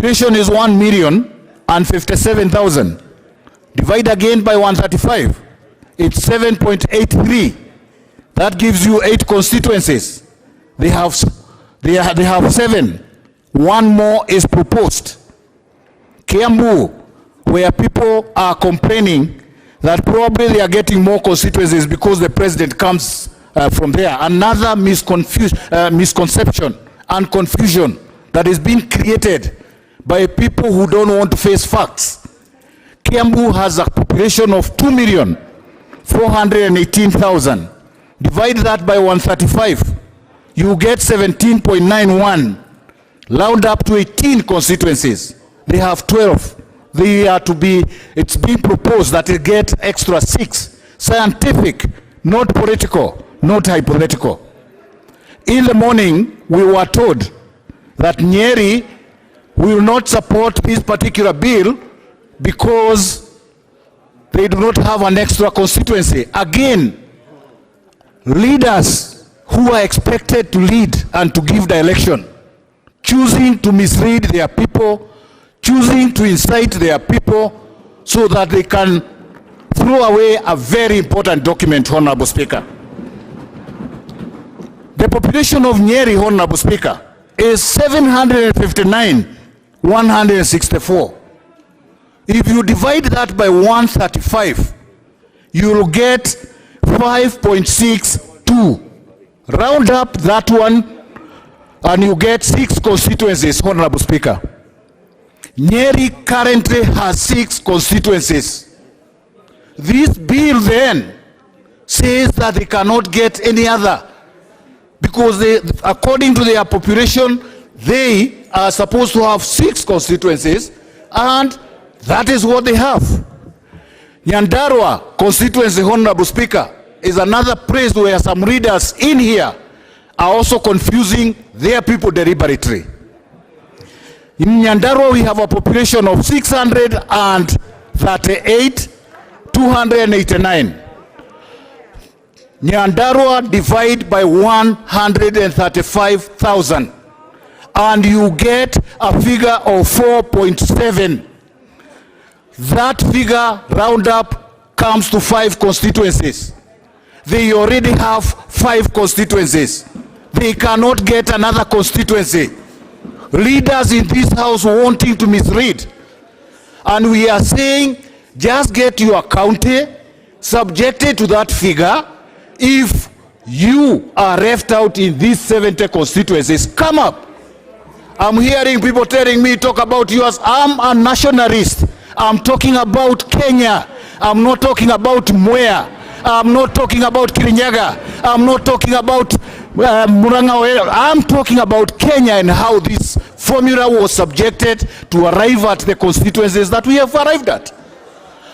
population is 1,057,000. Divide again by 135. It's 7.83. That gives you 8 constituencies. They have 7. One more is proposed. Embu, where people are complaining that probably they are getting more constituencies because the president comes from there. Another misconception and confusion that is being created by people who don't want to face facts. Embu has a population of 2,418,000. Divide that by 135. You get 17.91. Round up to 18 constituencies. They have 12. It's being proposed that they get extra 6. Scientific, not political, not hypothetical. In the morning, we were told that Nyeri will not support this particular bill because they do not have an extra constituency. Again, leaders who are expected to lead and to give direction, choosing to mislead their people, choosing to incite their people so that they can throw away a very important document, Honorable Speaker. The population of Nyeri, Honorable Speaker, is 759,164. If you divide that by 135, you will get 5.62. Round up that one, and you get 6 constituencies, Honorable Speaker. Nyeri currently has 6 constituencies. This bill then says that they cannot get any other because according to their population, they are supposed to have 6 constituencies, and that is what they have. Nyandarua constituency, Honorable Speaker, is another place where some readers in here are also confusing their people deliberately. In Nyandarua, we have a population of 638,289. Nyandarua divide by 135,000, and you get a figure of 4.7. That figure round up comes to 5 constituencies. They already have 5 constituencies. They cannot get another constituency. Leaders in this house wanting to mislead. And we are saying, just get your county subjected to that figure. If you are left out in these 70 constituencies, come up. I'm hearing people telling me, talk about yours. I'm a nationalist. I'm talking about Kenya. I'm not talking about Mwea. I'm not talking about Kirinyaga. I'm not talking about Murang'a. I'm talking about Kenya and how this formula was subjected to arrive at the constituencies that we have arrived at.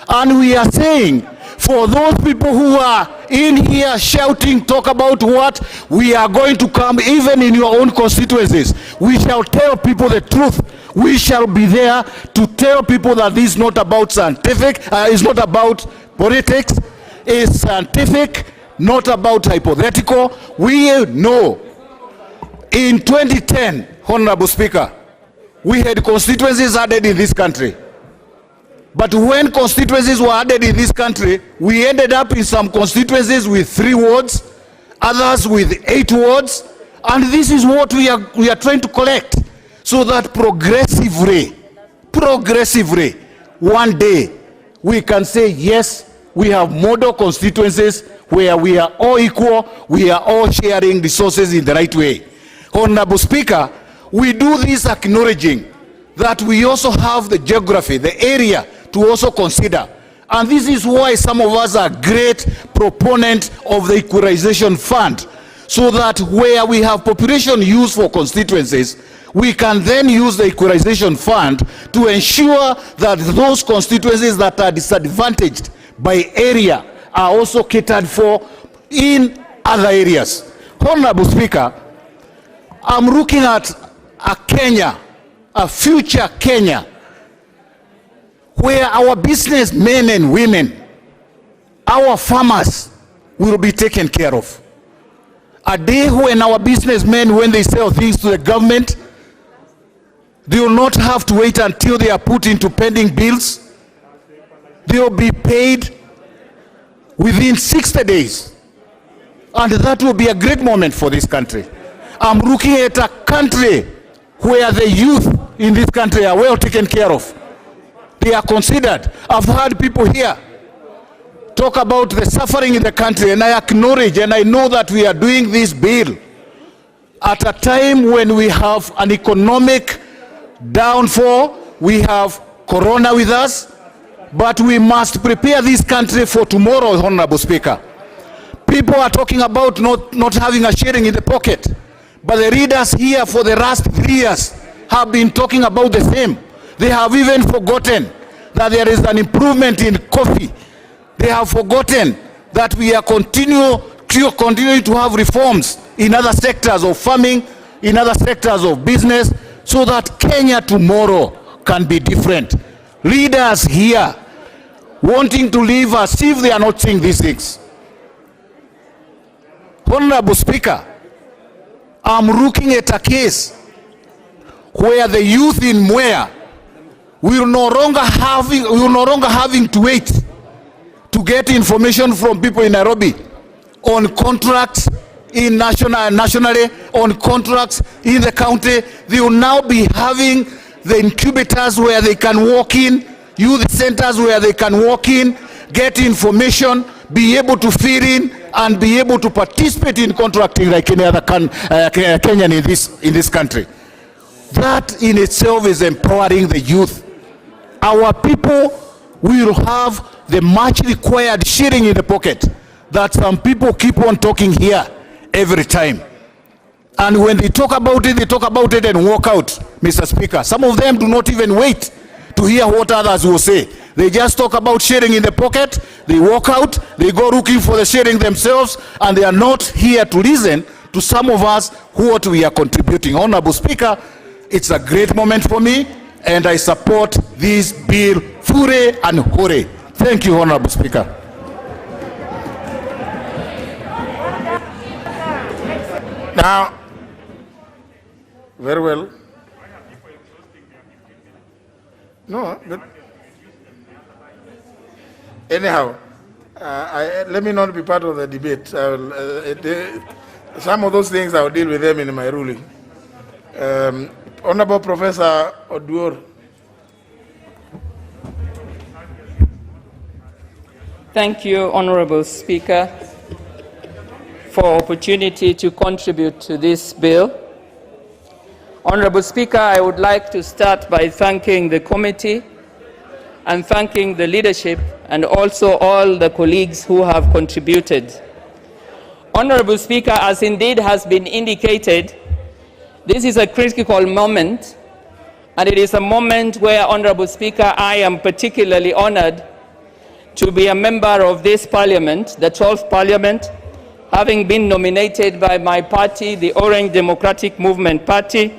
And we are saying, for those people who are in here shouting, talk about what we are going to come, even in your own constituencies, we shall tell people the truth. We shall be there to tell people that this is not about scientific, it's not about politics, it's scientific, not about hypothetical. We know in 2010, Honorable Speaker, we had constituencies added in this country. But when constituencies were added in this country, we ended up in some constituencies with 3 wards, others with 8 wards, and this is what we are trying to collect, so that progressively, one day, we can say, yes, we have model constituencies where we are all equal, we are all sharing resources in the right way. Honorable Speaker, we do this acknowledging that we also have the geography, the area, to also consider. And this is why some of us are great proponents of the equalization fund, so that where we have population used for constituencies, we can then use the equalization fund to ensure that those constituencies that are disadvantaged by area are also catered for in other areas. Honorable Speaker, I'm looking at a Kenya, a future Kenya, where our businessmen and women, our farmers, will be taken care of. A day when our businessmen, when they sell things to the government, They will not have to wait until they are put into pending bills. They will be paid within 60 days. And that will be a great moment for this country. I'm looking at a country where the youth in this country are well taken care of. They are considered. I've heard people here talk about the suffering in the country, and I acknowledge and I know that we are doing this bill at a time when we have an economic downfall, we have Corona with us, but we must prepare this country for tomorrow, Honorable Speaker. People are talking about not having a sharing in the pocket, but the readers here for the last 3 years have been talking about the same. They have even forgotten that there is an improvement in coffee. They have forgotten that we are continuing to have reforms in other sectors of farming, in other sectors of business, so that Kenya tomorrow can be different. Leaders here wanting to live as if they are not seeing these things. Honorable Speaker, I'm looking at a case where the youth in Mwea will no longer having to wait to get information from people in Nairobi on contracts in nationally, on contracts in the county. They will now be having the incubators where they can walk in, youth centers where they can walk in, get information, be able to fit in, and be able to participate in contracting like any other Kenyan in this country. That in itself is empowering the youth. Our people will have the much required sharing in the pocket that some people keep on talking here every time. And when they talk about it and walk out, Mr. Speaker. Some of them do not even wait to hear what others will say. They just talk about sharing in the pocket, they walk out, they go looking for the sharing themselves, and they are not here to listen to some of us what we are contributing. Honorable Speaker, it's a great moment for me, and I support this bill fure and hore. Thank you, Honorable Speaker. Now, very well. No, but anyhow, let me not be part of the debate. Some of those things I will deal with them in my ruling. Honorable Professor Oduor. Thank you, Honorable Speaker, for opportunity to contribute to this bill. Honorable Speaker, I would like to start by thanking the committee and thanking the leadership and also all the colleagues who have contributed. Honorable Speaker, as indeed has been indicated, this is a critical moment, and it is a moment where, Honorable Speaker, I am particularly honored to be a member of this parliament, the 12th parliament, having been nominated by my party, the Orange Democratic Movement Party,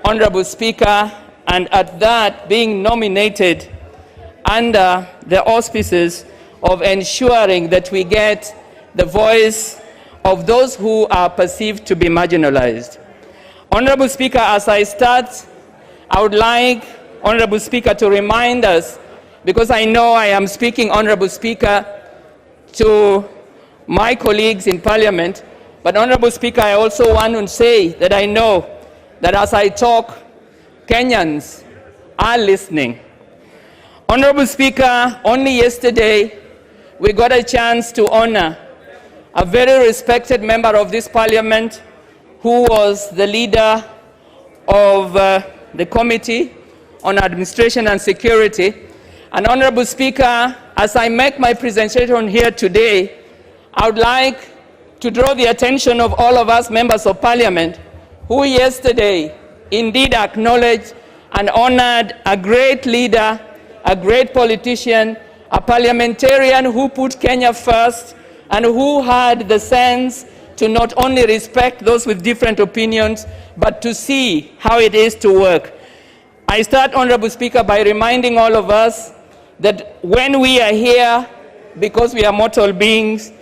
Honorable Speaker, and at that being nominated under the auspices of ensuring that we get the voice of those who are perceived to be marginalized. Honorable Speaker, as I start, I would like, Honorable Speaker, to remind us, because I know I am speaking, Honorable Speaker, to my colleagues in Parliament, but Honorable Speaker, I also want to say that I know that as I talk, Kenyans are listening. Honorable Speaker, only yesterday we got a chance to honor a very respected member of this Parliament who was the leader of the Committee on Administration and Security. And Honorable Speaker, as I make my presentation here today, I would like to draw the attention of all of us members of Parliament who yesterday indeed acknowledged and honored a great leader, a great politician, a parliamentarian who put Kenya first and who had the sense to not only respect those with different opinions, but to see how it is to work. I start, Honorable Speaker, by reminding all of us that when we are here, because we are mortal beings,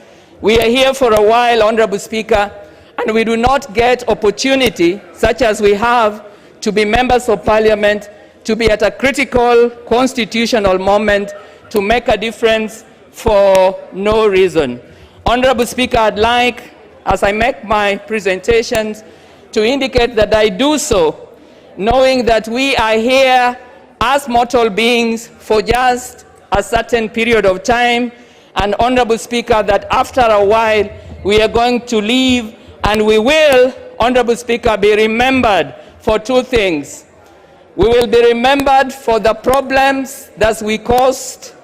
we are here for a while, Honorable Speaker, and we do not get opportunity, such as we have, to be members of parliament, to be at a critical constitutional moment, to make a difference for no reason. Honorable Speaker, I'd like, as I make my presentations, to indicate that I do so knowing that we are here as mortal beings for just a certain period of time, and Honorable Speaker, that after a while we are going to leave, and we will, Honorable Speaker, be remembered for two things. We will be remembered for the problems that we caused,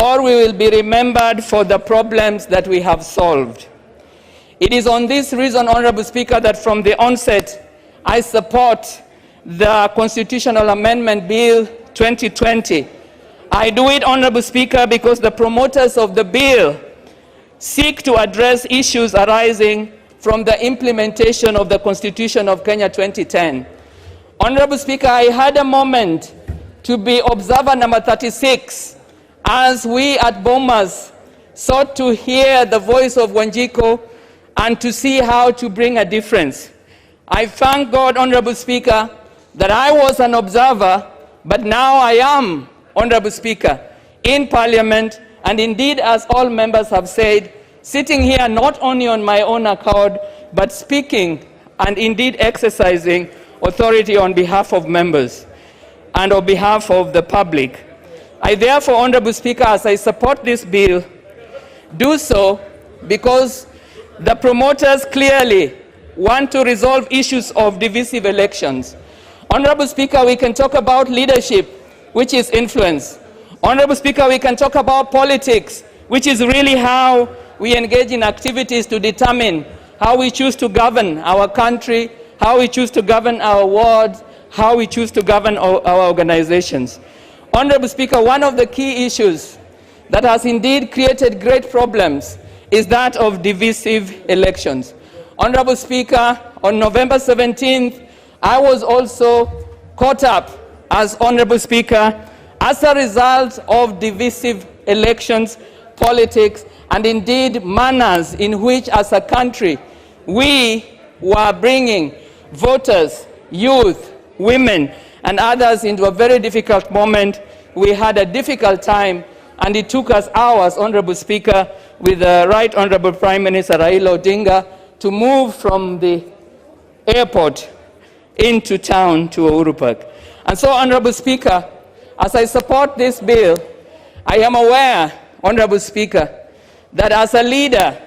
or we will be remembered for the problems that we have solved. It is on this reason, Honorable Speaker, that from the onset I support the Constitutional Amendment Bill 2020. I do it, Honorable Speaker, because the promoters of the bill seek to address issues arising from the implementation of the Constitution of Kenya 2010. Honorable Speaker, I had a moment to be observer number 36 as we at Bomas sought to hear the voice of Wanjiko and to see how to bring a difference. I thank God, Honorable Speaker, that I was an observer, but now I am, Honorable Speaker, in Parliament, and indeed, as all members have said, sitting here not only on my own accord, but speaking and indeed exercising authority on behalf of members and on behalf of the public. I therefore, Honorable Speaker, as I support this bill, do so because the promoters clearly want to resolve issues of divisive elections. Honorable Speaker, we can talk about leadership, which is influence. Honorable Speaker, we can talk about politics, which is really how we engage in activities to determine how we choose to govern our country, how we choose to govern our wards, how we choose to govern our organizations. Honorable Speaker, one of the key issues that has indeed created great problems is that of divisive elections. Honorable Speaker, on November 17th, I was also caught up as Honorable Speaker as a result of divisive elections, politics, and indeed manners in which as a country we were bringing voters, youth, women, and others into a very difficult moment. We had a difficult time, and it took us hours, Honorable Speaker, with the Right Honorable Prime Minister Raila Odinga to move from the airport into town to Uhuru Park. And so, Honorable Speaker, as I support this bill, I am aware, Honorable Speaker, that as a leader,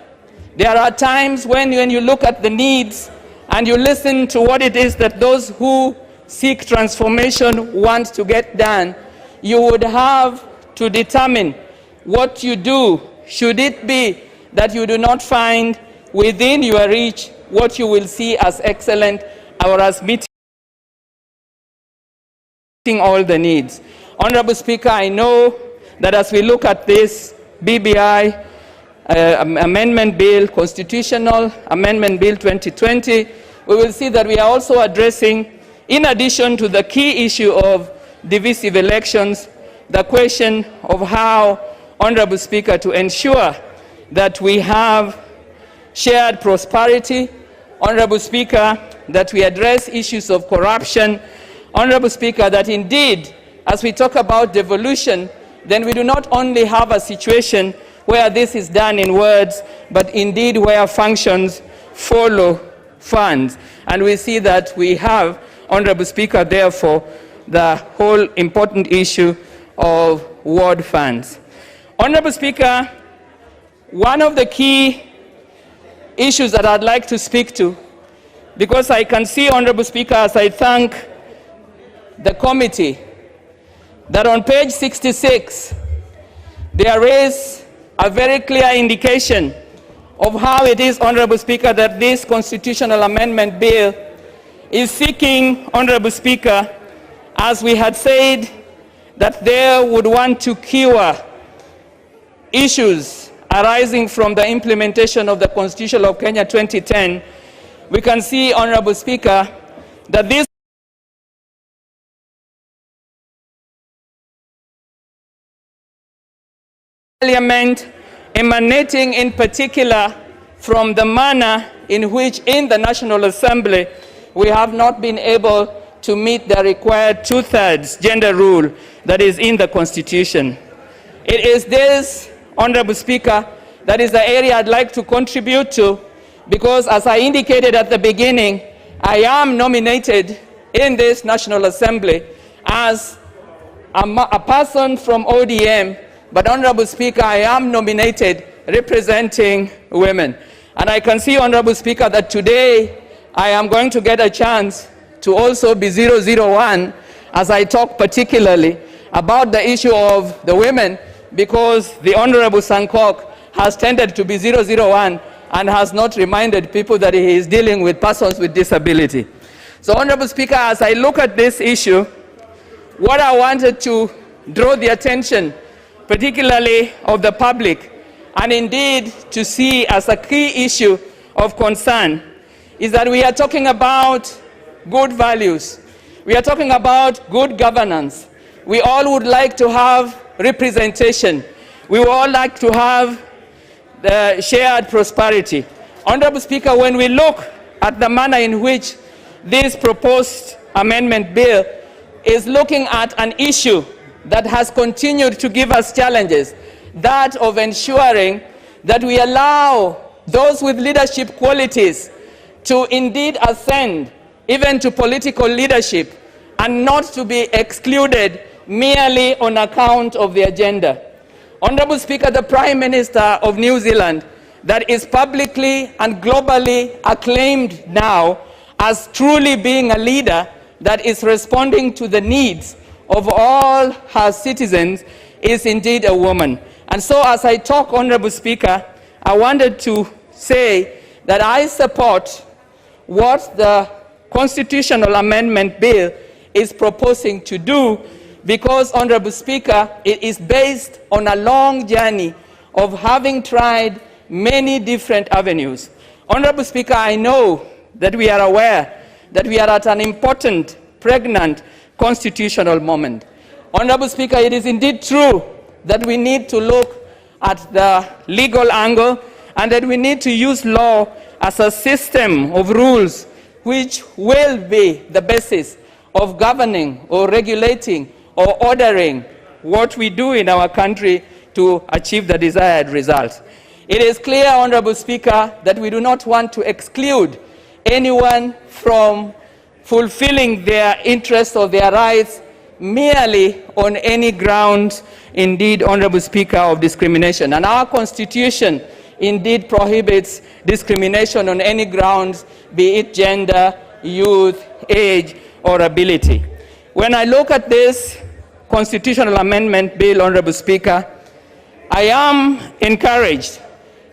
there are times when you look at the needs and you listen to what it is that those who seek transformation want to get done, you would have to determine what you do. Should it be that you do not find within your reach what you will see as excellent or as meeting all the needs? Honorable Speaker, I know that as we look at this BBI Amendment Bill, Constitutional Amendment Bill 2020, we will see that we are also addressing, in addition to the key issue of divisive elections, the question of how, Honorable Speaker, to ensure that we have shared prosperity, Honorable Speaker, that we address issues of corruption, Honorable Speaker, that indeed, as we talk about devolution, then we do not only have a situation where this is done in words, but indeed where functions follow funds. And we see that we have, Honorable Speaker, therefore, the whole important issue of ward funds. Honorable Speaker, one of the key issues that I'd like to speak to, because I can see, Honorable Speaker, as I thank the committee, that on page 66, there is a very clear indication of how it is, Honorable Speaker, that this constitutional amendment bill is seeking, Honorable Speaker, as we had said, that they would want to cure issues arising from the implementation of the Constitution of Kenya 2010. We can see, Honorable Speaker, that this Parliament emanating in particular from the manner in which in the National Assembly we have not been able to meet the required 2/3 gender rule that is in the Constitution. It is this, Honorable Speaker, that is the area I'd like to contribute to, because as I indicated at the beginning, I am nominated in this National Assembly as a person from ODM, but Honorable Speaker, I am nominated representing women. And I can see, Honorable Speaker, that today I am going to get a chance to also be 001 as I talk particularly about the issue of the women, because the Honorable Sankok has tended to be 001 and has not reminded people that he is dealing with persons with disability. So, Honorable Speaker, as I look at this issue, what I wanted to draw the attention, particularly of the public, and indeed to see as a key issue of concern, is that we are talking about good values. We are talking about good governance. We all would like to have representation. We would all like to have the shared prosperity. Honorable Speaker, when we look at the manner in which this proposed amendment bill is looking at an issue that has continued to give us challenges, that of ensuring that we allow those with leadership qualities to indeed ascend even to political leadership and not to be excluded merely on account of their gender. Honorable Speaker, the Prime Minister of New Zealand, that is publicly and globally acclaimed now as truly being a leader that is responding to the needs of all her citizens, is indeed a woman. And so as I talk, Honorable Speaker, I wanted to say that I support what the constitutional amendment bill is proposing to do, because, Honorable Speaker, it is based on a long journey of having tried many different avenues. Honorable Speaker, I know that we are aware that we are at an important, pregnant constitutional moment. Honorable Speaker, it is indeed true that we need to look at the legal angle and that we need to use law as a system of rules which will be the basis of governing or regulating or ordering what we do in our country to achieve the desired result. It is clear, Honorable Speaker, that we do not want to exclude anyone from fulfilling their interests or their rights merely on any ground, indeed, Honorable Speaker, of discrimination. And our Constitution indeed prohibits discrimination on any grounds, be it gender, youth, age, or ability. When I look at this constitutional amendment bill, Honorable Speaker, I am encouraged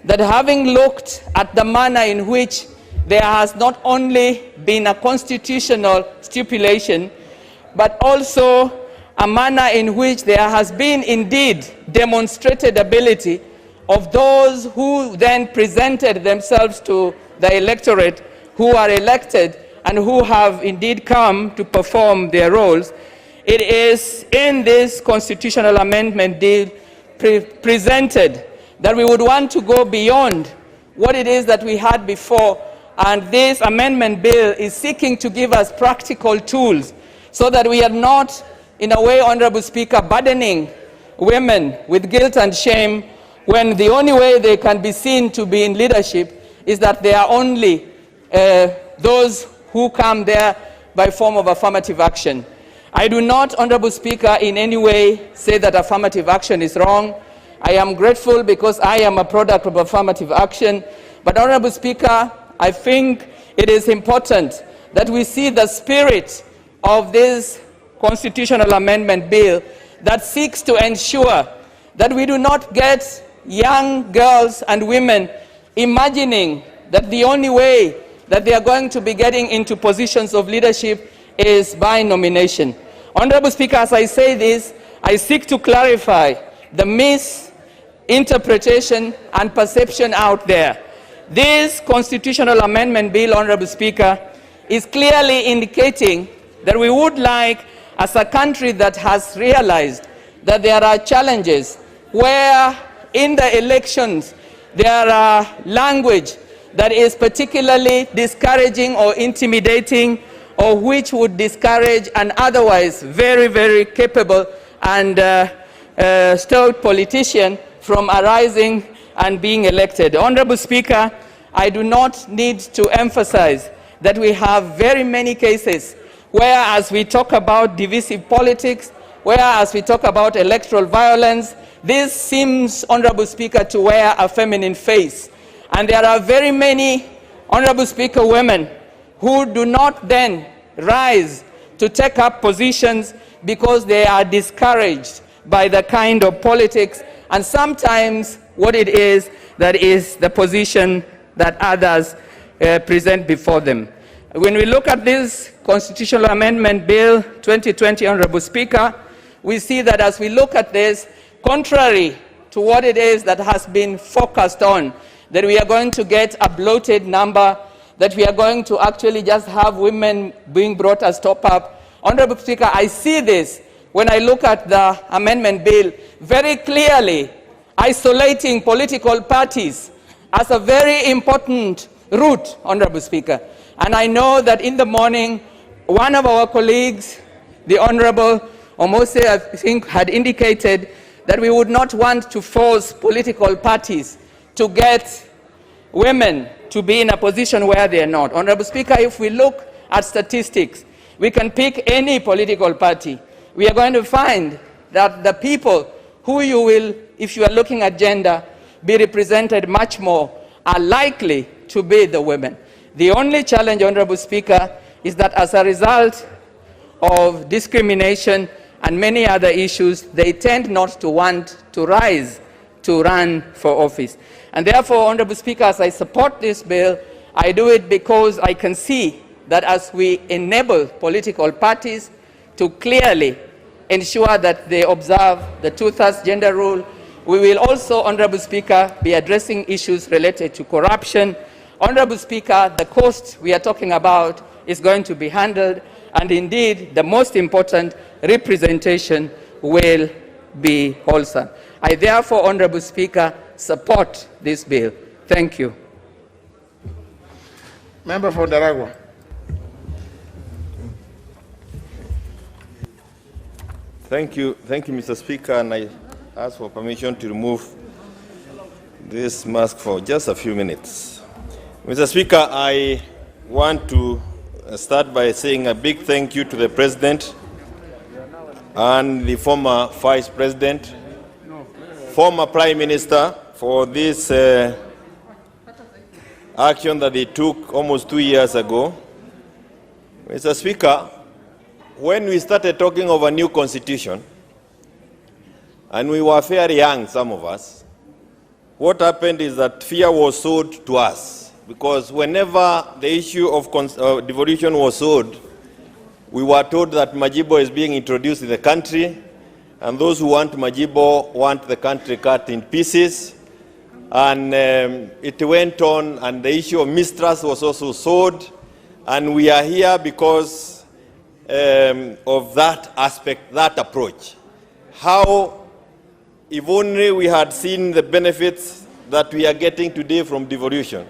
that having looked at the manner in which there has not only been a constitutional stipulation, but also a manner in which there has been indeed demonstrated ability of those who then presented themselves to the electorate, who are elected and who have indeed come to perform their roles. It is in this constitutional amendment bill presented that we would want to go beyond what it is that we had before, and this amendment bill is seeking to give us practical tools so that we are not, in a way, Honorable Speaker, burdening women with guilt and shame when the only way they can be seen to be in leadership is that they are only those who come there by form of affirmative action. I do not, Honorable Speaker, in any way say that affirmative action is wrong. I am grateful because I am a product of affirmative action. But, Honorable Speaker, I think it is important that we see the spirit of this constitutional amendment bill that seeks to ensure that we do not get young girls and women imagining that the only way that they are going to be getting into positions of leadership is by nomination. Honorable Speaker, as I say this, I seek to clarify the misinterpretation and perception out there. This constitutional amendment bill, Honorable Speaker, is clearly indicating that we would like, as a country that has realized that there are challenges where in the elections there are language that is particularly discouraging or intimidating or which would discourage an otherwise very, very capable and stout politician from arising and being elected. Honorable Speaker, I do not need to emphasize that we have very many cases where, as we talk about divisive politics, where, as we talk about electoral violence, this seems, Honorable Speaker, to wear a feminine face. And there are very many, Honorable Speaker, women who do not then rise to take up positions because they are discouraged by the kind of politics and sometimes what it is that is the position that others present before them. When we look at this Constitutional Amendment Bill 2020, Honorable Speaker, we see that as we look at this, contrary to what it is that has been focused on, that we are going to get a bloated number, that we are going to actually just have women being brought as top-up. Honorable Speaker, I see this when I look at the amendment bill very clearly isolating political parties as a very important route, Honorable Speaker. And I know that in the morning, one of our colleagues, the Honorable Omose, I think, had indicated that we would not want to force political parties to get women to be in a position where they are not. Honorable Speaker, if we look at statistics, we can pick any political party. We are going to find that the people who you will, if you are looking at gender, be represented much more are likely to be the women. The only challenge, Honorable Speaker, is that as a result of discrimination and many other issues, they tend not to want to rise to run for office. And therefore, Honorable Speaker, as I support this bill, I do it because I can see that as we enable political parties to clearly ensure that they observe the two-thirds gender rule, we will also, Honorable Speaker, be addressing issues related to corruption. Honorable Speaker, the cost we are talking about is going to be handled, and indeed, the most important, representation will be wholesome. I therefore, Honorable Speaker, support this bill. Thank you. Member for Daragwa. Thank you, Mr. Speaker, and I ask for permission to remove this mask for just a few minutes. Mr. Speaker, I want to start by saying a big thank you to the President and the former Vice President, former Prime Minister, for this action that they took almost 2 years ago. Mr. Speaker, when we started talking of a new constitution, and we were very young, some of us, what happened is that fear was sowed to us, because whenever the issue of devolution was sowed, we were told that Majibo is being introduced in the country, and those who want Majibo want the country cut in pieces. And it went on, and the issue of mistrust was also sowed, and we are here because of that aspect, that approach. How, if only we had seen the benefits that we are getting today from devolution,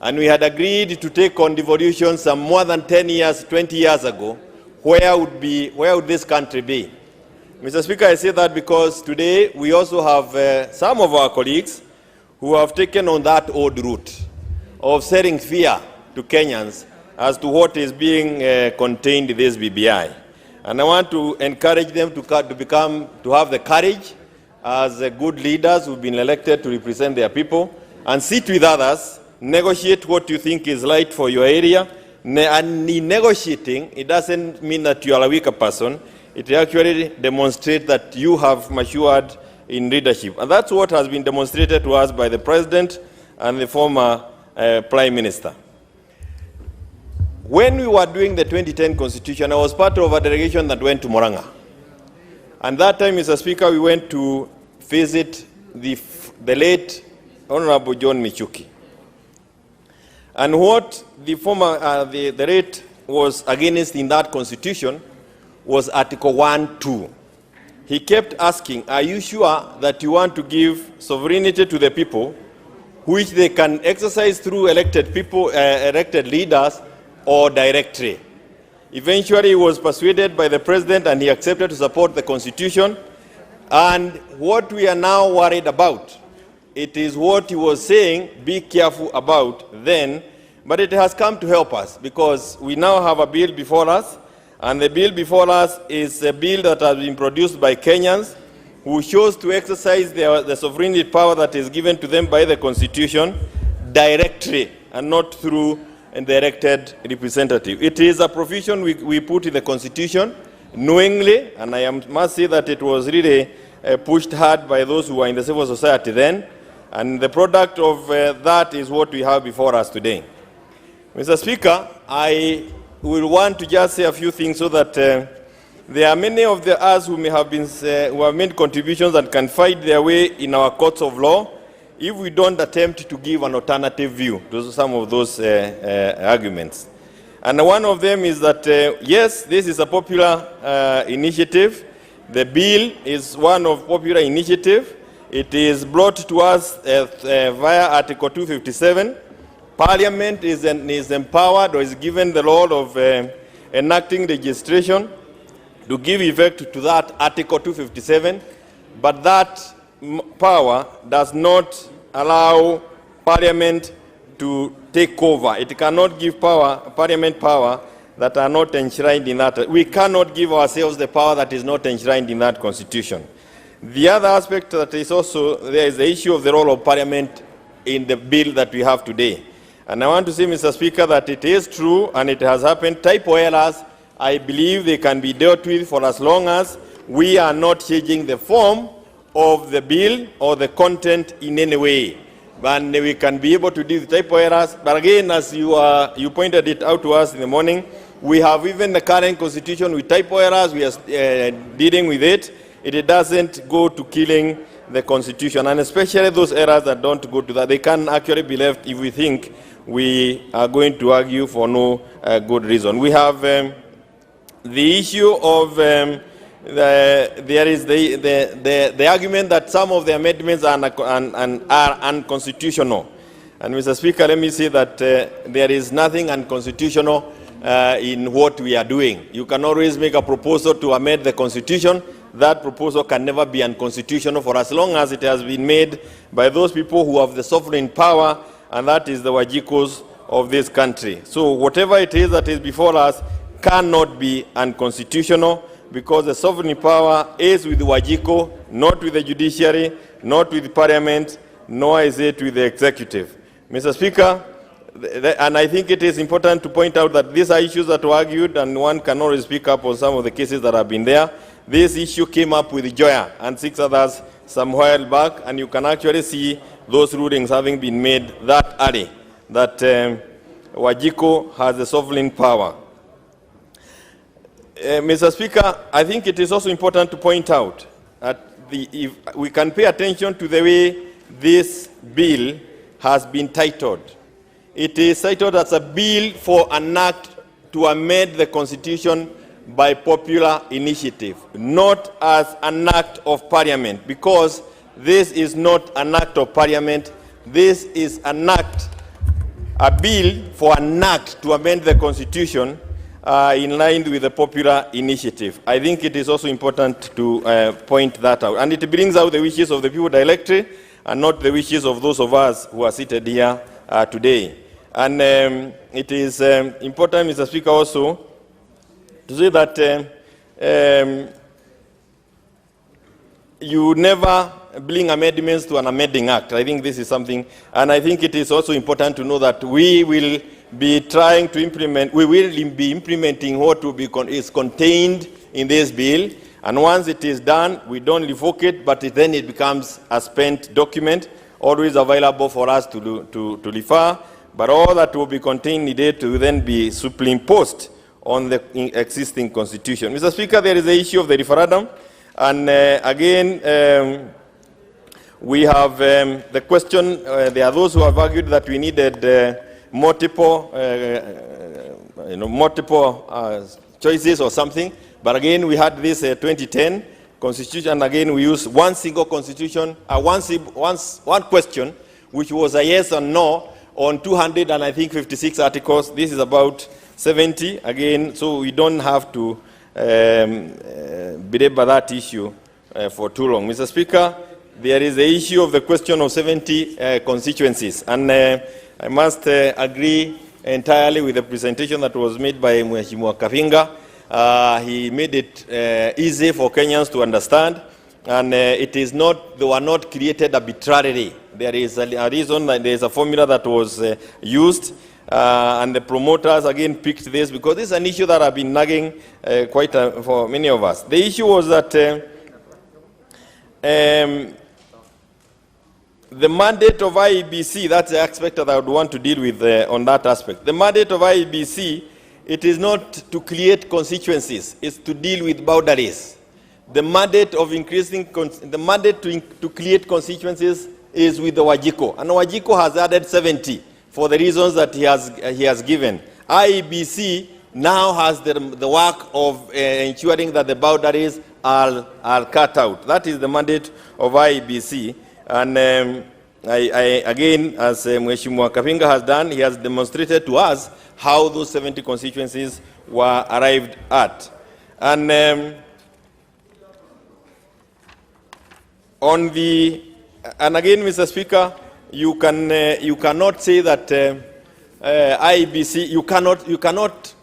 and we had agreed to take on devolution some more than 10 years, 20 years ago, where would this country be? Mr. Speaker, I say that because today we also have some of our colleagues who have taken on that old route of setting fear to Kenyans as to what is being contained in this BBI. And I want to encourage them to have the courage as good leaders who've been elected to represent their people and sit with others, negotiate what you think is right for your area. And in negotiating, it doesn't mean that you are a weaker person. It actually demonstrates that you have matured in leadership. And that's what has been demonstrated to us by the President and the former Prime Minister. When we were doing the 2010 Constitution, I was part of a delegation that went to Murang'a. And that time, Mr. Speaker, we went to visit the late Honorable John Michuki. And what the late was against in that Constitution was Article 1(2). He kept asking, are you sure that you want to give sovereignty to the people, which they can exercise through elected people, elected leaders, or directly? Eventually, he was persuaded by the president and he accepted to support the constitution. And what we are now worried about, it is what he was saying, be careful about then, but it has come to help us because we now have a bill before us, and the bill before us is a bill that has been produced by Kenyans who chose to exercise the sovereignty power that is given to them by the Constitution directly and not through a elected representative. It is a provision we put in the Constitution knowingly, and I must say that it was really pushed hard by those who were in the civil society then, and the product of that is what we have before us today. Mr. Speaker, I will want to just say a few things so that there are many of us who may have been who have made contributions that can fight their way in our courts of law if we don't attempt to give an alternative view to some of those arguments. And one of them is that, yes, this is a popular initiative. The bill is one of popular initiative. It is brought to us via Article 257. Parliament is empowered or is given the role of enacting legislation to give effect to that Article 257, but that power does not allow Parliament to take over. It cannot give Parliament power that are not enshrined in that. We cannot give ourselves the power that is not enshrined in that Constitution. The other aspect that is also there is the issue of the role of Parliament in the bill that we have today. And I want to say, Mr. Speaker, that it is true and it has happened. Typo errors, I believe they can be dealt with for as long as we are not changing the form of the bill or the content in any way. And we can be able to deal with typo errors. But again, as you pointed it out to us in the morning, we have even the current constitution with typo errors. We are dealing with it. It doesn't go to killing the constitution, and especially those errors that don't go to that. They can actually be left if we think we are going to argue for no good reason. We have the issue of there is the argument that some of the amendments are unconstitutional. And Mr. Speaker, let me say that there is nothing unconstitutional in what we are doing. You can always make a proposal to amend the Constitution. That proposal can never be unconstitutional for as long as it has been made by those people who have the sovereign power, and that is the Wajikos of this country. So whatever it is that is before us cannot be unconstitutional because the sovereign power is with the Wajiko, not with the judiciary, not with the parliament, nor is it with the executive. Mr. Speaker, and I think it is important to point out that these are issues that were argued, and one can always speak up on some of the cases that have been there. This issue came up with Nzoia and 6 others some while back, and you can actually see those rulings having been made that early, that Wajiko has the sovereign power. Mr. Speaker, I think it is also important to point out that if we can pay attention to the way this bill has been titled. It is titled as a bill for an act to amend the Constitution by popular initiative, not as an act of parliament, because this is not an act of parliament. This is an act, a bill for an act to amend the Constitution in line with the popular initiative. I think it is also important to point that out. And it brings out the wishes of the people directly and not the wishes of those of us who are seated here today. And it is important, Mr. Speaker, also to say that you never bring amendments to an amending act. I think this is something, and I think it is also important to know that we will be trying to implement, we will be implementing what will be is contained in this bill, and once it is done, we don't revoke it, but then it becomes a spent document, always available for us to refer, but all that will be contained in it will then be superimposed on the existing constitution. Mr. Speaker, there is the issue of the referendum, and again, we have the question, there are those who have argued that we needed multiple choices or something, but again, we had this 2010 constitution, and again, we used one single constitution, one question, which was a yes or no on 256 articles. This is about 70 again, so we don't have to belabor that issue for too long. Mr. Speaker, there is the issue of the question of 70 constituencies, and I must agree entirely with the presentation that was made by Mheshimiwa Kapinga. He made it easy for Kenyans to understand, and it is not, they were not created arbitrarily. There is a reason, that there is a formula that was used, and the promoters again picked this because this is an issue that have been nagging for many of us. The issue was that the mandate of IEBC, that's the aspect that I would want to deal with on that aspect. The mandate of IEBC, it is not to create constituencies, it's to deal with boundaries. The mandate of increasing, the mandate to create constituencies is with the Wajiko, and Wajiko has added 70 for the reasons that he has given. IEBC now has the work of ensuring that the boundaries are cut out. That is the mandate of IEBC. And again, as Mheshimiwa Kapinga has done, he has demonstrated to us how those 70 constituencies were arrived at. And again, Mr. Speaker, you cannot say that IEBC, you cannot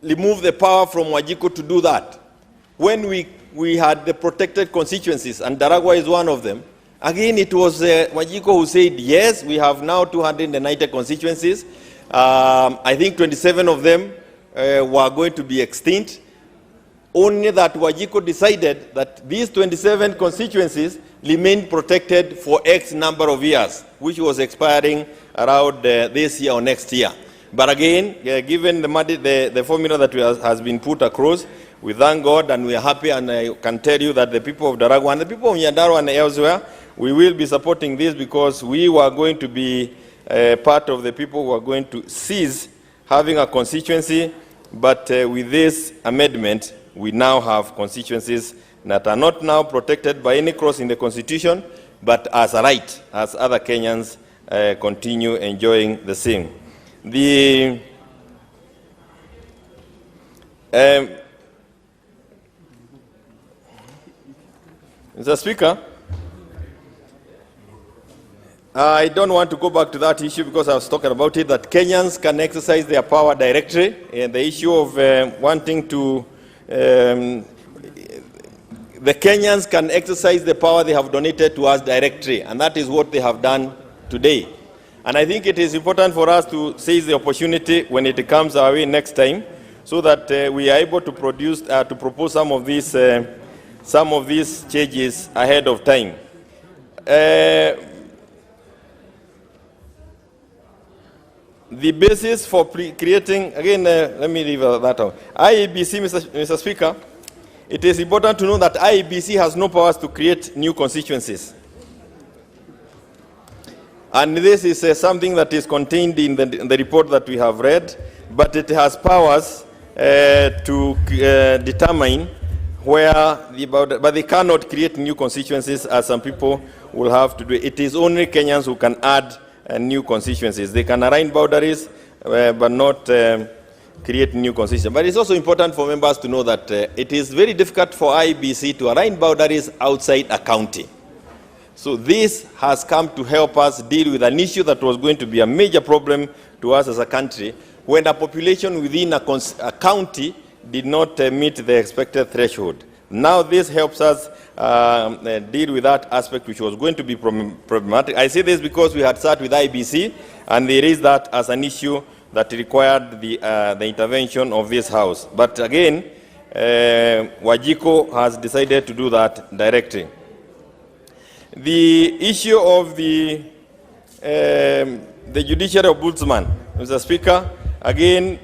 remove the power from Wajiko to do that. When we had the protected constituencies, and Daragwa is one of them, again, it was Wajiko who said, yes, we have now 290 constituencies. I think 27 of them were going to be extinct. Only that Wajiko decided that these 27 constituencies remain protected for X number of years, which was expiring around this year or next year. But again, given the formula that has been put across, we thank God and we are happy, and I can tell you that the people of Daragwa and the people of Nyandarua and elsewhere, we will be supporting this because we were going to be part of the people who are going to cease having a constituency. But with this amendment, we now have constituencies that are not now protected by any clause in the Constitution, but as a right, as other Kenyans continue enjoying the same. Mr. Speaker, I don't want to go back to that issue because I was talking about it, that Kenyans can exercise their power directly, and the issue of wanting to, the Kenyans can exercise the power they have donated to us directly, and that is what they have done today. And I think it is important for us to seize the opportunity when it comes our way next time, so that we are able to propose some of these changes ahead of time. The basis for creating, again, let me leave that out. IEBC, Mr. Speaker, it is important to know that IEBC has no powers to create new constituencies. And this is something that is contained in the report that we have read, but it has powers to determine where, but they cannot create new constituencies as some people will have to do. It is only Kenyans who can add new constituencies. They can align boundaries, but not create new constituencies. But it's also important for members to know that it is very difficult for IEBC to align boundaries outside a county. So this has come to help us deal with an issue that was going to be a major problem to us as a country, when a population within a county did not meet the expected threshold. Now this helps us deal with that aspect which was going to be problematic. I say this because we had sat with IEBC and they raised that as an issue that required the intervention of this House. But again, Wajiko has decided to do that directly. The issue of the judiciary ombudsman, Mr. Speaker, again,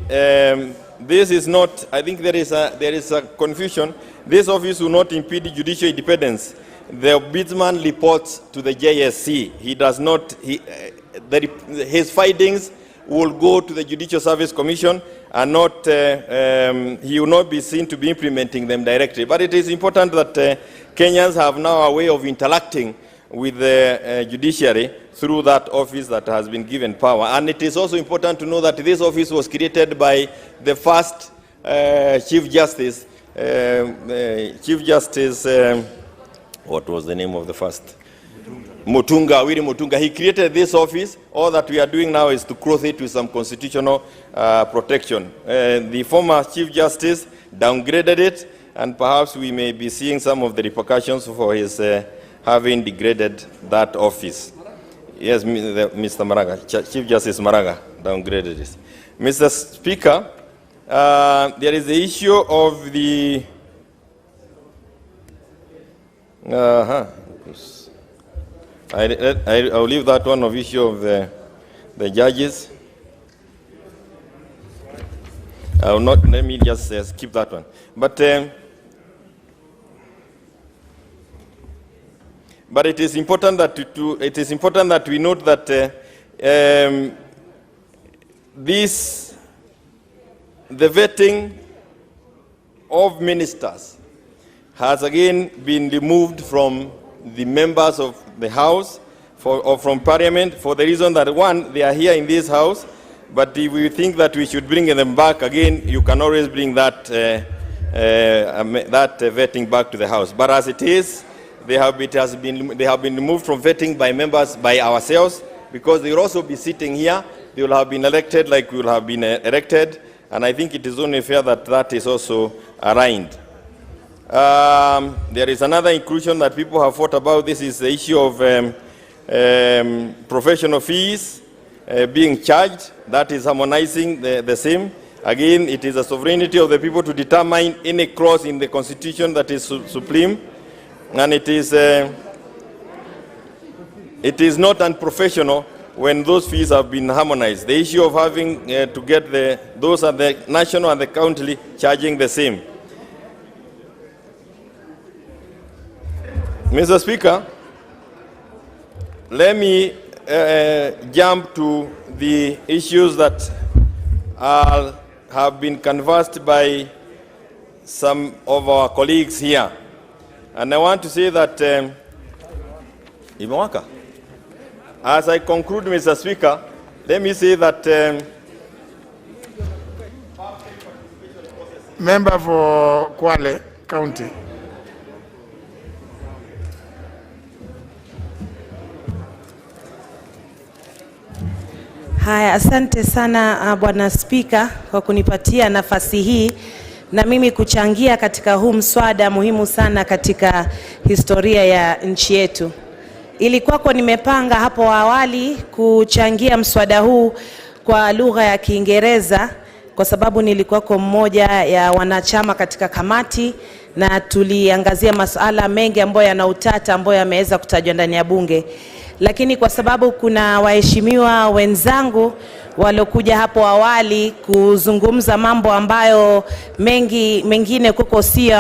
this is not, I think there is a confusion. This office will not impede judicial independence. The ombudsman reports to the JSC. He does not, his findings will go to the Judicial Service Commission and not, he will not be seen to be implementing them directly. But it is important that Kenyans have now a way of interacting with the judiciary through that office that has been given power. And it is also important to know that this office was created by the first Chief Justice, what was the name of the first? Mutunga, Willy Mutunga. He created this office. All that we are doing now is to clothe it with some constitutional protection. The former Chief Justice downgraded it, and perhaps we may be seeing some of the repercussions for his having degraded that office. Yes, Mr. Murang'a, Chief Justice Murang'a downgraded it. Mr. Speaker, there is the issue of the I'll leave that one of issue of the judges. I will not. Let me just skip that one. But it is important that we note that the vetting of ministers has again been removed from the members of the House or from Parliament for the reason that, one, they are here in this House, but if we think that we should bring them back again, you can always bring that vetting back to the House. But as it is, they have been removed from vetting by members by ourselves, because they will also be sitting here. They will have been elected like we will have been elected, and I think it is only fair that that is also aligned. There is another inclusion that people have thought about. This is the issue of professional fees being charged. That is harmonizing the same. Again, it is a sovereignty of the people to determine any clause in the Constitution that is supreme, and it is not unprofessional when those fees have been harmonized. The issue of having to get those at the national and the county charging the same. Mr. Speaker, let me jump to the issues that have been canvassed by some of our colleagues here. And I want to say that, as I conclude, Mr. Speaker, let me say that member for Kwale County. Haya, asante sana Bwana Spika kwa kunipatia nafasi hii na mimi kuchangia katika huu mswada muhimu sana katika historia ya nchi yetu. Ilikuwa nimepanga hapo awali kuchangia mswada huu kwa lugha ya Kiingereza kwa sababu nilikuwa mmoja ya wanachama katika kamati na tuliangazia masuala mengi ambayo yana utata ambayo yameweza kutajwa ndani ya bunge. Lakini kwa sababu kuna waheshimiwa wenzangu walokuja hapo awali kuzungumza mambo ambayo mengine kuko sio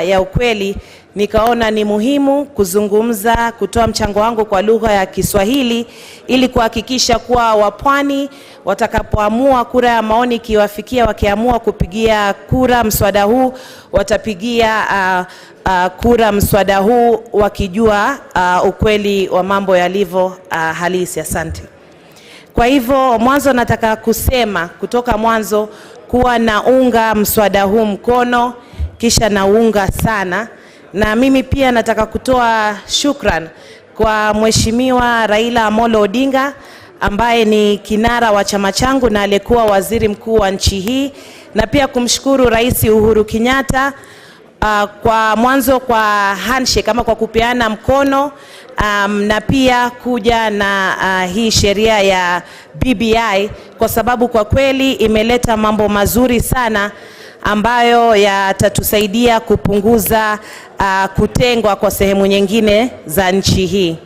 ya ukweli, nikaona ni muhimu kuzungumza, kutoa mchango wangu kwa lugha ya Kiswahili ili kuhakikisha kuwa wapwani watakapoamua kura ya maoni kiwafikia, wakiamua kupigia kura mswada huu, watapigia kura mswada huu wakijua ukweli wa mambo yalivyo halisi. Asante. Kwa hivyo mwanzo nataka kusema kutoka mwanzo kuwa naunga mswada huu mkono, kisha naunga sana. Na mimi pia nataka kutoa shukran kwa Mheshimiwa Raila Amolo Odinga ambaye ni kinara wa chama changu na alikuwa waziri mkuu wa nchi hii, na pia kumshukuru Rais Uhuru Kenyatta kwa mwanzo kwa handshake kama kwa kupeana mkono, na pia kuja na hii sheria ya BBI kwa sababu kwa kweli imeleta mambo mazuri sana ambayo yatatusaidia kupunguza kutengwa kwa sehemu nyingine za nchi hii.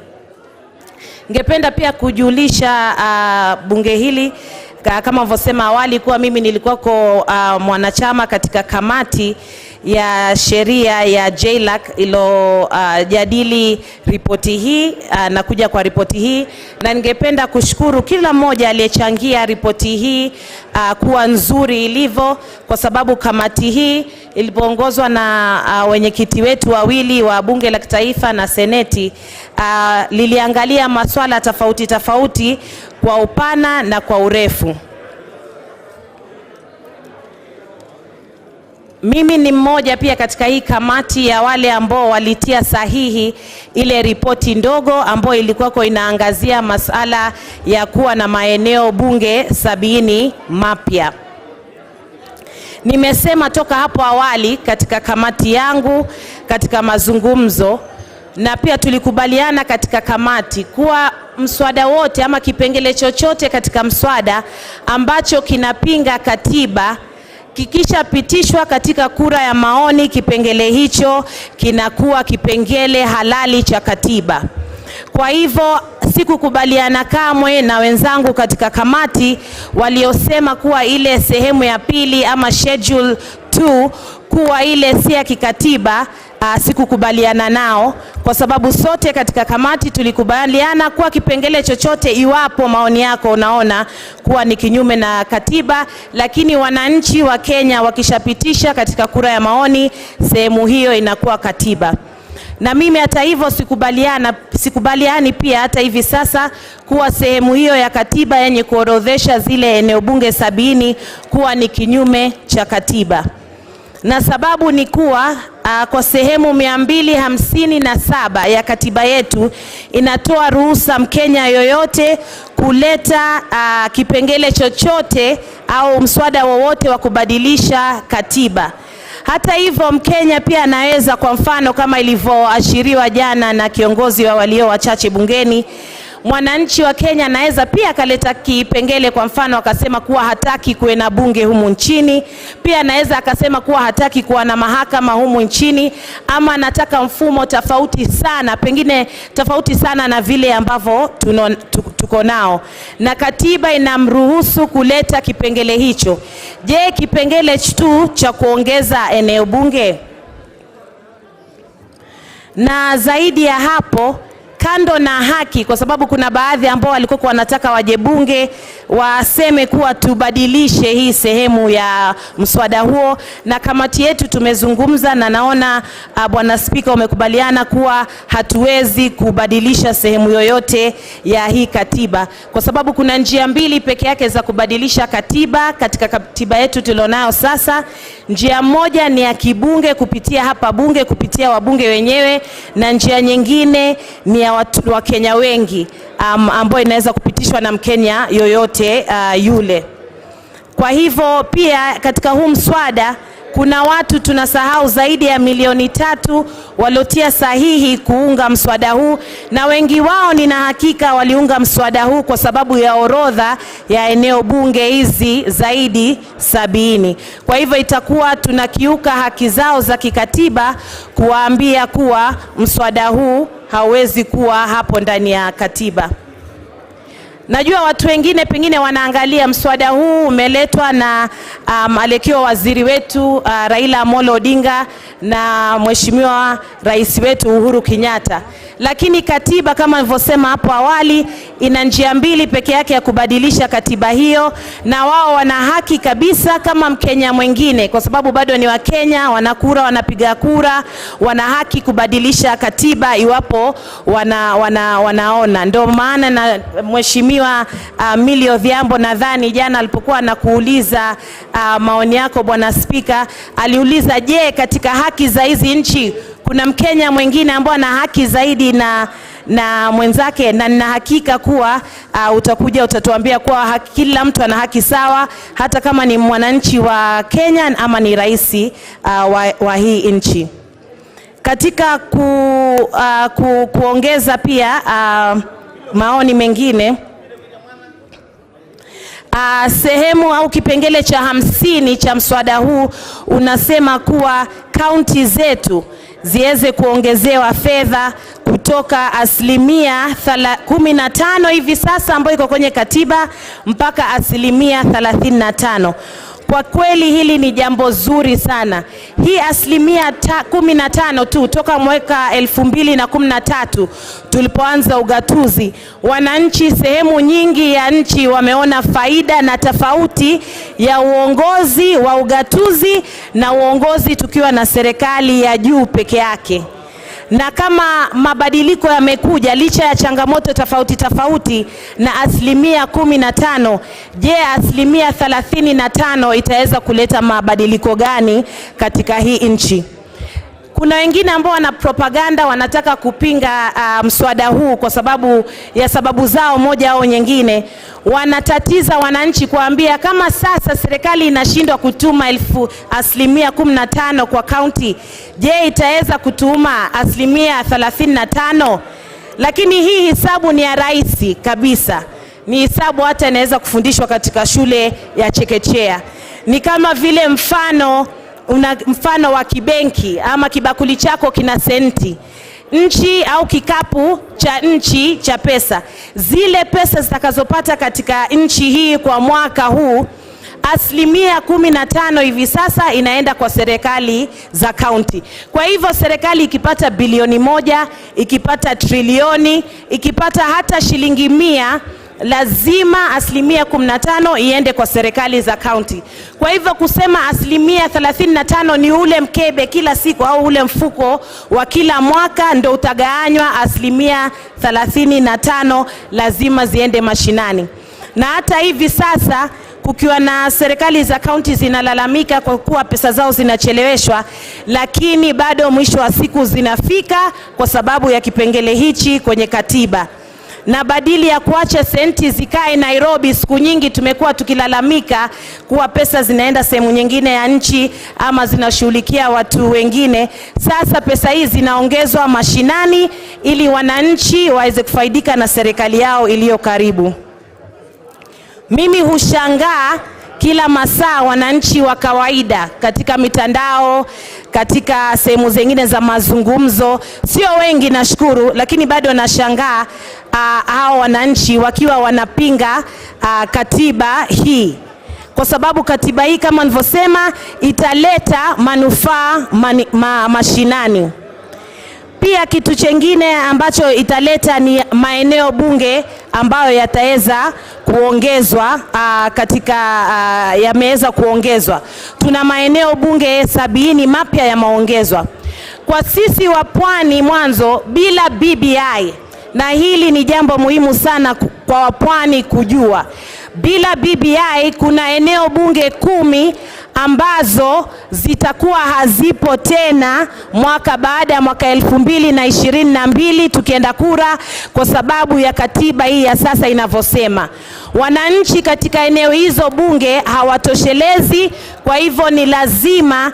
Ningependa pia kujulisha bunge hili kama nilivyosema awali kuwa mimi nilikuwa mwanachama katika kamati ya sheria ya JLAC ilo jadili ripoti hii na kuja kwa ripoti hii, na ningependa kushukuru kila mmoja aliyechangia ripoti hii kuwa nzuri ilivyo, kwa sababu kamati hii ilipoongozwa na wenyekiti wetu wawili wa Bunge la Kitaifa na Seneti liliangalia masuala tofauti tofauti kwa upana na kwa urefu. Mimi ni mmoja pia katika hii kamati ya wale ambao walitia sahihi ile ripoti ndogo ambayo ilikuwa inaangazia masala ya kuwa na maeneo bunge 70 mapya. Nimesema toka hapo awali katika kamati yangu katika mazungumzo, na pia tulikubaliana katika kamati kuwa mswada wote ama kipengele chochote katika mswada ambacho kinapinga katiba kikisha pitishwa katika kura ya maoni, kipengele hicho kinakuwa kipengele halali cha katiba. Kwa hivyo sikukubaliana kamwe na wenzangu katika kamati waliosema kuwa ile sehemu ya pili ama schedule 2 kuwa ile si ya kikatiba. Sikukubaliana nao, kwa sababu sote katika kamati tulikubaliana kuwa kipengele chochote, iwapo maoni yako unaona kuwa ni kinyume na katiba, lakini wananchi wa Kenya wakishapitisha katika kura ya maoni, sehemu hiyo inakuwa katiba. Na mimi hata hivyo sikubaliani pia hata hivi sasa kuwa sehemu hiyo ya katiba yenye kuorodhesha zile eneo bunge 70 kuwa ni kinyume cha katiba. Na sababu ni kuwa kwa sehemu 257 ya katiba yetu inatoa ruhusa Mkenya yoyote kuleta kipengele chochote au mswada wowote wa kubadilisha katiba. Hata hivyo Mkenya pia anaweza, kwa mfano kama ilivyoashiriwa jana na kiongozi wa walio wachache bungeni, mwananchi wa Kenya anaweza pia akaleta kipengele, kwa mfano akasema kuwa hataki kuwe na bunge humu nchini, pia anaweza akasema kuwa hataki kuwa na mahakama humu nchini, ama anataka mfumo tofauti sana, pengine tofauti sana na vile ambavyo tuko nao, na katiba inamruhusu kuleta kipengele hicho. Je, kipengele tu cha kuongeza eneo bunge? Na zaidi ya hapo, kando na haki, kwa sababu kuna baadhi ambao walikuwa wanataka waje bunge waseme kuwa tubadilishe hii sehemu ya mswada huo, na kamati yetu tumezungumza na naona Bwana Spika umekubaliana kuwa hatuwezi kubadilisha sehemu yoyote ya hii katiba, kwa sababu kuna njia mbili peke yake za kubadilisha katiba katika katiba yetu tulionayo sasa. Njia moja ni ya kibunge kupitia hapa bunge kupitia wabunge wenyewe, na njia nyingine ni ya watu wa Kenya wengi ambayo inaweza kupitishwa na Mkenya yoyote yule. Kwa hivyo pia katika huu mswada kuna watu tunasahau zaidi ya 3 waliotia sahihi kuunga mswada huu, na wengi wao nina hakika waliunga mswada huu kwa sababu ya orodha ya eneo bunge hizi zaidi 70. Kwa hivyo itakuwa tunakiuka haki zao za kikatiba kuwaambia kuwa mswada huu hauwezi kuwa hapo ndani ya katiba. Najua watu wengine pengine wanaangalia mswada huu umeletwa na aliyekuwa waziri wetu Raila Amolo Odinga na mheshimiwa rais wetu Uhuru Kenyatta, lakini katiba kama nilivyosema hapo awali ina njia mbili peke yake ya kubadilisha katiba hiyo, na wao wana haki kabisa kama Mkenya mwingine, kwa sababu bado ni Wakenya, wanakura, wanapiga kura, wana haki kubadilisha katiba iwapo wanaona. Ndio maana na mheshimiwa Millie Odhiambo nadhani jana alipokuwa anakuuliza maoni yako Bwana Spika, aliuliza je, katika haki za hizi nchi kuna Mkenya mwingine ambaye ana haki zaidi na mwenzake, na nina hakika kuwa utakuja utatuambia kuwa kila mtu ana haki sawa, hata kama ni mwananchi wa Kenya ama ni rais wa hii nchi. Katika kuongeza pia maoni mengine, sehemu au kipengele cha 50 cha mswada huu unasema kuwa kaunti zetu ziweze kuongezewa fedha kutoka 15% hivi sasa ambayo iko kwenye katiba mpaka 35%. Kwa kweli hili ni jambo zuri sana. Hii asilimia 15 tu toka mwaka 2013 tulipoanza ugatuzi, wananchi sehemu nyingi ya nchi wameona faida na tofauti ya uongozi wa ugatuzi na uongozi tukiwa na serikali ya juu peke yake. Na kama mabadiliko yamekuja licha ya changamoto tofauti na asilimia 15, je, asilimia 35 itaweza kuleta mabadiliko gani katika hii nchi? Kuna wengine ambao wana propaganda wanataka kupinga mswada huu kwa sababu ya sababu zao moja au nyingine. Wanatatiza wananchi kuambia kama sasa serikali inashindwa kutuma asilimia 15 kwa county, je, itaweza kutuma asilimia 35? Lakini hii hisabu ni ya rahisi kabisa. Ni hisabu hata inaweza kufundishwa katika shule ya chekechea. Ni kama vile mfano wa kibenki ama kibakuli chako kina senti. Nchi au kikapu cha nchi cha pesa. Zile pesa zitakazopata katika nchi hii kwa mwaka huu, asilimia 15 hivi sasa inaenda kwa serikali za county. Kwa hivyo serikali ikipata bilioni 1, ikipata trilioni, ikipata hata shilingi 100, lazima asilimia 15 iende kwa serikali za county. Kwa hivyo kusema asilimia 35 ni ule mkebe kila siku au ule mfuko wa kila mwaka ndo utagawanywa asilimia 35, lazima ziende mashinani. Na hata hivi sasa kukiwa na serikali za county zinalalamika kwa kuwa pesa zao zinacheleweshwa, lakini bado mwisho wa siku zinafika kwa sababu ya kipengele hichi kwenye katiba. Na badili ya kuacha senti zikae Nairobi, siku nyingi tumekuwa tukilalamika kuwa pesa zinaenda sehemu nyingine ya nchi ama zinashughulikia watu wengine. Sasa pesa hizi zinaongezwa mashinani ili wananchi waweze kufaidika na serikali yao iliyo karibu. Mimi hushangaa kila masaa wananchi wa kawaida katika mitandao, katika sehemu zingine za mazungumzo, sio wengi nashukuru, lakini bado nashangaa hao wananchi wakiwa wanapinga katiba hii. Kwa sababu katiba hii kama nilivyosema italeta manufaa mashinani. Pia kitu chengine ambacho italeta ni maeneo bunge ambayo yataweza kuongezwa yameweza kuongezwa. Tuna maeneo bunge 70 mapya yameongezwa. Kwa sisi wa pwani mwanzo bila BBI, na hili ni jambo muhimu sana kwa wapwani kujua. Bila BBI kuna eneo bunge 10 ambazo zitakuwa hazipo tena mwaka baada ya mwaka 2022 tukienda kura, kwa sababu ya katiba hii ya sasa inavyosema. Wananchi katika eneo hizo bunge hawatoshelezi, kwa hivyo ni lazima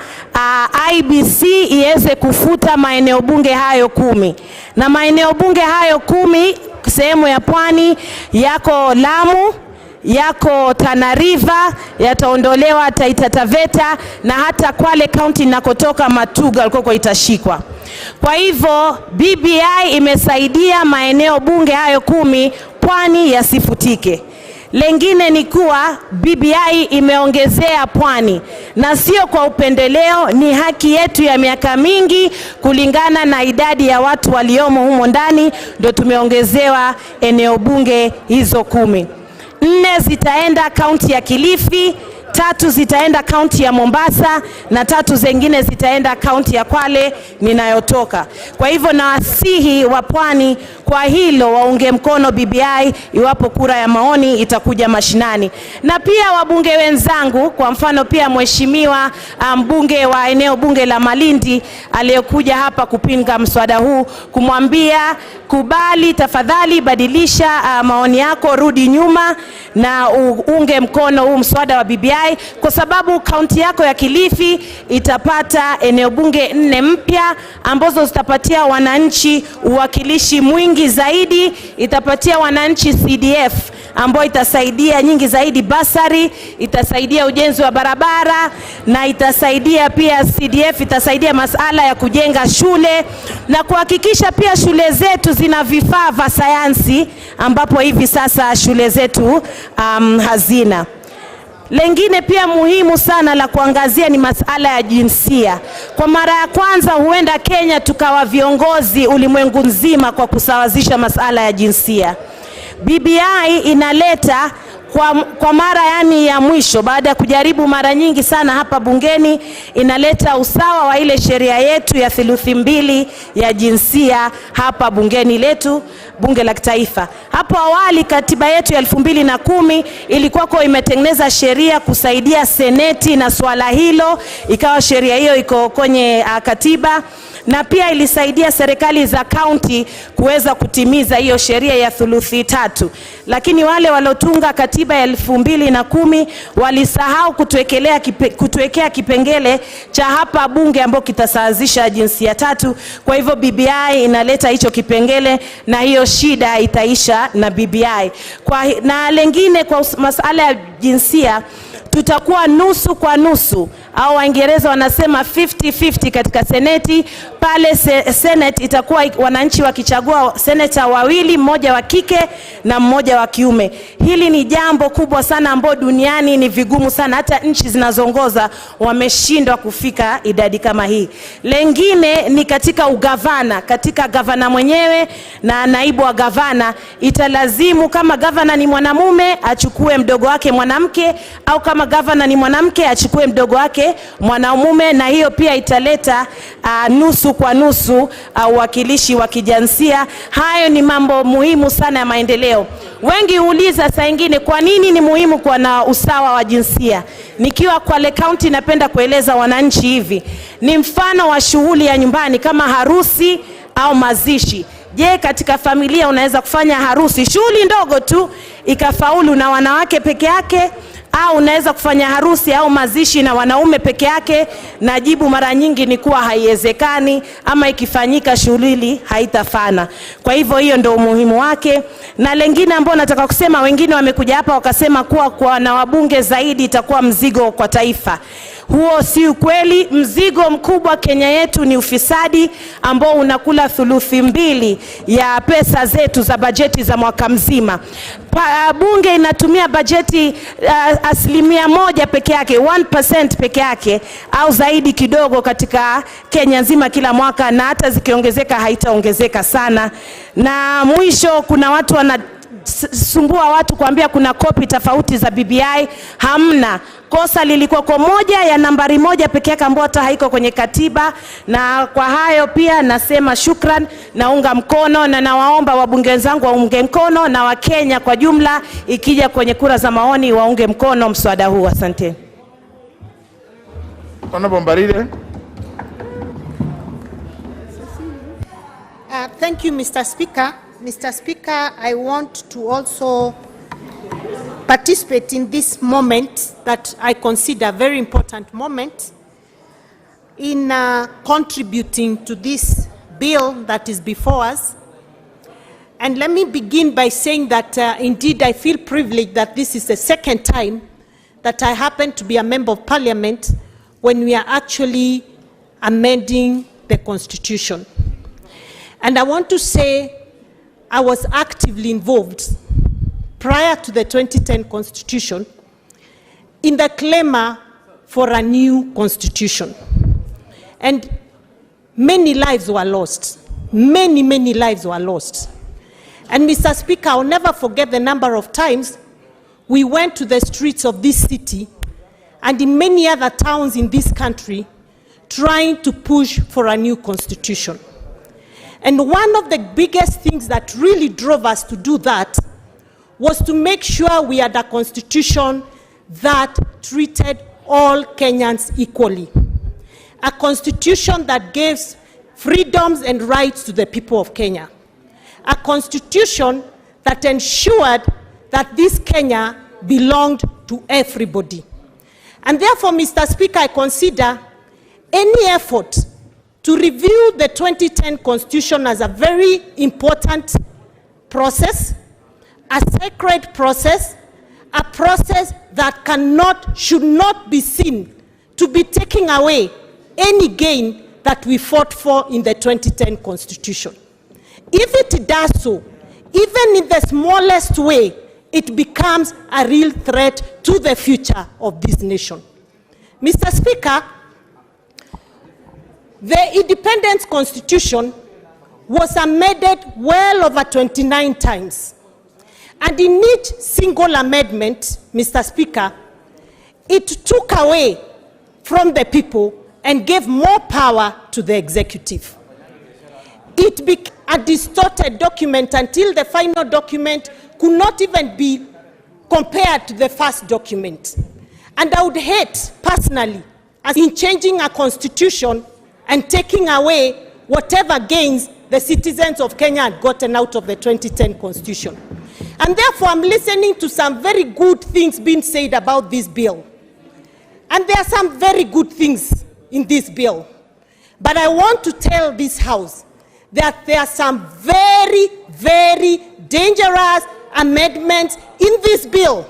IBC iweze kufuta maeneo bunge hayo 10. Na maeneo bunge hayo 10 sehemu ya pwani yako Lamu, yako Tana River, yataondolewa Taita Taveta, na hata Kwale county nakotoka Matuga alikoko itashikwa. Kwa hivyo BBI imesaidia maeneo bunge hayo 10 pwani yasifutike. Lengine ni kuwa BBI imeongezea pwani, na sio kwa upendeleo, ni haki yetu ya miaka mingi kulingana na idadi ya watu waliomo humo ndani, ndio tumeongezewa eneo bunge hizo 10. 4 zitaenda kaunti ya Kilifi, 3 zitaenda kaunti ya Mombasa, na 3 zingine zitaenda kaunti ya Kwale ninayotoka. Kwa hivyo nawasihi wa pwani kwa hilo waunge mkono BBI iwapo kura ya maoni itakuja mashinani. Na pia wabunge wenzangu, kwa mfano pia mheshimiwa mbunge wa eneo bunge la Malindi aliyokuja hapa kupinga mswada huu, kumwambia kubali tafadhali, badilisha maoni yako, rudi nyuma na uunge mkono huu mswada wa BBI, kwa sababu kaunti yako ya Kilifi itapata eneo bunge 4 mpya ambazo zitapatia wananchi uwakilishi mwingi zaidi, itapatia wananchi CDF ambayo itasaidia nyingi zaidi basari, itasaidia ujenzi wa barabara, na itasaidia pia CDF itasaidia masuala ya kujenga shule na kuhakikisha pia shule zetu zina vifaa vya sayansi ambapo hivi sasa shule zetu hazina. Lengine pia muhimu sana la kuangazia ni masala ya jinsia. Kwa mara ya kwanza huenda Kenya tukawa viongozi ulimwengu nzima kwa kusawazisha masala ya jinsia. BBI inaleta kwa mara ya mwisho, baada ya kujaribu mara nyingi sana hapa bungeni, inaleta usawa wa ile sheria yetu ya 2/3 ya jinsia hapa bungeni letu, bunge la kitaifa. Hapo awali katiba yetu ya 2010 ilikuwa imetengeneza sheria kusaidia seneti na swala hilo, ikawa sheria hiyo iko kwenye katiba, na pia ilisaidia serikali za county kuweza kutimiza hiyo sheria ya 3/3. Lakini wale walotunga katiba ya 2010 walisahau kutuwekea kipengele cha hapa bunge ambao kitasawazisha jinsia 3. Kwa hivyo BBI inaleta hicho kipengele na hiyo shida itaisha na BBI. Na lengine kwa masuala ya jinsia, tutakuwa nusu kwa nusu, au Waingereza wanasema 50-50 katika seneti. Pale senate itakuwa wananchi wakichagua seneta wawili, mmoja wa kike na mmoja wa kiume. Hili ni jambo kubwa sana ambalo duniani ni vigumu sana, hata nchi zinazoongoza wameshindwa kufika idadi kama hii. Lengine ni katika ugavana, katika gavana mwenyewe na naibu wa gavana, italazimu kama gavana ni mwanamume achukue mdogo wake mwanamke, au kama gavana ni mwanamke achukue mdogo wake mwanamume, na hiyo pia italeta nusu kwa nusu uwakilishi wa kijinsia. Hayo ni mambo muhimu sana ya maendeleo. Wengi huuliza saa nyingine kwa nini ni muhimu kuwa na usawa wa jinsia. Nikiwa Kwale County napenda kueleza wananchi hivi. Ni mfano wa shughuli ya nyumbani kama harusi au mazishi. Je, katika familia unaweza kufanya harusi, shughuli ndogo tu, ikafaulu na wanawake peke yake, au unaweza kufanya harusi au mazishi na wanaume peke yake? Na jibu mara nyingi ni kuwa haiwezekani, ama ikifanyika shughuli haitafana. Kwa hivyo hiyo ndio umuhimu wake. Na lengine ambao nataka kusema, wengine wamekuja hapa wakasema kuwa na wabunge zaidi itakuwa mzigo kwa taifa. Huo si ukweli. Mzigo mkubwa Kenya yetu ni ufisadi ambao unakula 2/3 ya pesa zetu za bajeti za mwaka mzima. Bunge inatumia bajeti 1% peke yake, 1% peke yake au zaidi kidogo katika Kenya nzima kila mwaka, na hata zikiongezeka haitaongezeka sana. Na mwisho, kuna watu wanasumbua watu kuambia kuna kopi tofauti za BBI. Hamna. Kosa lilikuwa kwa moja ya nambari 1 peke yake ambayo hata haiko kwenye katiba. Na kwa hayo pia nasema shukran, naunga mkono, na nawaomba wabunge wenzangu waunge mkono, na Wakenya kwa jumla ikija kwenye kura za maoni waunge mkono mswada huu. Asante. Thank you, Mr. Speaker. Mr. Speaker, I want to also participate in this moment that I consider a very important moment in contributing to this bill that is before us. And let me begin by saying that indeed I feel privileged that this is the second time that I happen to be a member of parliament when we are actually amending the constitution. And I want to say I was actively involved prior to the 2010 constitution in the clamor for a new constitution. And many lives were lost. Many lives were lost. And Mr. Speaker, I'll never forget the number of times we went to the streets of this city and in many other towns in this country trying to push for a new constitution. And one of the biggest things that really drove us to do that was to make sure we had a constitution that treated all Kenyans equally. A constitution that gives freedoms and rights to the people of Kenya. A constitution that ensured that this Kenya belonged to everybody. And therefore, Mr. Speaker, I consider any effort to review the 2010 constitution as a very important process, a sacred process, a process that should not be seen to be taking away any gain that we fought for in the 2010 constitution. If it does so, even in the smallest way, it becomes a real threat to the future of this nation. Mr. Speaker, the Independence Constitution was amended well over 29 times. And in each single amendment, Mr. Speaker, it took away from the people and gave more power to the executive. It became a distorted document until the final document could not even be compared to the first document. And I would hate personally, as in changing a constitution and taking away whatever gains the citizens of Kenya had gotten out of the 2010 constitution. And therefore, I'm listening to some very good things being said about this bill. And there are some very good things in this bill. But I want to tell this House that there are some very, very dangerous amendments in this bill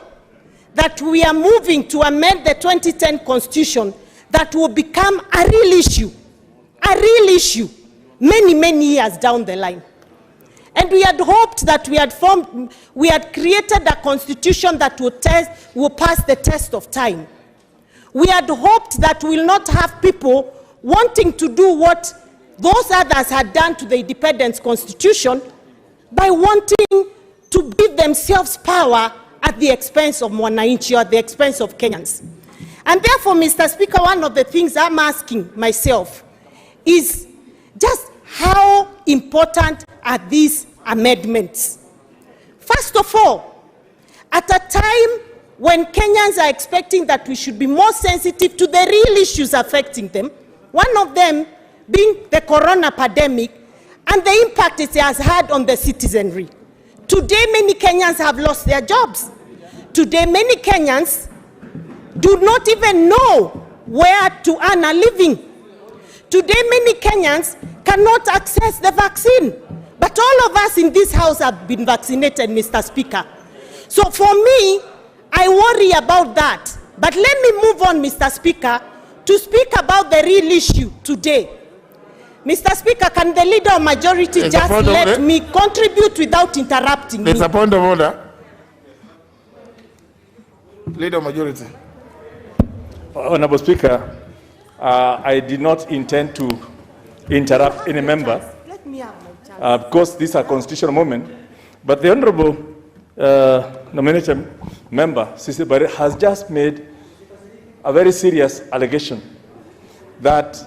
that we are moving to amend the 2010 constitution that will become a real issue, many, many years down the line. And we had hoped that we had created a constitution that will pass the test of time. We had hoped that we will not have people wanting to do what those others had done to the Independence Constitution by wanting to give themselves power at the expense of Mwananchi or at the expense of Kenyans. And therefore, Mr. Speaker, one of the things I'm asking myself is just how important are these amendments? First of all, at a time when Kenyans are expecting that we should be more sensitive to the real issues affecting them, one of them being the corona pandemic and the impact it has had on the citizenry. Today, many Kenyans have lost their jobs. Today, many Kenyans do not even know where to earn a living. Today, many Kenyans cannot access the vaccine. But all of us in this House have been vaccinated, Mr. Speaker. So for me, I worry about that. But let me move on, Mr. Speaker, to speak about the real issue today. Mr. Speaker, can the leader of majority just let me contribute without interrupting me? It's a point of order. Leader of majority. Honorable Speaker, I did not intend to interrupt any member. Let me have my chance. Because this is a constitutional moment. But the Honorable nominated member, Sisi Bare, has just made a very serious allegation that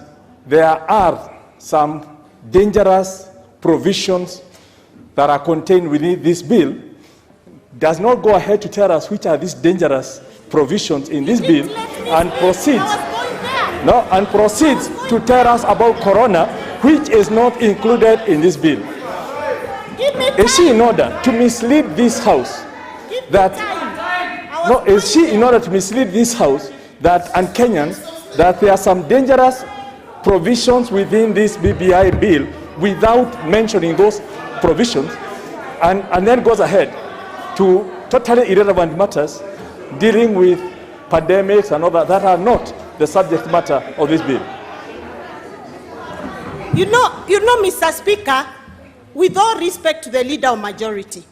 there are some dangerous provisions that are contained within this bill. Does not go ahead to tell us which are these dangerous provisions in this bill and proceeds to tell us about corona, which is not included in this bill. Is she in order to mislead this House is she in order to mislead this House and Kenyans that there are some dangerous provisions within this BBI bill without mentioning those provisions and then goes ahead to totally irrelevant matters dealing with pandemics and all that are not the subject matter of this bill? You know, Mr. Speaker, with all respect to the leader of majority,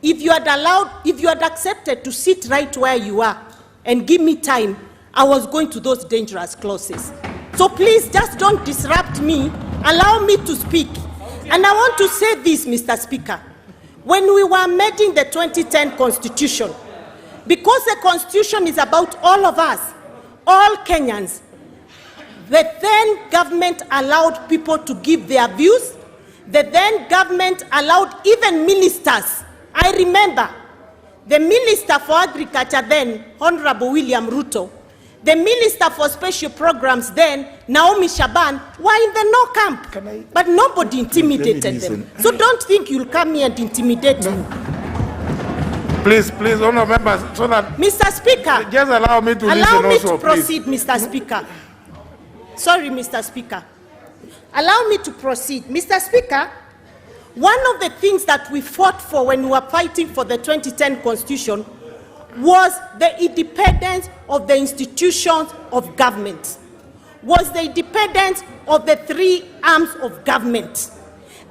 if you had accepted to sit right where you are and give me time, I was going to those dangerous clauses. So please just don't disrupt me, allow me to speak. And I want to say this, Mr. Speaker. When we were amending the 2010 Constitution, because the Constitution is about all of us, all Kenyans, the then government allowed people to give their views. The then government allowed even ministers. I remember the Minister for Agriculture then, Honorable William Ruto, the Minister for Special Programs then, Naomi Shaban, were in the no camp, but nobody intimidated them. So don't think you'll come here and intimidate me. Please, honourable members, so that Mr. Speaker, just allow me to listen also, allow me to proceed, please. Mr. Speaker. Sorry, Mr. Speaker. Allow me to proceed. Mr. Speaker, one of the things that we fought for when we were fighting for the 2010 Constitution was the independence of the institutions of government, was the independence of the three arms of government.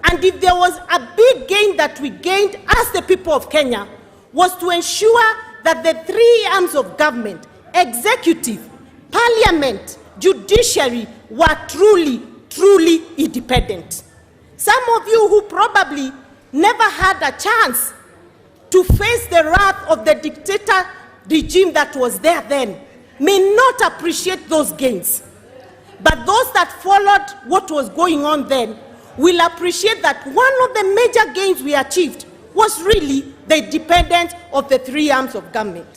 And if there was a big gain that we gained as the people of Kenya, was to ensure that the three arms of government, executive, parliament, judiciary, were truly independent. Some of you who probably never had a chance to face the wrath of the dictator regime that was there then may not appreciate those gains. But those that followed what was going on then will appreciate that one of the major gains we achieved was really the independence of the three arms of government.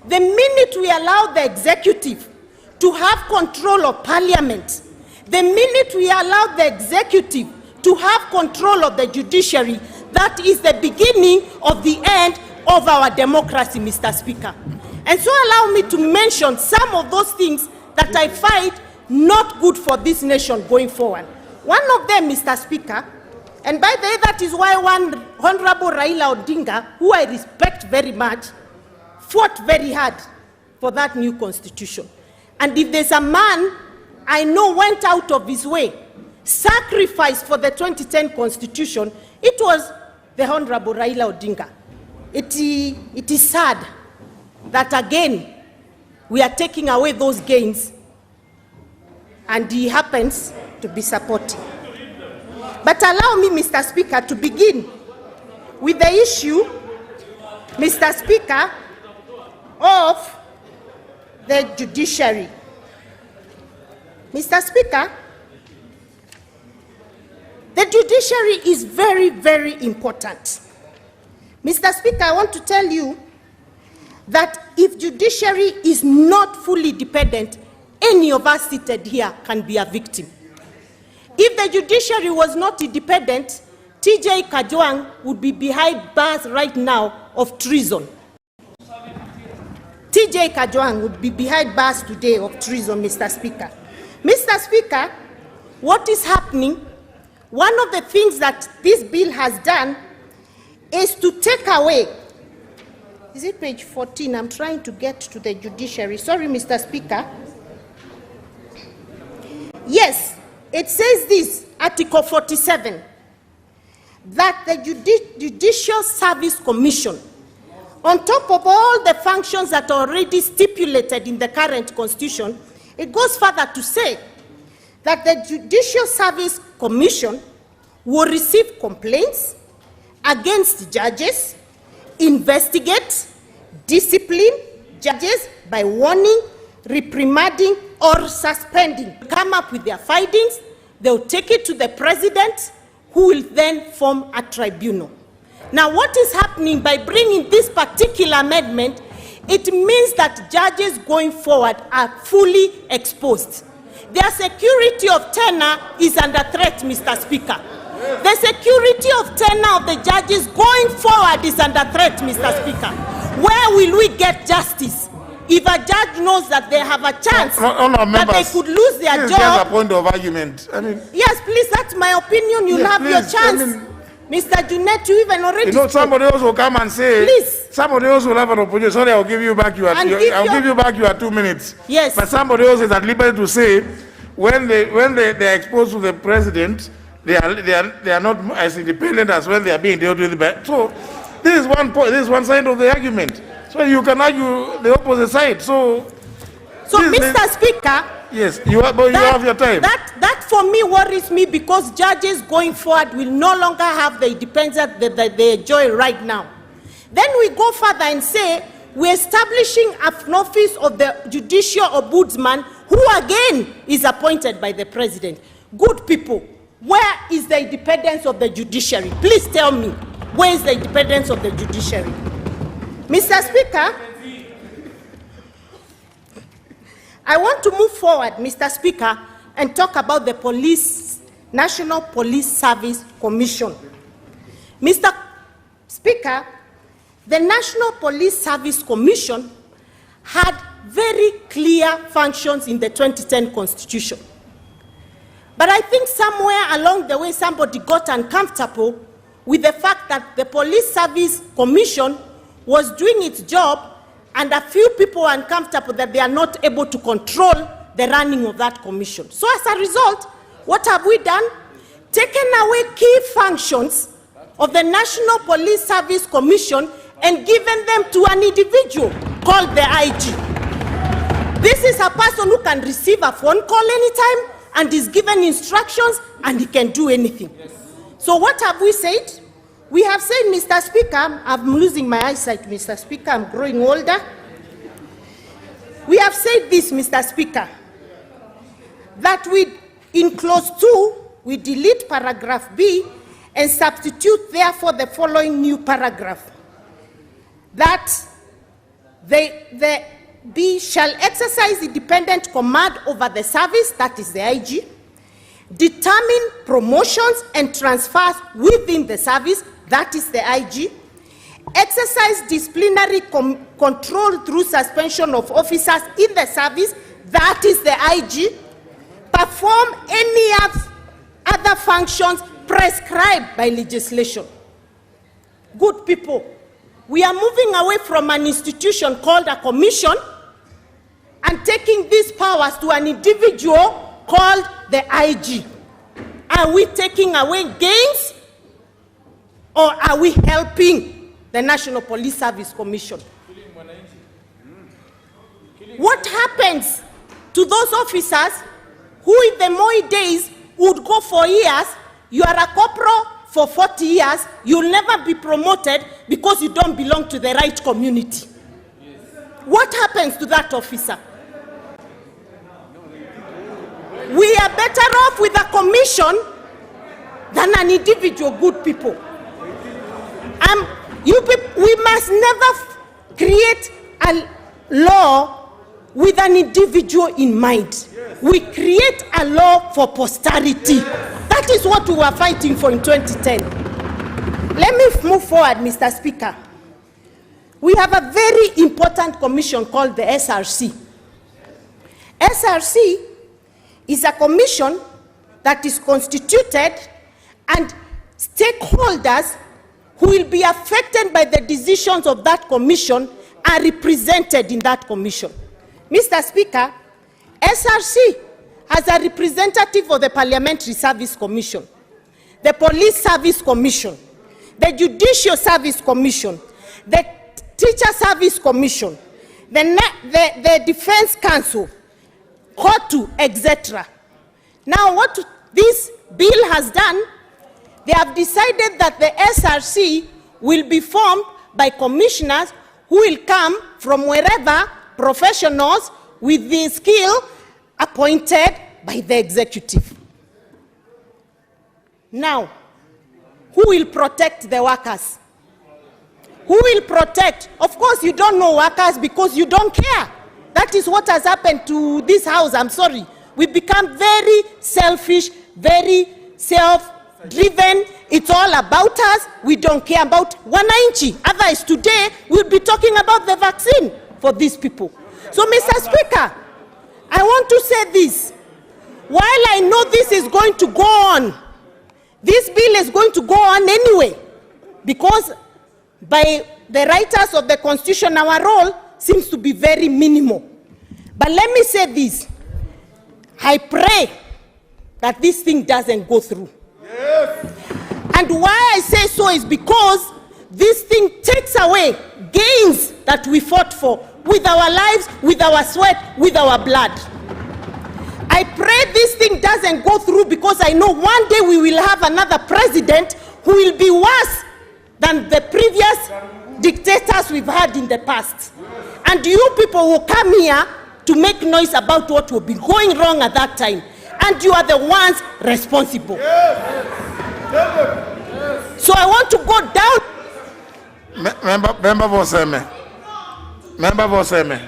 The minute we allowed the executive to have control of parliament, the minute we allowed the executive to have control of the judiciary, that is the beginning of the end of our democracy, Mr. Speaker. And so allow me to mention some of those things that I find not good for this nation going forward. One of them, Mr. Speaker, and by the way, that is why one Honorable Raila Odinga, who I respect very much, fought very hard for that new constitution. And if there's a man I know went out of his way, sacrificed for the 2010 constitution, it was the Honorable Raila Odinga. It is sad that again we are taking away those gains and he happens to be supporting. But allow me, Mr. Speaker, to begin with the issue, Mr. Speaker, of the judiciary. Mr. Speaker, the judiciary is very important. Mr. Speaker, I want to tell you that if judiciary is not fully independent, any of us seated here can be a victim. If the judiciary was not independent, TJ Kajwang would be behind bars right now of treason. TJ Kajwang would be behind bars today of treason, Mr. Speaker. Mr. Speaker, what is happening, one of the things that this bill has done is to take away, is it page 14? I'm trying to get to the judiciary. Sorry, Mr. Speaker. Yes, it says this, Article 47, that the Judicial Service Commission, on top of all the functions that are already stipulated in the current constitution, it goes further to say that the Judicial Service Commission will receive complaints against judges, investigate, discipline judges by warning, reprimanding, or suspending. Come up with their findings, they'll take it to the president, who will then form a tribunal. Now, what is happening by bringing this particular amendment, it means that judges going forward are fully exposed. Their security of tenure is under threat, Mr. Speaker. The security of tenure of the judges going forward is under threat, Mr. Speaker. Where will we get justice if a judge knows that they have a chance that they could lose their job? A point of argument. Yes, please, that's my opinion. You'll have your chance. Mr. Junet, you even already somebody else will come and say, please. Somebody else will have an opportunity. Sorry, I'll give you back your 2 minutes. Yes. But somebody else is at liberty to say, when they are exposed to the president, they are not as independent as when they are being dealt with. So this is one point. This is one side of the argument. So you can argue the opposite side. So Mr. Speaker, yes, you have your time. That for me worries me, because judges going forward will no longer have the independence that they enjoy right now. Then we go further and say we're establishing an office of the judicial ombudsman, who again is appointed by the president. Good people, where is the independence of the judiciary? Please tell me, where is the independence of the judiciary? Mr. Speaker, I want to move forward, Mr. Speaker, and talk about the National Police Service Commission. Mr. Speaker, the National Police Service Commission had very clear functions in the 2010 Constitution. But I think somewhere along the way somebody got uncomfortable with the fact that the Police Service Commission was doing its job, and a few people were uncomfortable that they are not able to control the running of that commission. So as a result, what have we done? Taken away key functions of the National Police Service Commission and given them to an individual called the IG. This is a person who can receive a phone call anytime and is given instructions and he can do anything. Yes. So what have we said? We have said, Mr. Speaker, I'm losing my eyesight, Mr. Speaker, I'm growing older. We have said this, Mr. Speaker, that in clause 2, we delete paragraph B and substitute therefore the following new paragraph. That the B shall exercise independent command over the service, that is the IG, determine promotions and transfers within the service, that is the IG, exercise disciplinary control through suspension of officers in the service, that is the IG, perform any other functions prescribed by legislation. Good people, we are moving away from an institution called a commission and taking these powers to an individual called the IG. Are we taking away gains or are we helping the National Police Service Commission? What happens to those officers who in the Moi days would go for years? You are a corporal for 40 years, you'll never be promoted because you don't belong to the right community. Yes. What happens to that officer? We are better off with a commission than an individual, good people. We must never create a law with an individual in mind. Yes. We create a law for posterity. Yes. That is what we were fighting for in 2010. Let me move forward, Mr. Speaker. We have a very important commission called the SRC. SRC is a commission that is constituted and stakeholders who will be affected by the decisions of that commission are represented in that commission. Mr. Speaker, SRC has a representative of the Parliamentary Service Commission, the Police Service Commission, the Judicial Service Commission, the Teacher Service Commission, the Defense Council, COTU, etc. Now, what this bill has done, they have decided that the SRC will be formed by commissioners who will come from wherever, professionals with the skill appointed by the executive. Now, who will protect the workers? Who will protect? Of course, you don't know workers because you don't care. That is what has happened to this house. I'm sorry. We become very selfish, very self-driven. It's all about us. We don't care about wananchi. Otherwise, today, we'll be talking about the vaccine for these people. So, Mr. Speaker, I want to say this. While I know this is going to go on, this bill is going to go on anyway, because by the writers of the Constitution, our role seems to be very minimal. But let me say this. I pray that this thing doesn't go through. Yes. And why I say so is because this thing takes away gains that we fought for with our lives, with our sweat, with our blood. I pray this thing doesn't go through because I know one day we will have another president who will be worse than the previous dictators we've had in the past. And you people will come here to make noise about what will be going wrong at that time. And you are the ones responsible. So I want to go down. Member Voseme. Member Voseme.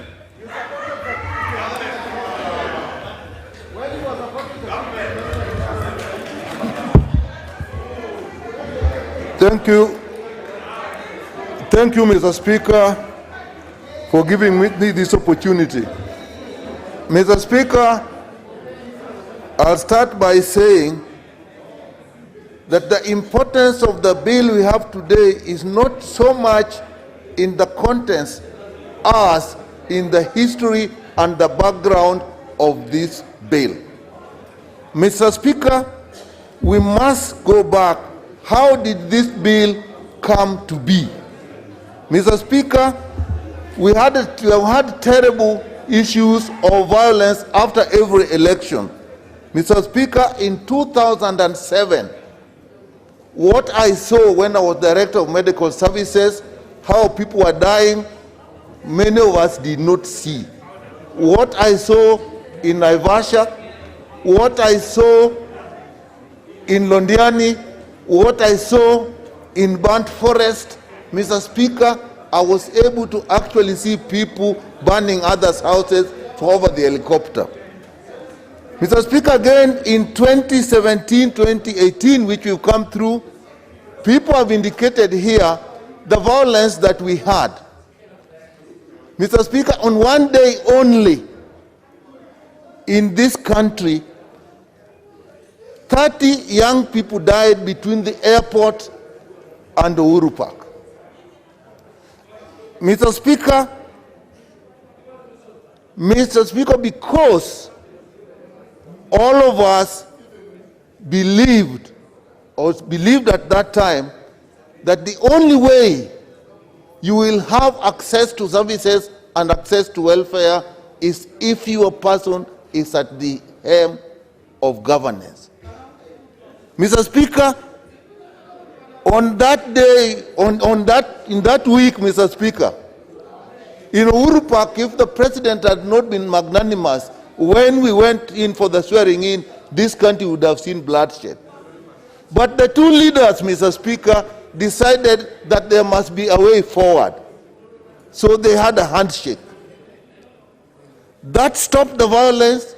Thank you. Thank you, Mr. Speaker, for giving me this opportunity. Mr. Speaker, I'll start by saying that the importance of the bill we have today is not so much in the contents as in the history and the background of this bill. Mr. Speaker, we must go back. How did this bill come to be? Mr. Speaker, we have had terrible issues of violence after every election. Mr. Speaker, in 2007, what I saw when I was Director of Medical Services, how people were dying, many of us did not see. What I saw in Naivasha, what I saw in Londiani, what I saw in burnt forest, Mr. Speaker, I was able to actually see people burning others' houses over the helicopter. Mr. Speaker, again in 2017, 2018, which we've come through, people have indicated here the violence that we had. Mr. Speaker, on one day only in this country, 30 young people died between the airport and the Uhuru Park. Mr. Speaker, because all of us believed at that time that the only way you will have access to services and access to welfare is if your person is at the helm of governance. Mr. Speaker, on that day, in that week, Mr. Speaker, in Uhuru Park, if the president had not been magnanimous when we went in for the swearing in, this country would have seen bloodshed. But the two leaders, Mr. Speaker, decided that there must be a way forward. So they had a handshake. That stopped the violence.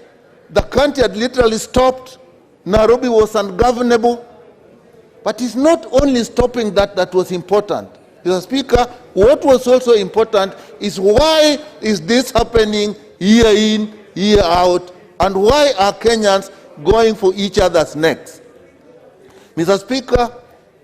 The country had literally stopped. Nairobi was ungovernable. But it's not only stopping that was important. Mr. Speaker, what was also important is why is this happening year in, year out, and why are Kenyans going for each other's necks? Mr. Speaker,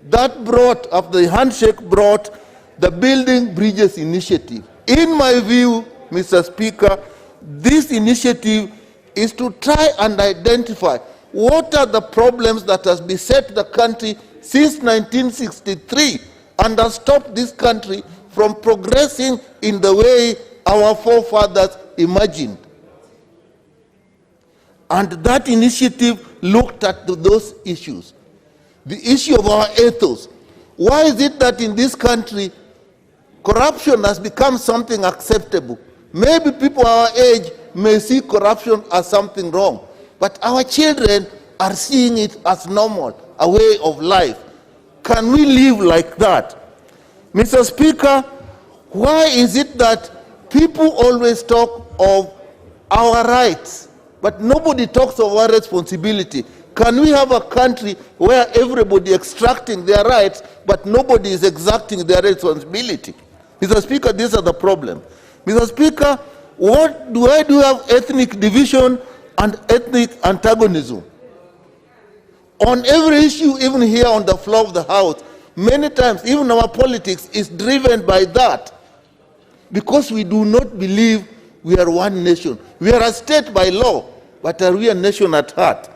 that brought, after the handshake, brought the Building Bridges Initiative. In my view, Mr. Speaker, this initiative is to try and identify what are the problems that has beset the country since 1963 and has stopped this country from progressing in the way our forefathers imagined. And that initiative looked at those issues. The issue of our ethos. Why is it that in this country, corruption has become something acceptable? Maybe people our age may see corruption as something wrong, but our children are seeing it as normal, a way of life. Can we live like that? Mr. Speaker, why is it that people always talk of our rights, but nobody talks of our responsibility? Can we have a country where everybody extracting their rights, but nobody is exacting their responsibility? Mr. Speaker, these are the problems. Mr. Speaker, why do you have ethnic division and ethnic antagonism? On every issue, even here on the floor of the House, many times, even our politics is driven by that, because we do not believe we are one nation. We are a state by law, but are we a nation at heart?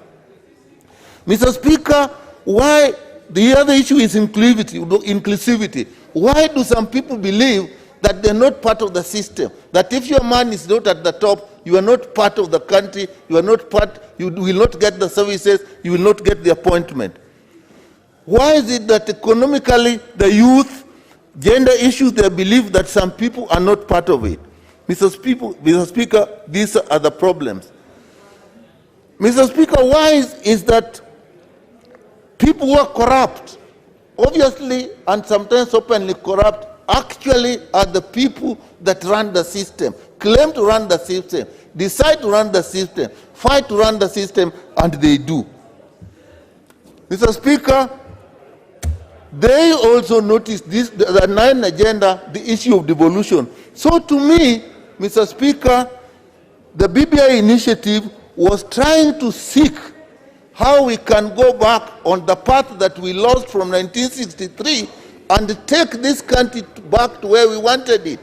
Mr. Speaker, why the other issue is inclusivity. Why do some people believe that they're not part of the system? That if your man is not at the top, you are not part of the country, you are not part, you will not get the services, you will not get the appointment. Why is it that economically the youth, gender issues, they believe that some people are not part of it? Mr. Speaker, these are the problems. Mr. Speaker, why is that people who are corrupt, obviously and sometimes openly corrupt, actually are the people that run the system, claim to run the system, decide to run the system, fight to run the system, and they do. Mr. Speaker, they also noticed this, the 9 agenda, the issue of devolution. So to me, Mr. Speaker, the BBI initiative was trying to seek how we can go back on the path that we lost from 1963 and take this country back to where we wanted it.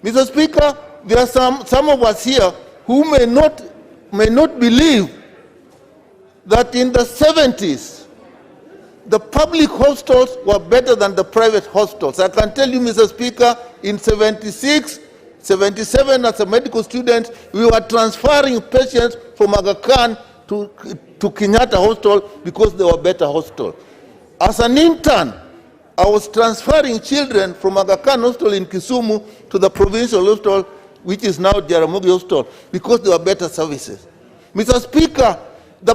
Mr. Speaker, there are some of us here who may not believe that in the 70s, the public hostels were better than the private hostels. I can tell you, Mr. Speaker, in 76, 77, as a medical student, we were transferring patients from Aga Khan to Kenyatta Hospital because they were better hostels. As an intern, I was transferring children from Aga Khan Hospital in Kisumu to the provincial hospital, which is now Jaramogi Hospital, because they were better services. Mr. Speaker, the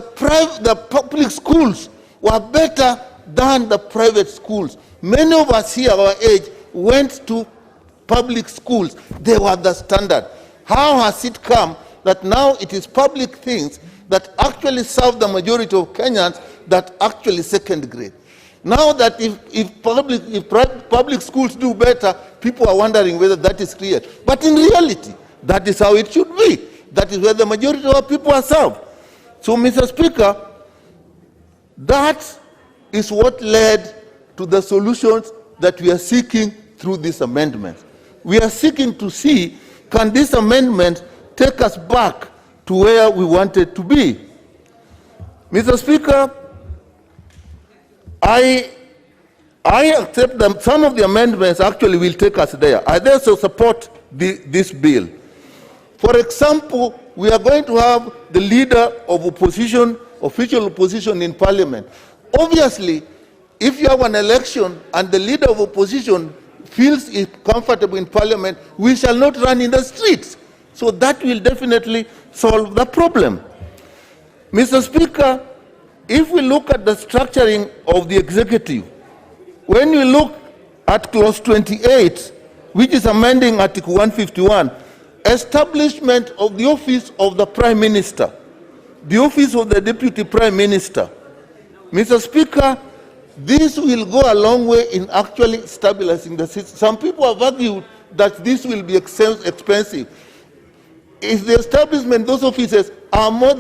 public schools were better than the private schools. Many of us here, our age, went to public schools. They were the standard. How has it come that now it is public things that actually serve the majority of Kenyans that actually second grade? Now that if public schools do better, people are wondering whether that is clear. But in reality, that is how it should be. That is where the majority of people are served. So, Mr. Speaker, that is what led to the solutions that we are seeking through this amendment. We are seeking to see, can this amendment take us back to where we wanted to be? Mr. Speaker, I accept that some of the amendments actually will take us there. I therefore support this bill. For example, we are going to have the leader of opposition, official opposition in parliament. Obviously, if you have an election and the leader of opposition feels comfortable in parliament, we shall not run in the streets. So that will definitely solve the problem. Mr. Speaker, if we look at the structuring of the executive, when we look at clause 28, which is amending Article 151, establishment of the office of the Prime Minister, the office of the Deputy Prime Minister. Mr. Speaker, this will go a long way in actually stabilizing the system. Some people have argued that this will be expensive. If the establishment, those offices are more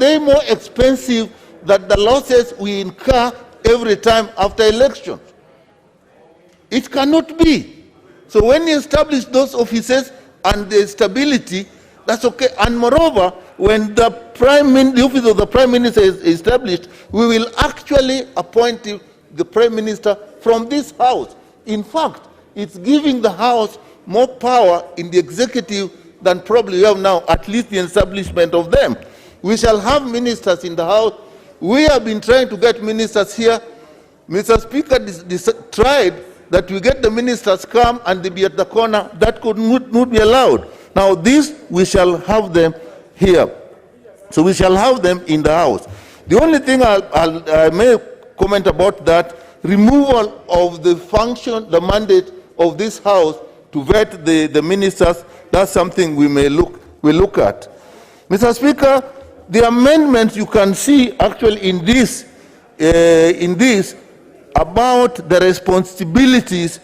expensive than the losses we incur every time after elections. It cannot be. So when you establish those offices and the stability, that's okay. And moreover, when the office of the Prime Minister is established, we will actually appoint the Prime Minister from this House. In fact, it's giving the House more power in the executive than probably we have now, at least the establishment of them. We shall have ministers in the House. We have been trying to get ministers here. Mr. Speaker tried that we get the ministers come and they be at the corner. That could not be allowed. Now this, we shall have them here. So we shall have them in the House. The only thing I may comment about that, removal of the function, the mandate of this House to vet the ministers, that's something we look at. Mr. Speaker, the amendments you can see actually in this about the responsibilities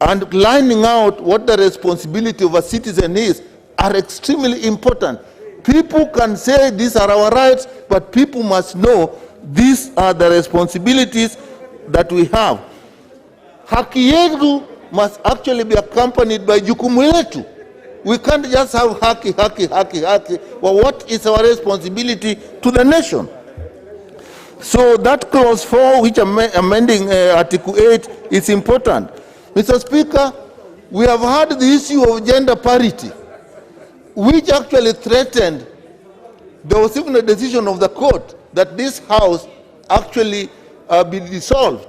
and lining out what the responsibility of a citizen is are extremely important. People can say these are our rights, but people must know these are the responsibilities that we have. Haki yetu must actually be accompanied by jukumu letu. We can't just have haki. Well, what is our responsibility to the nation? So that clause 4, which amending Article 8, is important. Mr. Speaker, we have had the issue of gender parity, which actually threatened. There was even a decision of the court that this House actually be dissolved.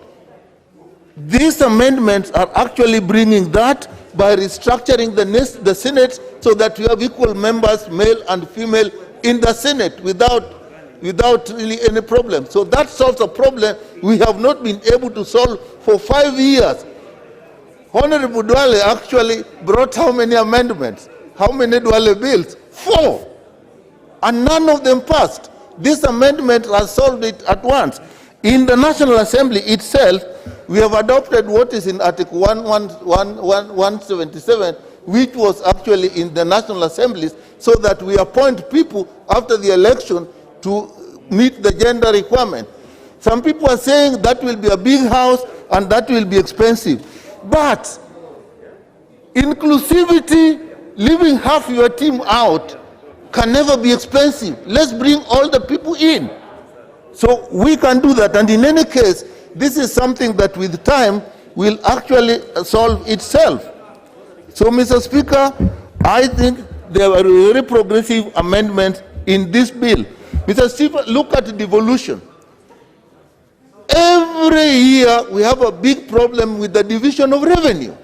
These amendments are actually bringing that by restructuring the Senate so that we have equal members, male and female, in the Senate without really any problem. So that solves a problem we have not been able to solve for 5 years. Honorable Duale actually brought how many amendments? How many Duale bills? 4. And none of them passed. This amendment has solved it at once. In the National Assembly itself, we have adopted what is in Article 177, which was actually in the National Assemblies, so that we appoint people after the election to meet the gender requirement. Some people are saying that will be a big house and that will be expensive. But inclusivity, leaving half your team out, can never be expensive. Let's bring all the people in. So we can do that. And in any case, this is something that with time will actually solve itself. So, Mr. Speaker, I think there were very progressive amendments in this bill. Mr. Speaker, look at devolution. Every year we have a big problem with the division of revenue.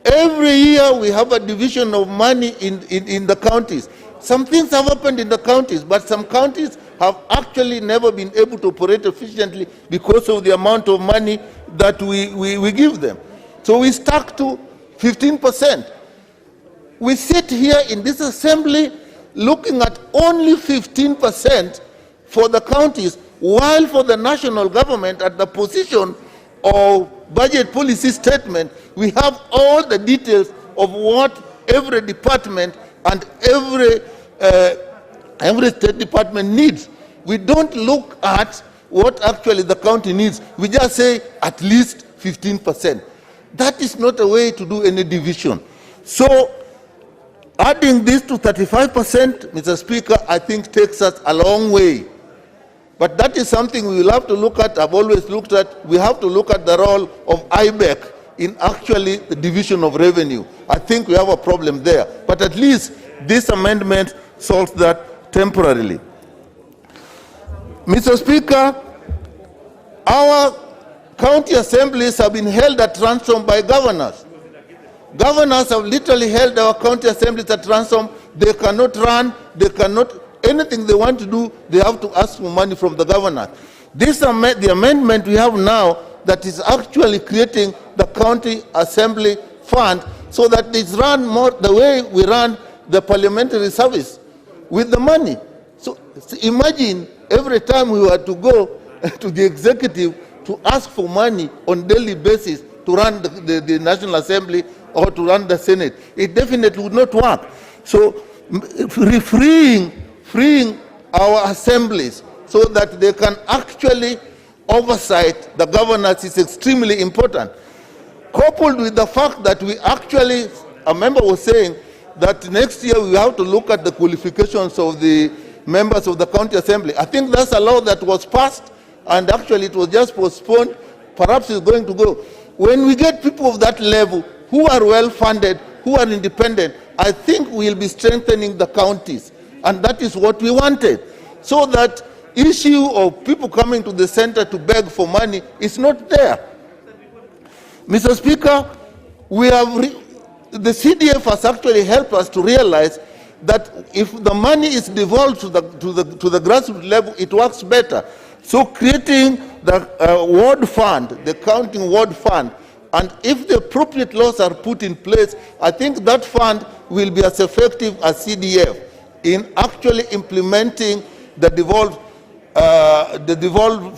Every year we have a division of money in the counties. Some things have happened in the counties, but some counties have actually never been able to operate efficiently because of the amount of money that we give them. So we stuck to 15%. We sit here in this assembly looking at only 15% for the counties, while for the national government at the position of budget policy statement, we have all the details of what every department and every state department needs. We don't look at what actually the county needs. We just say at least 15%. That is not a way to do any division. So adding this to 35%, Mr. Speaker, I think takes us a long way. But that is something we will have to look at. I've always looked at, we have to look at the role of IBEC in actually the division of revenue. I think we have a problem there. But at least this amendment solves that temporarily. Mr. Speaker, our county assemblies have been held at ransom by governors. Governors have literally held our county assemblies at ransom. They cannot run, they cannot, anything they want to do, they have to ask for money from the governor. This the amendment we have now that is actually creating the county assembly fund so that it's run more the way we run the parliamentary service with the money. So imagine every time we were to go to the executive to ask for money on daily basis to run the National Assembly or to run the Senate. It definitely would not work. So freeing our assemblies so that they can actually oversight the governance is extremely important. Coupled with the fact that we actually, a member was saying that next year we have to look at the qualifications of the members of the county assembly. I think that's a law that was passed and actually it was just postponed. Perhaps it's going to go. When we get people of that level who are well funded, who are independent, I think we'll be strengthening the counties. And that is what we wanted. So that issue of people coming to the center to beg for money is not there. Mr. Speaker, we have the CDF has actually helped us to realize that if the money is devolved to the grassroots level, it works better. So creating the ward fund, the counting ward fund, and if the appropriate laws are put in place, I think that fund will be as effective as CDF in actually implementing the devolved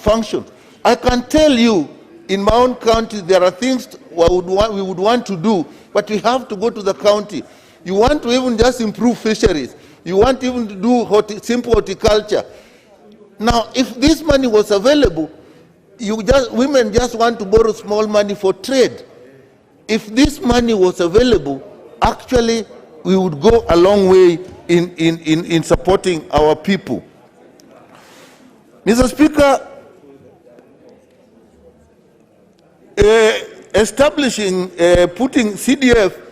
function. I can tell you, in my own county, there are things we would want to do, but we have to go to the county. You want to even just improve fisheries. You want even to do simple horticulture. Now, if this money was available, women just want to borrow small money for trade. If this money was available, actually, we would go a long way in supporting our people. Mr. Speaker, establishing, putting CDF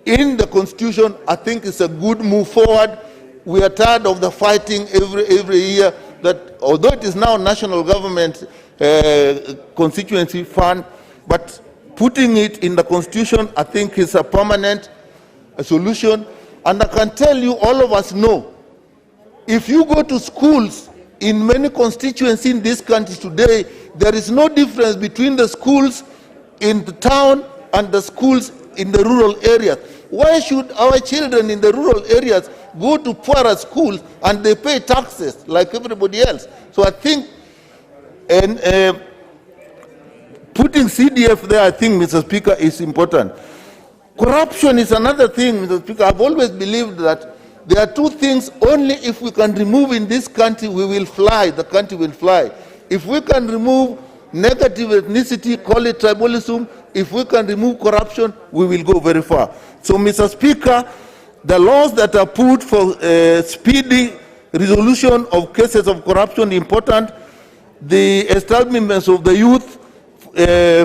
in the Constitution, I think is a good move forward. We are tired of the fighting every year that, although it is now national government constituency fund, but putting it in the Constitution, I think is a permanent solution. And I can tell you, all of us know, if you go to schools in many constituencies in this country today, there is no difference between the schools in the town and the schools in the rural areas. Why should our children in the rural areas go to poorer schools and they pay taxes like everybody else? So I think putting CDF there, I think, Mr. Speaker, is important. Corruption is another thing, Mr. Speaker. I've always believed that there are two things only if we can remove in this country, we will fly, the country will fly. If we can remove negative ethnicity, call it tribalism, if we can remove corruption, we will go very far. So, Mr. Speaker, the laws that are put for speedy resolution of cases of corruption important. the establishment of the youth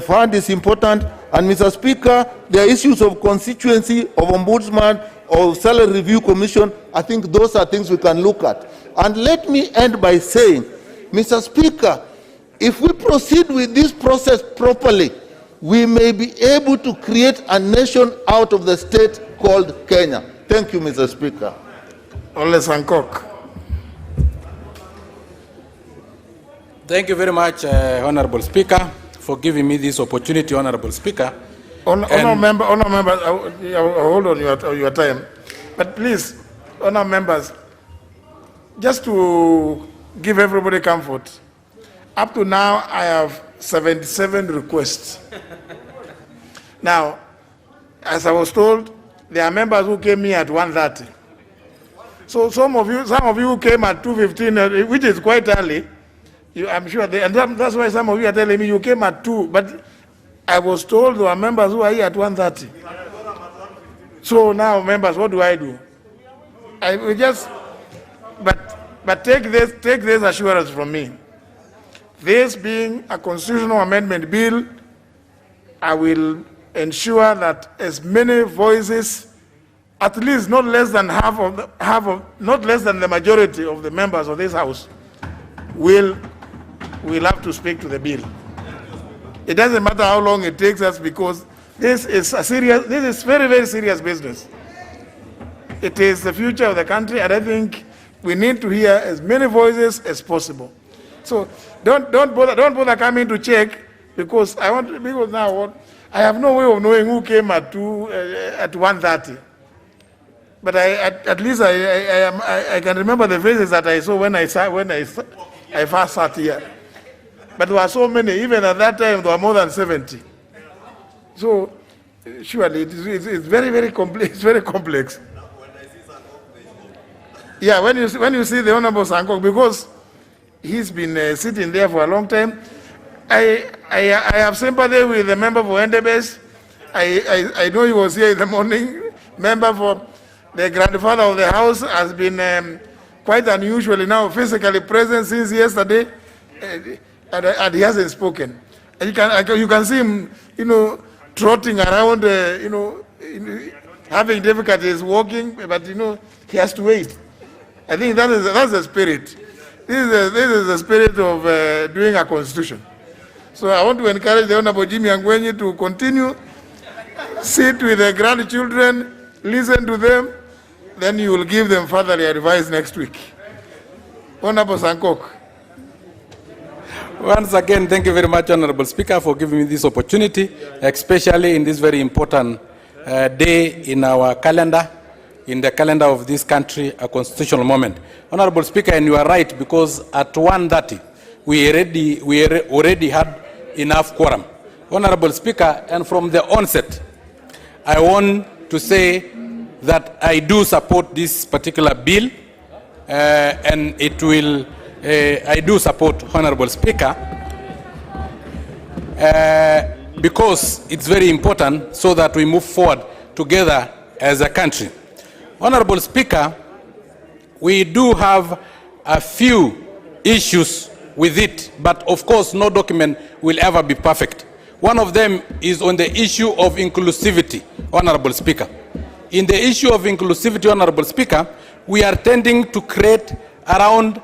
fund is important. And Mr. Speaker, there are issues of constituency, of ombudsman, of salary review commission. I think those are things we can look at. And let me end by saying, Mr. Speaker, if we proceed with this process properly, we may be able to create a nation out of the state called Kenya. Thank you, Mr. Speaker. Ole Sankok. Thank you very much, Honorable Speaker, for giving me this opportunity, Honorable Speaker. Honourable member, hold on your time. But please, honourable members, just to give everybody comfort, up to now I have 77 requests. Now, as I was told, there are members who came here at 1:30. So some of you came at 2:15, which is quite early. I'm sure, and that's why some of you are telling me you came at 2. But I was told there are members who are here at 1:30. So now, members, what do? I will just, but take this assurance from me. This being a constitutional amendment bill, I will ensure that as many voices, at least not less than not less than the majority of the members of this House, will have to speak to the bill. It doesn't matter how long it takes us, because this is very, very serious business. It is the future of the country, and I think we need to hear as many voices as possible. So don't bother coming to check, because now I have no way of knowing who came at 1:30. But at least I can remember the faces that I saw when I first sat here. But there were so many. Even at that time, there were more than 70. So surely it's very, very complex. It's very complex. Yeah, when you see the Honorable Sankok, because he's been sitting there for a long time, I have sympathy with the member for Endebess. I know he was here in the morning. Member for the grandfather of the House has been quite unusually now physically present since yesterday, and he hasn't spoken. And you can see him, trotting around, having difficulties walking, but he has to wait. I think that's the spirit. This is the spirit of doing a constitution. So I want to encourage the Honorable Jimmy Angwenyi to continue, sit with the grandchildren, listen to them, then you will give them further advice next week. Honorable Sankok. Once again, thank you very much, Honorable Speaker, for giving me this opportunity, especially in this very important day in our calendar, in the calendar of this country, a constitutional moment. Honorable Speaker, and you are right, because at 1:30, we already had enough quorum. Honorable Speaker, and from the onset, I want to say that I do support this particular bill, and I do support, Honorable Speaker, because it's very important so that we move forward together as a country. Honorable Speaker, we do have a few issues with it, but of course no document will ever be perfect. One of them is on the issue of inclusivity, Honorable Speaker. In the issue of inclusivity, Honorable Speaker, we are tending to create around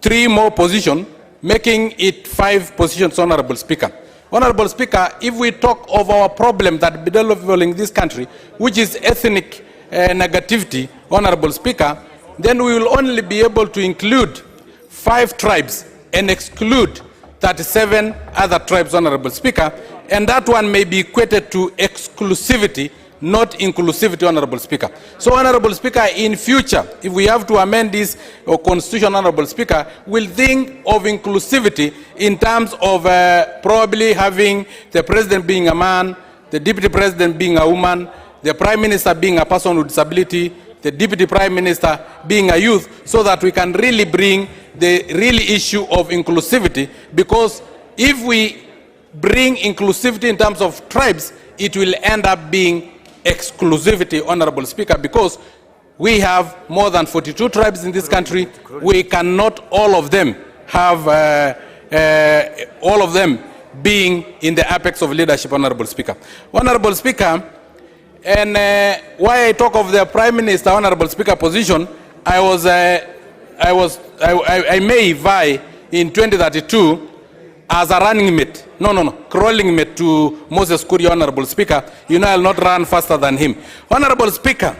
3 more positions, making it 5 positions, Honorable Speaker. Honorable Speaker, if we talk of our problem that bedeviling this country, which is ethnic negativity, Honorable Speaker, then we will only be able to include 5 tribes and exclude 37 other tribes, Honorable Speaker, and that one may be equated to exclusivity, not inclusivity, Honorable Speaker. So, Honorable Speaker, in future, if we have to amend this constitution, Honorable Speaker, we'll think of inclusivity in terms of probably having the president being a man, the deputy president being a woman, the prime minister being a person with disability, the deputy prime minister being a youth, so that we can really bring the real issue of inclusivity, because if we bring inclusivity in terms of tribes, it will end up being exclusivity, Honorable Speaker, because we have more than 42 tribes in this country. We cannot all of them have all of them being in the apex of leadership, Honorable Speaker. Honorable Speaker, and why I talk of the Prime Minister, Honorable Speaker, position, I may vie in 2032 as a running mate, crawling mate to Moses Kuria, Honorable Speaker. You know I'll not run faster than him. Honorable Speaker,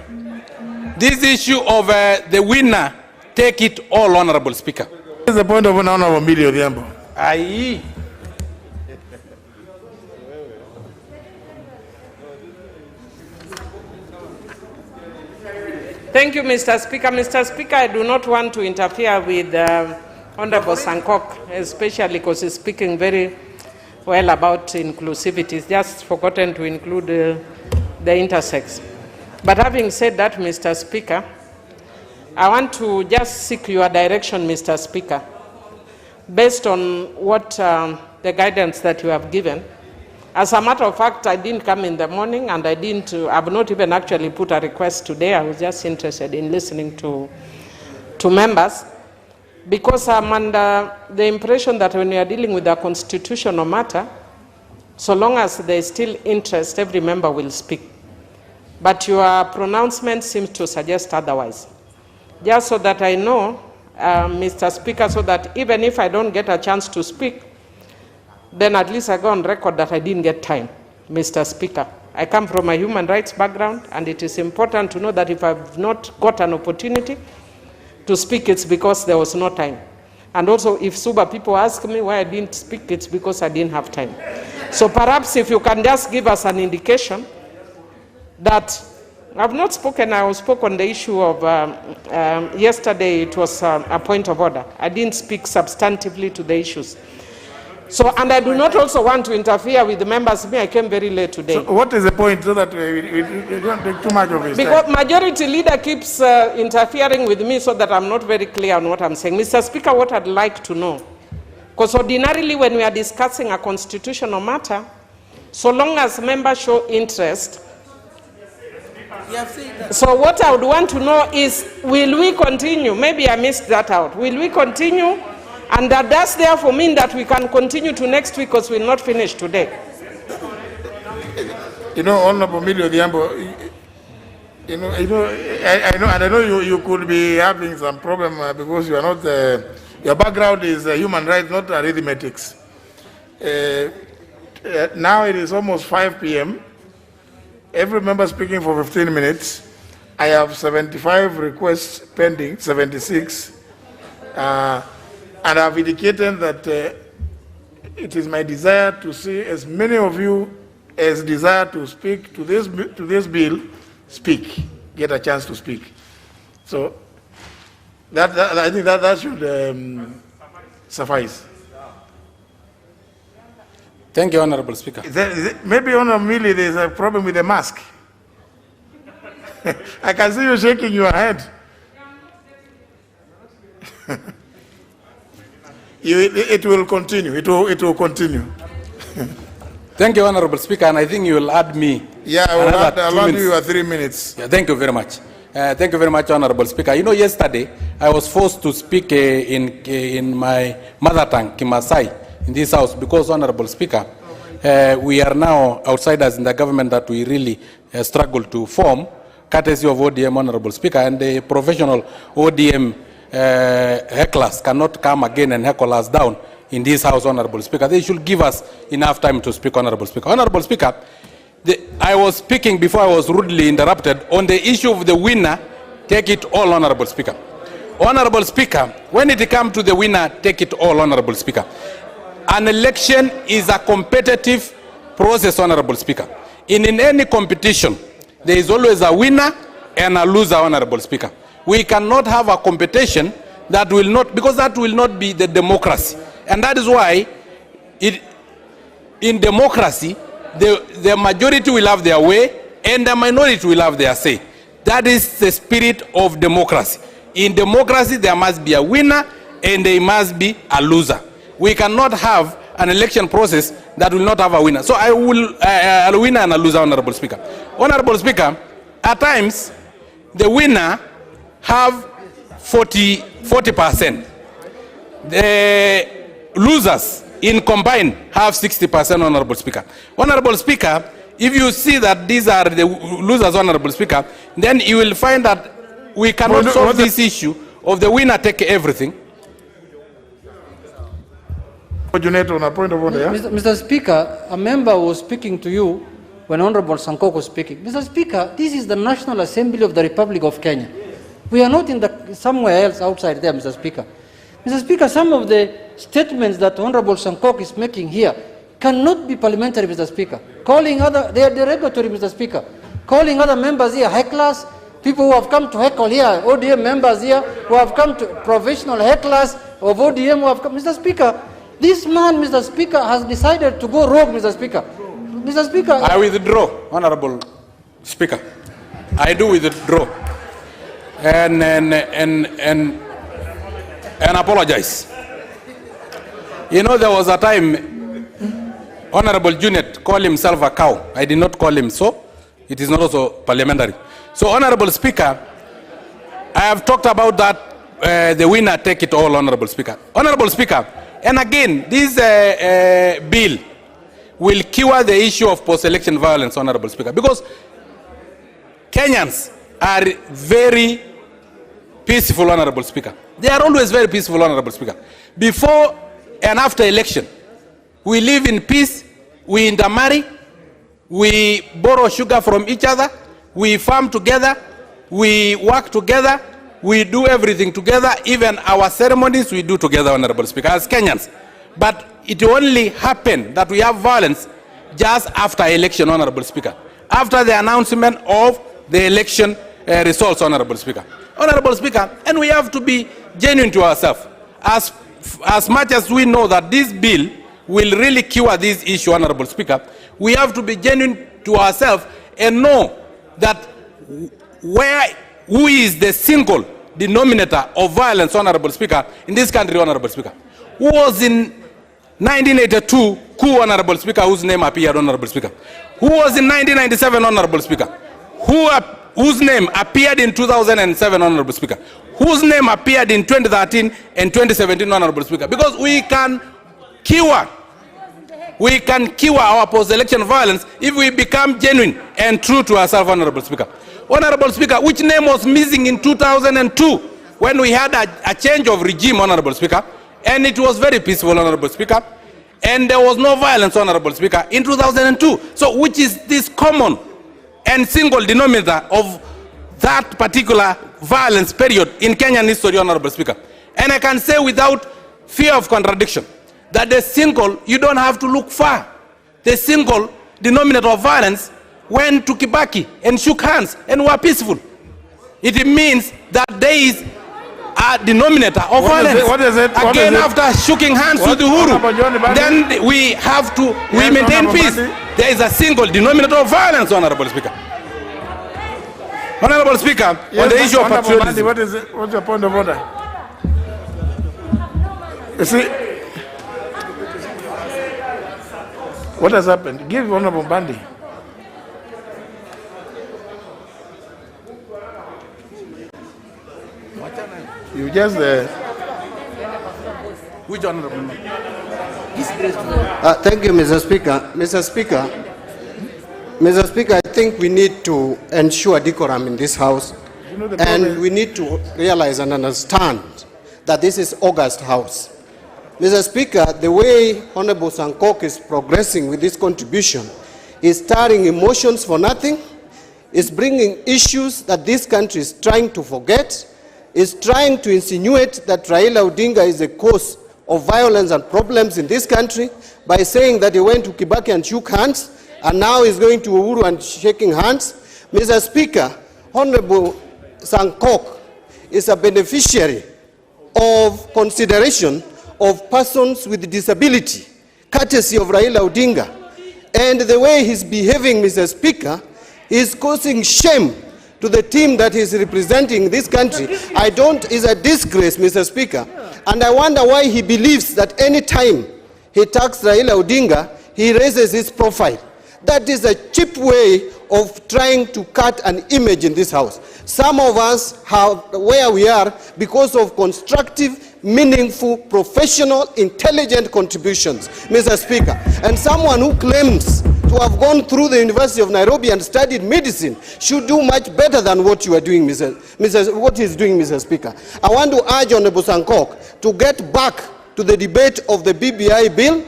this issue of the winner take it all, Honorable Speaker. What is the point of an Honorable Millie Odhiambo? Aye. Thank you, Mr. Speaker. Mr. Speaker, I do not want to interfere with Honorable Sankok, especially because he's speaking very well about inclusivity. He's just forgotten to include the intersex. But having said that, Mr. Speaker, I want to just seek your direction, Mr. Speaker, based on what the guidance that you have given. As a matter of fact, I didn't come in the morning, and I've not even actually put a request today. I was just interested in listening to members, because I'm under the impression that when we are dealing with a constitutional matter, so long as there is still interest, every member will speak. But your pronouncement seems to suggest otherwise. Just so that I know, Mr. Speaker, so that even if I don't get a chance to speak, then at least I go on record that I didn't get time, Mr. Speaker. I come from a human rights background, and it is important to know that if I've not got an opportunity to speak, it's because there was no time. And also, if Suba people ask me why I didn't speak, it's because I didn't have time. So perhaps if you can just give us an indication that I've not spoken, I spoke on the issue of yesterday, it was a point of order. I didn't speak substantively to the issues. So, and I do not also want to interfere with the members. I came very late today. So what is the point, so that we don't take too much of his time? Because majority leader keeps interfering with me so that I'm not very clear on what I'm saying. Mr. Speaker, what I'd like to know, because ordinarily when we are discussing a constitutional matter, so long as members show interest, so what I would want to know is, will we continue? Maybe I missed that out. Will we continue? And that does therefore mean that we can continue to next week, because we'll not finish today. You know, Honorable Millie Odhiambo, I know you could be having some problem because you are not, your background is human rights, not arithmetics. Now it is almost 5 p.m. Every member speaking for 15 minutes. I have 75 requests pending, 76. And I've indicated that it is my desire to see as many of you as desire to speak to this bill, speak, get a chance to speak. So I think that should suffice. Thank you, Honorable Speaker. Maybe, Honorable Millie, there's a problem with the mask. I can see you shaking your head. It will continue. It will continue. Thank you, Honorable Speaker, and I think you will add me. Yeah, I'll add you 3 minutes. Yeah, thank you very much. Thank you very much, Honorable Speaker. You know, yesterday I was forced to speak in my mother tongue, Kimasai, in this house because, Honorable Speaker, we are now outsiders in the government that we really struggle to form, courtesy of ODM, Honorable Speaker, and the professional ODM hecklers cannot come again and heckle us down in this house, Honorable Speaker. They should give us enough time to speak, Honorable Speaker. Honorable Speaker, I was speaking before I was rudely interrupted on the issue of the winner, take it all, Honorable Speaker. Honorable Speaker, when it comes to the winner, take it all, Honorable Speaker. An election is a competitive process, Honorable Speaker. In any competition, there is always a winner and a loser, Honorable Speaker. We cannot have a competition that will not, because that will not be the democracy. And that is why in democracy, the majority will have their way and the minority will have their say. That is the spirit of democracy. In democracy, there must be a winner and there must be a loser. We cannot have an election process that will not have a winner. So I will, a winner and a loser, Honorable Speaker. Honorable Speaker, at times, the winner have 40%. losers in combined have 60%, Honorable Speaker. Honorable Speaker, if you see that these are the losers, Honorable Speaker, then you will find that we cannot solve this issue of the winner take everything. On a point of order, yeah? Mr. Speaker, a member was speaking to you when Honorable Sankok was speaking. Mr. Speaker, this is the National Assembly of the Republic of Kenya. We are not in somewhere else outside there, Mr. Speaker. Mr. Speaker, some of the statements that Honorable Sankok is making here cannot be parliamentary, Mr. Speaker. They are derogatory, Mr. Speaker. Calling other members here hecklers, people who have come to heckle here, ODM members here, who have come to professional hecklers of ODM who have come. Mr. Speaker, this man, Mr. Speaker, has decided to go rogue, Mr. Speaker. Mr. Speaker. I withdraw, Honorable Speaker. I do withdraw. And apologize. You know, there was a time Honorable Junet called himself a cow. I did not call him so. It is not also parliamentary. So, Honorable Speaker, I have talked about that, the winner take it all, Honorable Speaker. Honorable Speaker, and again, this bill will cure the issue of post-election violence, Honorable Speaker, because Kenyans are very peaceful, Honorable Speaker. They are always very peaceful, Honorable Speaker. Before and after election, we live in peace, we intermarry, we borrow sugar from each other, we farm together, we work together, we do everything together, even our ceremonies we do together, Honorable Speaker, as Kenyans. But it only happened that we have violence just after election, Honorable Speaker. After the announcement of the election results, Honorable Speaker. Honorable Speaker, and we have to be genuine to ourselves. As much as we know that this bill will really cure this issue, Honorable Speaker, we have to be genuine to ourselves and know that who is the single denominator of violence, Honorable Speaker, in this country, Honorable Speaker. Who was in 1982 coup, Honorable Speaker, whose name appeared, Honorable Speaker. Who was in 1997, Honorable Speaker. Whose name appeared in 2007, Honorable Speaker. Whose name appeared in 2013 and 2017, Honorable Speaker. Because we can cure our post-election violence if we become genuine and true to ourselves, Honorable Speaker. Honorable Speaker, which name was missing in 2002 when we had a change of regime, Honorable Speaker, and it was very peaceful, Honorable Speaker, and there was no violence, Honorable Speaker, in 2002. So which is this common and single denominator of that particular violence period in Kenyan history, Honorable Speaker? And I can say without fear of contradiction that the single, you don't have to look far, the single denominator of violence went to Kibaki and shook hands and were peaceful. It means that there is a denominator of violence. Again, after shaking hands with Uhuru, then we maintain peace. There is a single denominator of violence, Honorable Speaker. Honorable Speaker, on the issue of patriotism. What's your point of order? You see, what has happened? Give Honorable Bandi. You just Which honorable? Thank you, Mr. Speaker. Mr. Speaker, I think we need to ensure decorum in this House, and we need to realize and understand that this is August House. Mr. Speaker, the way Honorable Sankok is progressing with this contribution is stirring emotions for nothing, is bringing issues that this country is trying to forget, is trying to insinuate that Raila Odinga is the cause of violence and problems in this country by saying that he went to Kibaki and shook hands, and now he's going to Uhuru and shaking hands. Mr. Speaker, Honorable Sankok is a beneficiary of consideration of persons with disability, courtesy of Raila Odinga. And the way he's behaving, Mr. Speaker, is causing shame to the team that is representing this country. Is a disgrace, Mr. Speaker. And I wonder why he believes that any time he attacks Raila Odinga, he raises his profile. That is a cheap way of trying to cut an image in this House. Some of us have where we are because of constructive, meaningful, professional, intelligent contributions, Mr. Speaker. And someone who claims to have gone through the University of Nairobi and studied medicine should do much better than what you are doing, what he's doing, Mr. Speaker. I want to urge Honorable Sankok to get back to the debate of the BBI bill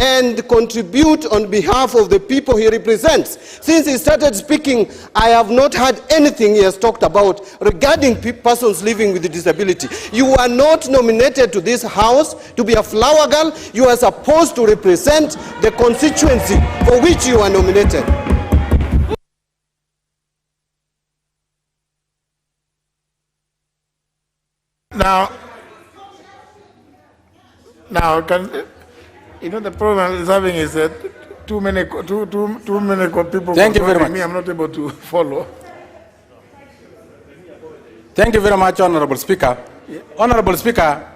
and contribute on behalf of the people he represents. Since he started speaking, I have not heard anything he has talked about regarding persons living with a disability. You are not nominated to this house to be a flower girl. You are supposed to represent the constituency for which you are nominated. Now, the problem is having is that too many people. Thank you very much. Me, I'm not able to follow. Thank you very much, Honorable Speaker. Yeah. Honorable Speaker,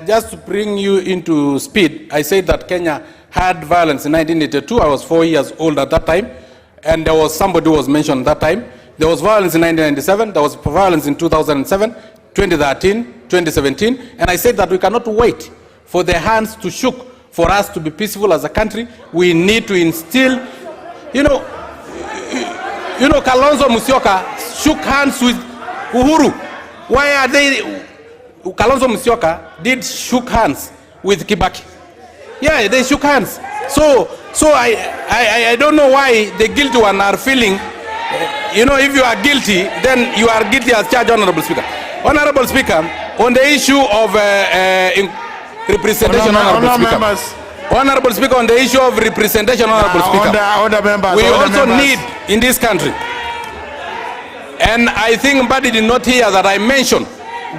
just to bring you into speed, I said that Kenya had violence in 1982. I was 4 years old at that time, and there was somebody who was mentioned that time. There was violence in 1997. There was violence in 2007, 2013, 2017, and I said that we cannot wait for the hands to shook for us to be peaceful as a country. We need to instill, Kalonzo Musyoka shook hands with Uhuru. Why are they, Kalonzo Musyoka did shook hands with Kibaki. Yeah, they shook hands. So I don't know why the guilty one are feeling, if you are guilty, then you are guilty as charged, Honorable Speaker. Honorable Speaker, on the issue of representation, Honorable Speaker. Honorable Speaker, on the issue of representation, Honorable Speaker, we also need in this country, and I think Mbadi did not hear that I mentioned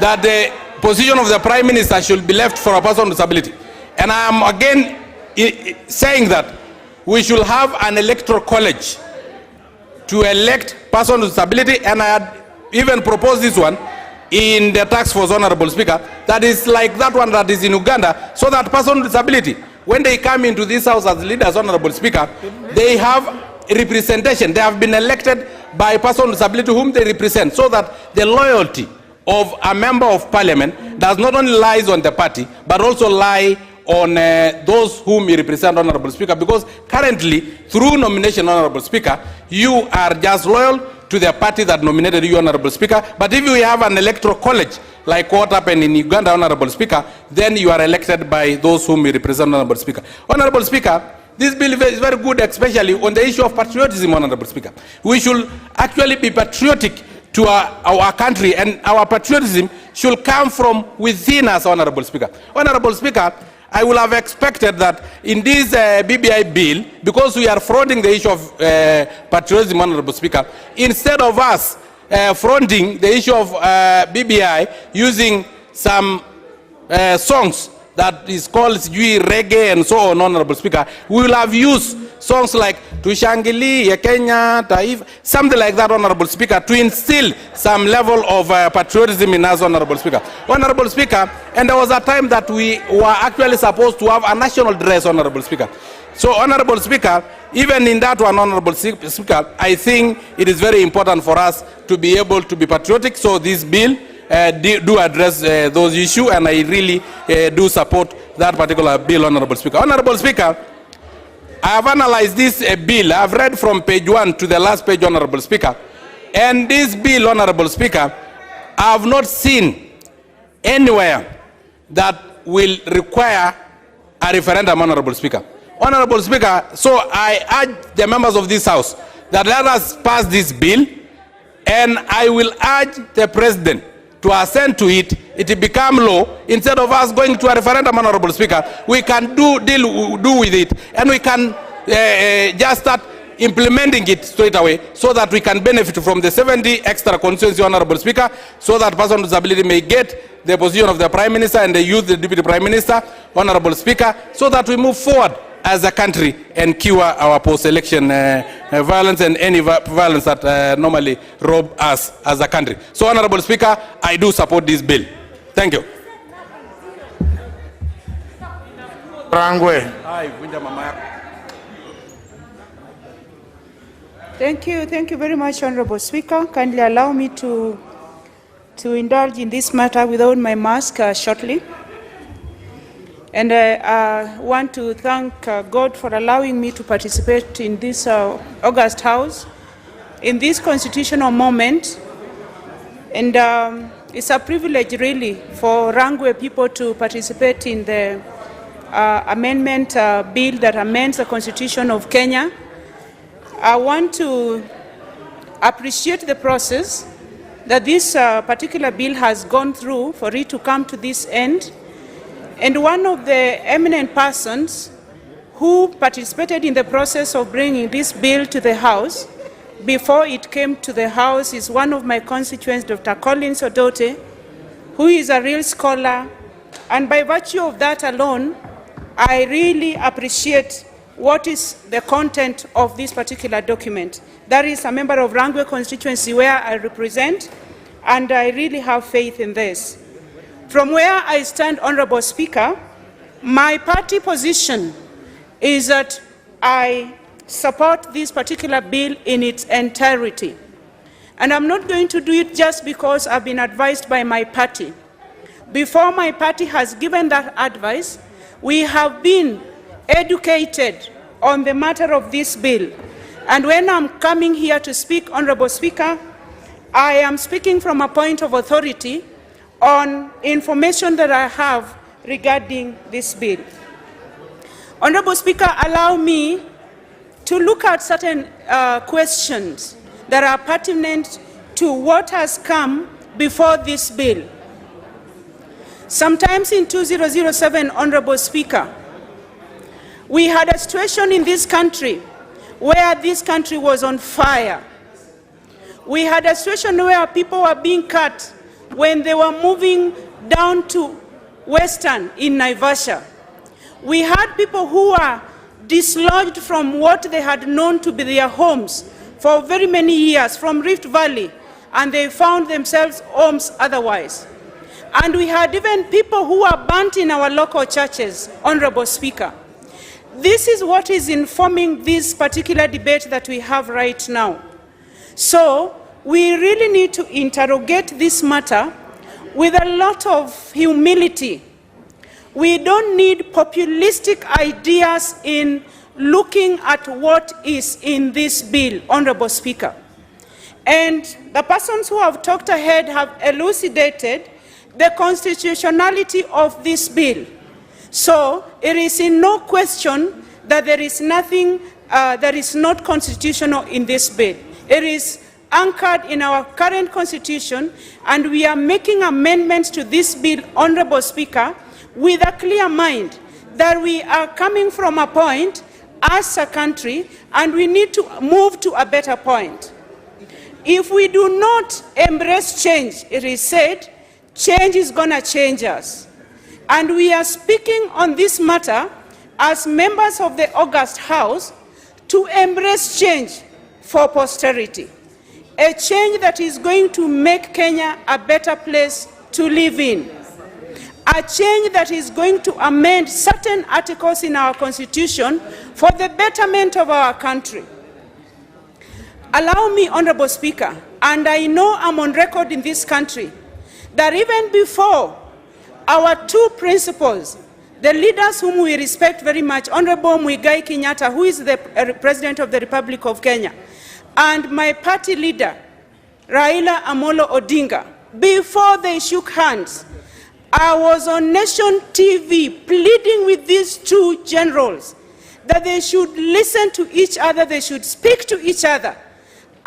that the position of the Prime Minister should be left for a person with disability. And I am again saying that we should have an electoral college to elect person with disability, and I had even proposed this one in the task force, Honorable Speaker, that is like that one that is in Uganda, so that person with disability, when they come into this house as leaders, Honorable Speaker, they have representation. They have been elected by a person with disability whom they represent, so that the loyalty of a member of parliament does not only lie on the party, but also lie on those whom you represent, Honorable Speaker, because currently, through nomination, Honorable Speaker, you are just loyal to the party that nominated you, Honorable Speaker. But if you have an electoral college, like what happened in Uganda, Honorable Speaker, then you are elected by those whom you represent, Honorable Speaker. Honorable Speaker, this bill is very good, especially on the issue of patriotism, Honorable Speaker. We should actually be patriotic to our country, and our patriotism should come from within us, Honorable Speaker. Honorable Speaker, I would have expected that in this BBI bill, because we are fronting the issue of patriotism, Honorable Speaker, instead of us fronting the issue of BBI using some songs that is called reggae and so on, Honorable Speaker, we will have used songs like Tushangilia, Kenya, Taif, something like that, Honorable Speaker, to instill some level of patriotism in us, Honorable Speaker. Honorable Speaker, and there was a time that we were actually supposed to have a national dress, Honorable Speaker. So, Honorable Speaker, even in that one, Honorable Speaker, I think it is very important for us to be able to be patriotic. So this bill do address those issues, and I really do support that particular bill, Honorable Speaker. Honorable Speaker, I have analyzed this bill. I have read from page 1 to the last page, Honorable Speaker. And this bill, Honorable Speaker, I have not seen anywhere that will require a referendum, Honorable Speaker. Honorable Speaker, so I urge the members of this House that let us pass this bill, and I will urge the President to assent to it, it will become law. Instead of us going to a referendum, Honorable Speaker, we can do with it, and we can just start implementing it straight away, so that we can benefit from the 70 extra constituency, Honorable Speaker, so that person with disability may get the position of the Prime Minister and the youth, the Deputy Prime Minister, Honorable Speaker, so that we move forward as a country and cure our post-election violence and any violence that normally rob us as a country. So, Honorable Speaker, I do support this bill. Thank you. Thank you very much, Honorable Speaker. Kindly allow me to to indulge in this matter without my mask shortly. And I want to thank God for allowing me to participate in this August House, in this constitutional moment. And it's a privilege, really, for Rangwe people to participate in the amendment bill that amends the Constitution of Kenya. I want to appreciate the process that this particular bill has gone through for it to come to this end. And one of the eminent persons who participated in the process of bringing this bill to the House before it came to the House is one of my constituents, Dr. Collins Odote, who is a real scholar. And by virtue of that alone, I really appreciate what is the content of this particular document. That is a member of Rangwe constituency where I represent, and I really have faith in this. From where I stand, Honorable Speaker, my party position is that I support this particular bill in its entirety. And I'm not going to do it just because I've been advised by my party. Before my party has given that advice, we have been educated on the matter of this bill. And when I'm coming here to speak, Honorable Speaker, I am speaking from a point of authority on information that I have regarding this bill. Honorable Speaker, allow me to look at certain questions that are pertinent to what has come before this bill. Sometimes in 2007, Honorable Speaker, we had a situation in this country where this country was on fire. We had a situation where people were being cut when they were moving down to Western in Naivasha. We had people who were dislodged from what they had known to be their homes for very many years, from Rift Valley, and they found themselves homes otherwise. And we had even people who were burnt in our local churches, Honorable Speaker. This is what is informing this particular debate that we have right now. So we really need to interrogate this matter with a lot of humility. We don't need populistic ideas in looking at what is in this bill, Honorable Speaker. And the persons who have talked ahead have elucidated the constitutionality of this bill. So it is in no question that there is nothing that is not constitutional in this bill. It is anchored in our current constitution, and we are making amendments to this bill, Honorable Speaker, with a clear mind that we are coming from a point as a country, and we need to move to a better point. If we do not embrace change, it is said, change is going to change us. And we are speaking on this matter as members of the August House to embrace change for posterity. A change that is going to make Kenya a better place to live in. A change that is going to amend certain articles in our constitution for the betterment of our country. Allow me, Honorable Speaker, and I know I'm on record in this country, that even before our two principals, the leaders whom we respect very much, Honorable Muigai Kenyatta, who is the President of the Republic of Kenya, and my party leader, Raila Amolo Odinga, before they shook hands, I was on Nation TV pleading with these two generals that they should listen to each other, they should speak to each other,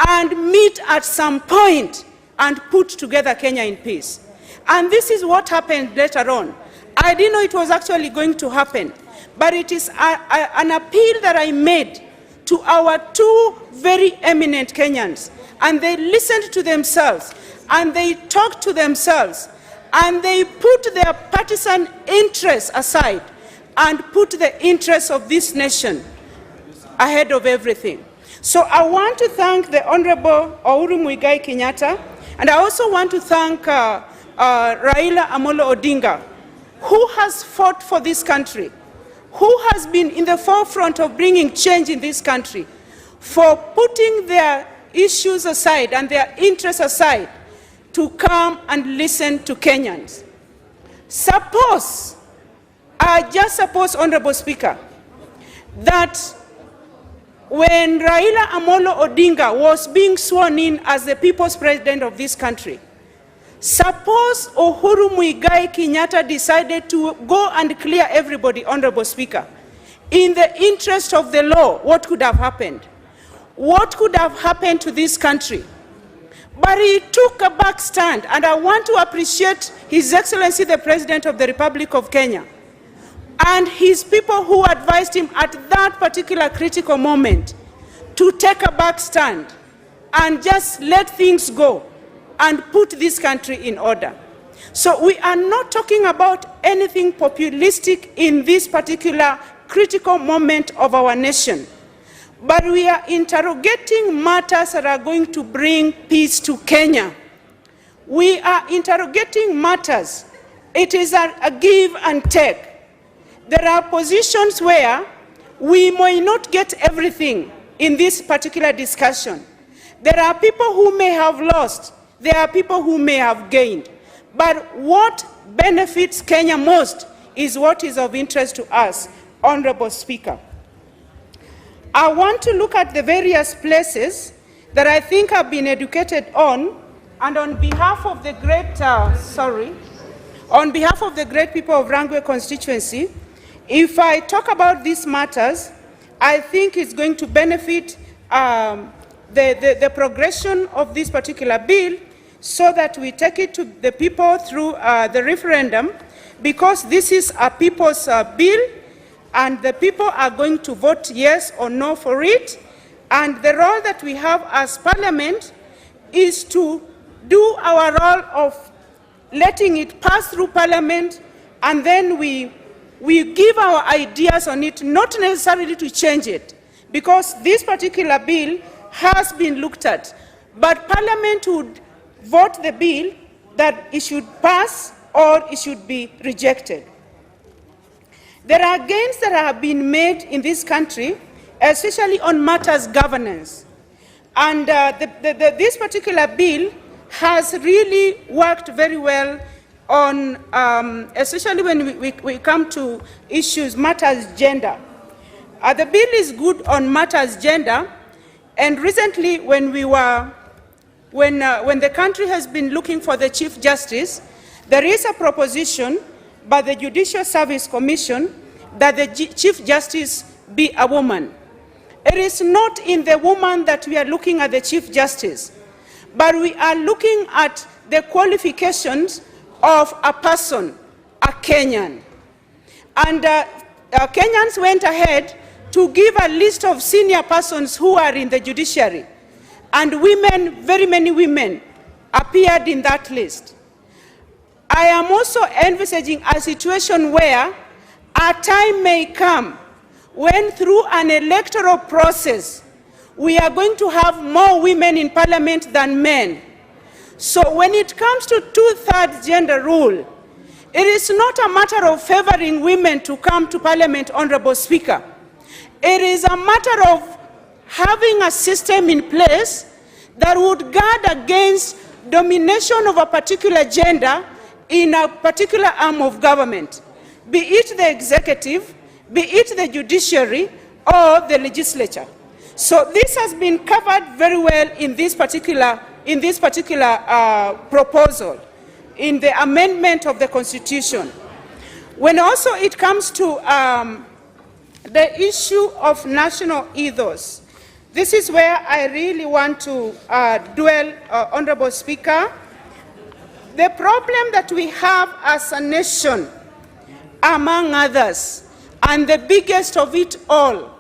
and meet at some point and put together Kenya in peace. And this is what happened later on. I didn't know it was actually going to happen, but it is an appeal that I made to our two very eminent Kenyans, and they listened to themselves, and they talked to themselves, and they put their partisan interests aside and put the interests of this nation ahead of everything. So I want to thank the Honorable Uhuru Muigai Kenyatta, and I also want to thank Raila Amolo Odinga, who has fought for this country, who has been in the forefront of bringing change in this country, for putting their issues aside and their interests aside to come and listen to Kenyans. Suppose, just suppose, Honorable Speaker, that when Raila Amolo Odinga was being sworn in as the people's president of this country, suppose Uhuru Muigai Kenyatta decided to go and clear everybody, Honorable Speaker, in the interest of the law, what could have happened? What could have happened to this country? But he took a back stand, and I want to appreciate His Excellency the President of the Republic of Kenya and his people who advised him at that particular critical moment to take a back stand and just let things go and put this country in order. So we are not talking about anything populistic in this particular critical moment of our nation, but we are interrogating matters that are going to bring peace to Kenya. We are interrogating matters. It is a give and take. There are positions where we may not get everything in this particular discussion. There are people who may have lost. There are people who may have gained. But what benefits Kenya most is what is of interest to us, Honorable Speaker. I want to look at the various places that I think I've been educated on, and on behalf of the great, on behalf of the great people of Rangwe constituency, if I talk about these matters, I think it's going to benefit the progression of this particular bill, so that we take it to the people through the referendum, because this is a people's bill, and the people are going to vote yes or no for it. And the role that we have as Parliament is to do our role of letting it pass through Parliament, and then we give our ideas on it, not necessarily to change it, because this particular bill has been looked at. But Parliament would vote the bill that it should pass or it should be rejected. There are gains that have been made in this country, especially on matters governance. And this particular bill has really worked very well on, especially when we come to issues, matters gender. The bill is good on matters gender, and recently when the country has been looking for the Chief Justice, there is a proposition by the Judicial Service Commission that the Chief Justice be a woman. It is not in the woman that we are looking at the Chief Justice, but we are looking at the qualifications of a person, a Kenyan. And Kenyans went ahead to give a list of senior persons who are in the judiciary. And women, very many women, appeared in that list. I am also envisaging a situation where a time may come when, through an electoral process, we are going to have more women in Parliament than men. So when it comes to two-thirds gender rule, it is not a matter of favoring women to come to Parliament, Honorable Speaker. It is a matter of having a system in place that would guard against domination of a particular gender in a particular arm of government, be it the executive, be it the judiciary, or the legislature. So this has been covered very well in this particular proposal, in the amendment of the Constitution. When also it comes to the issue of national ethos, this is where I really want to dwell, Honorable Speaker. The problem that we have as a nation, among others, and the biggest of it all,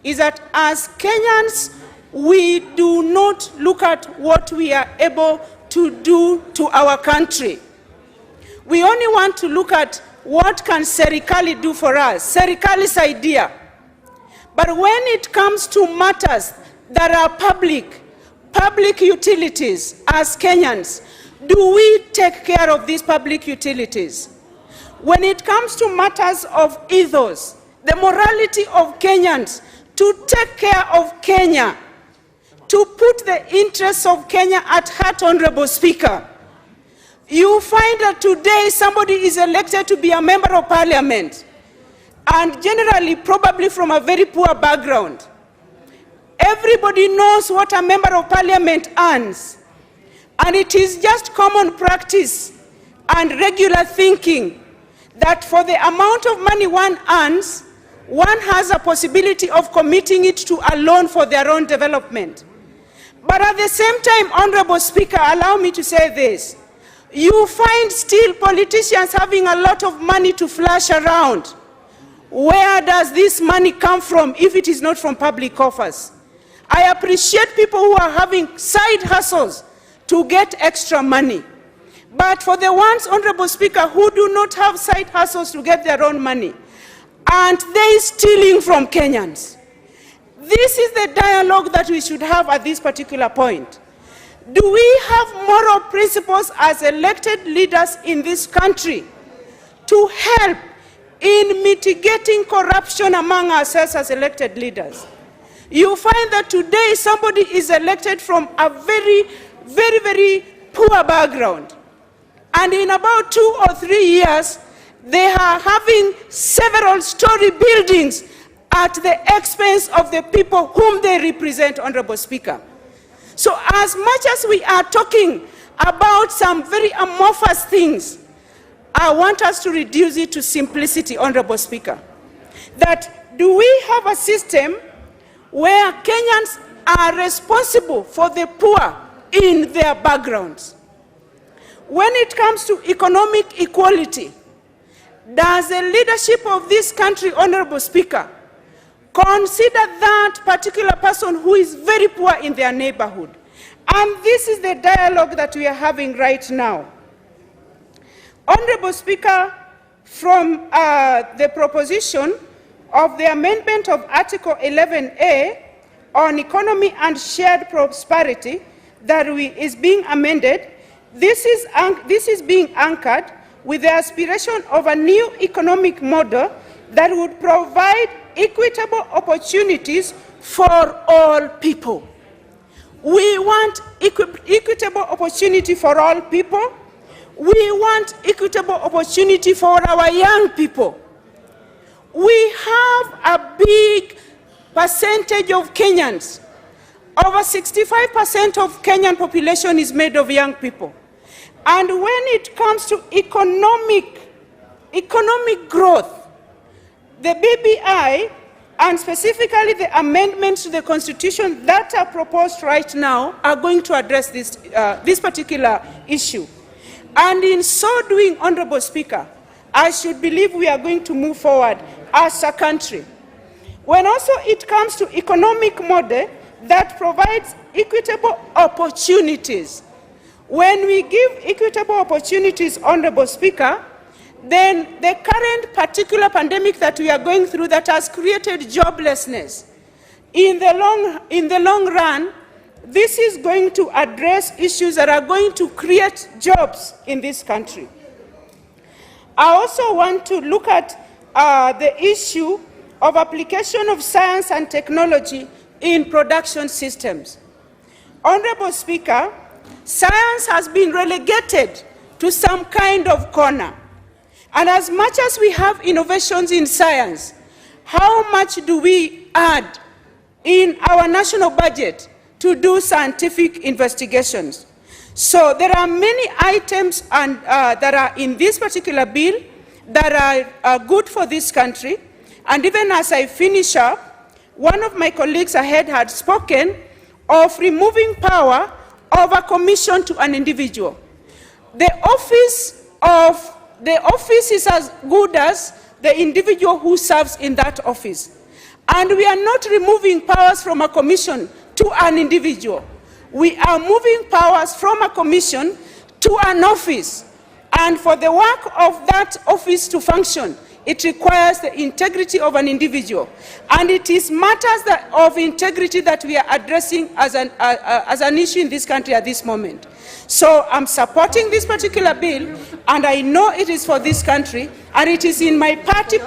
is that as Kenyans, we do not look at what we are able to do to our country. We only want to look at what can Serikali do for us, Serikali's idea. But when it comes to matters that are public utilities, as Kenyans, do we take care of these public utilities? When it comes to matters of ethos, the morality of Kenyans, to take care of Kenya, to put the interests of Kenya at heart, Honorable Speaker, You find that today somebody is elected to be a member of parliament, and generally probably from a very poor background. Everybody knows what a member of parliament earns, and it is just common practice and regular thinking that for the amount of money one earns, one has a possibility of committing it to a loan for their own development. But at the same time, Honorable Speaker, allow me to say this. You find still politicians having a lot of money to flash around. Where does this money come from if it is not from public coffers? I appreciate people who are having side hustles to get extra money. But for the ones, Honorable Speaker, who do not have side hustles to get their own money, aren't they stealing from Kenyans? This is the dialogue that we should have at this particular point. Do we have moral principles as elected leaders in this country to help in mitigating corruption among ourselves as elected leaders? You find that today somebody is elected from a very poor background, and in about 2 or 3 years, they are having several story buildings at the expense of the people whom they represent, Honorable Speaker. So as much as we are talking about some very amorphous things, I want us to reduce it to simplicity, Honorable Speaker. That do we have a system where Kenyans are responsible for the poor in their backgrounds? When it comes to economic equality, does the leadership of this country, Honorable Speaker, consider that particular person who is very poor in their neighborhood? And this is the dialogue that we are having right now. Honorable Speaker, from the proposition of the amendment of Article 11A on economy and shared prosperity that is being amended, this is being anchored with the aspiration of a new economic model that would provide equitable opportunities for all people. We want equitable opportunity for all people. We want equitable opportunity for our young people. We have a big percentage of Kenyans. Over 65% of Kenyan population is made of young people. And when it comes to economic growth, the BBI, and specifically the amendments to the Constitution that are proposed right now, are going to address this particular issue. And in so doing, Honorable Speaker, I should believe we are going to move forward as a country. When also it comes to economic model that provides equitable opportunities, when we give equitable opportunities, Honorable Speaker, then the current particular pandemic that we are going through that has created joblessness, in the long run, this is going to address issues that are going to create jobs in this country. I also want to look at the issue of application of science and technology in production systems. Honorable Speaker, science has been relegated to some kind of corner. And as much as we have innovations in science, how much do we add in our national budget to do scientific investigations? So there are many items that are in this particular bill that are good for this country. And even as I finish up, one of my colleagues ahead had spoken of removing power of a commission to an individual. The office is as good as the individual who serves in that office. And we are not removing powers from a commission to an individual. We are moving powers from a commission to an office. And for the work of that office to function, it requires the integrity of an individual. And it is matters of integrity that we are addressing as an issue in this country at this moment. So I'm supporting this particular bill, and I know it is for this country, and it is in my party.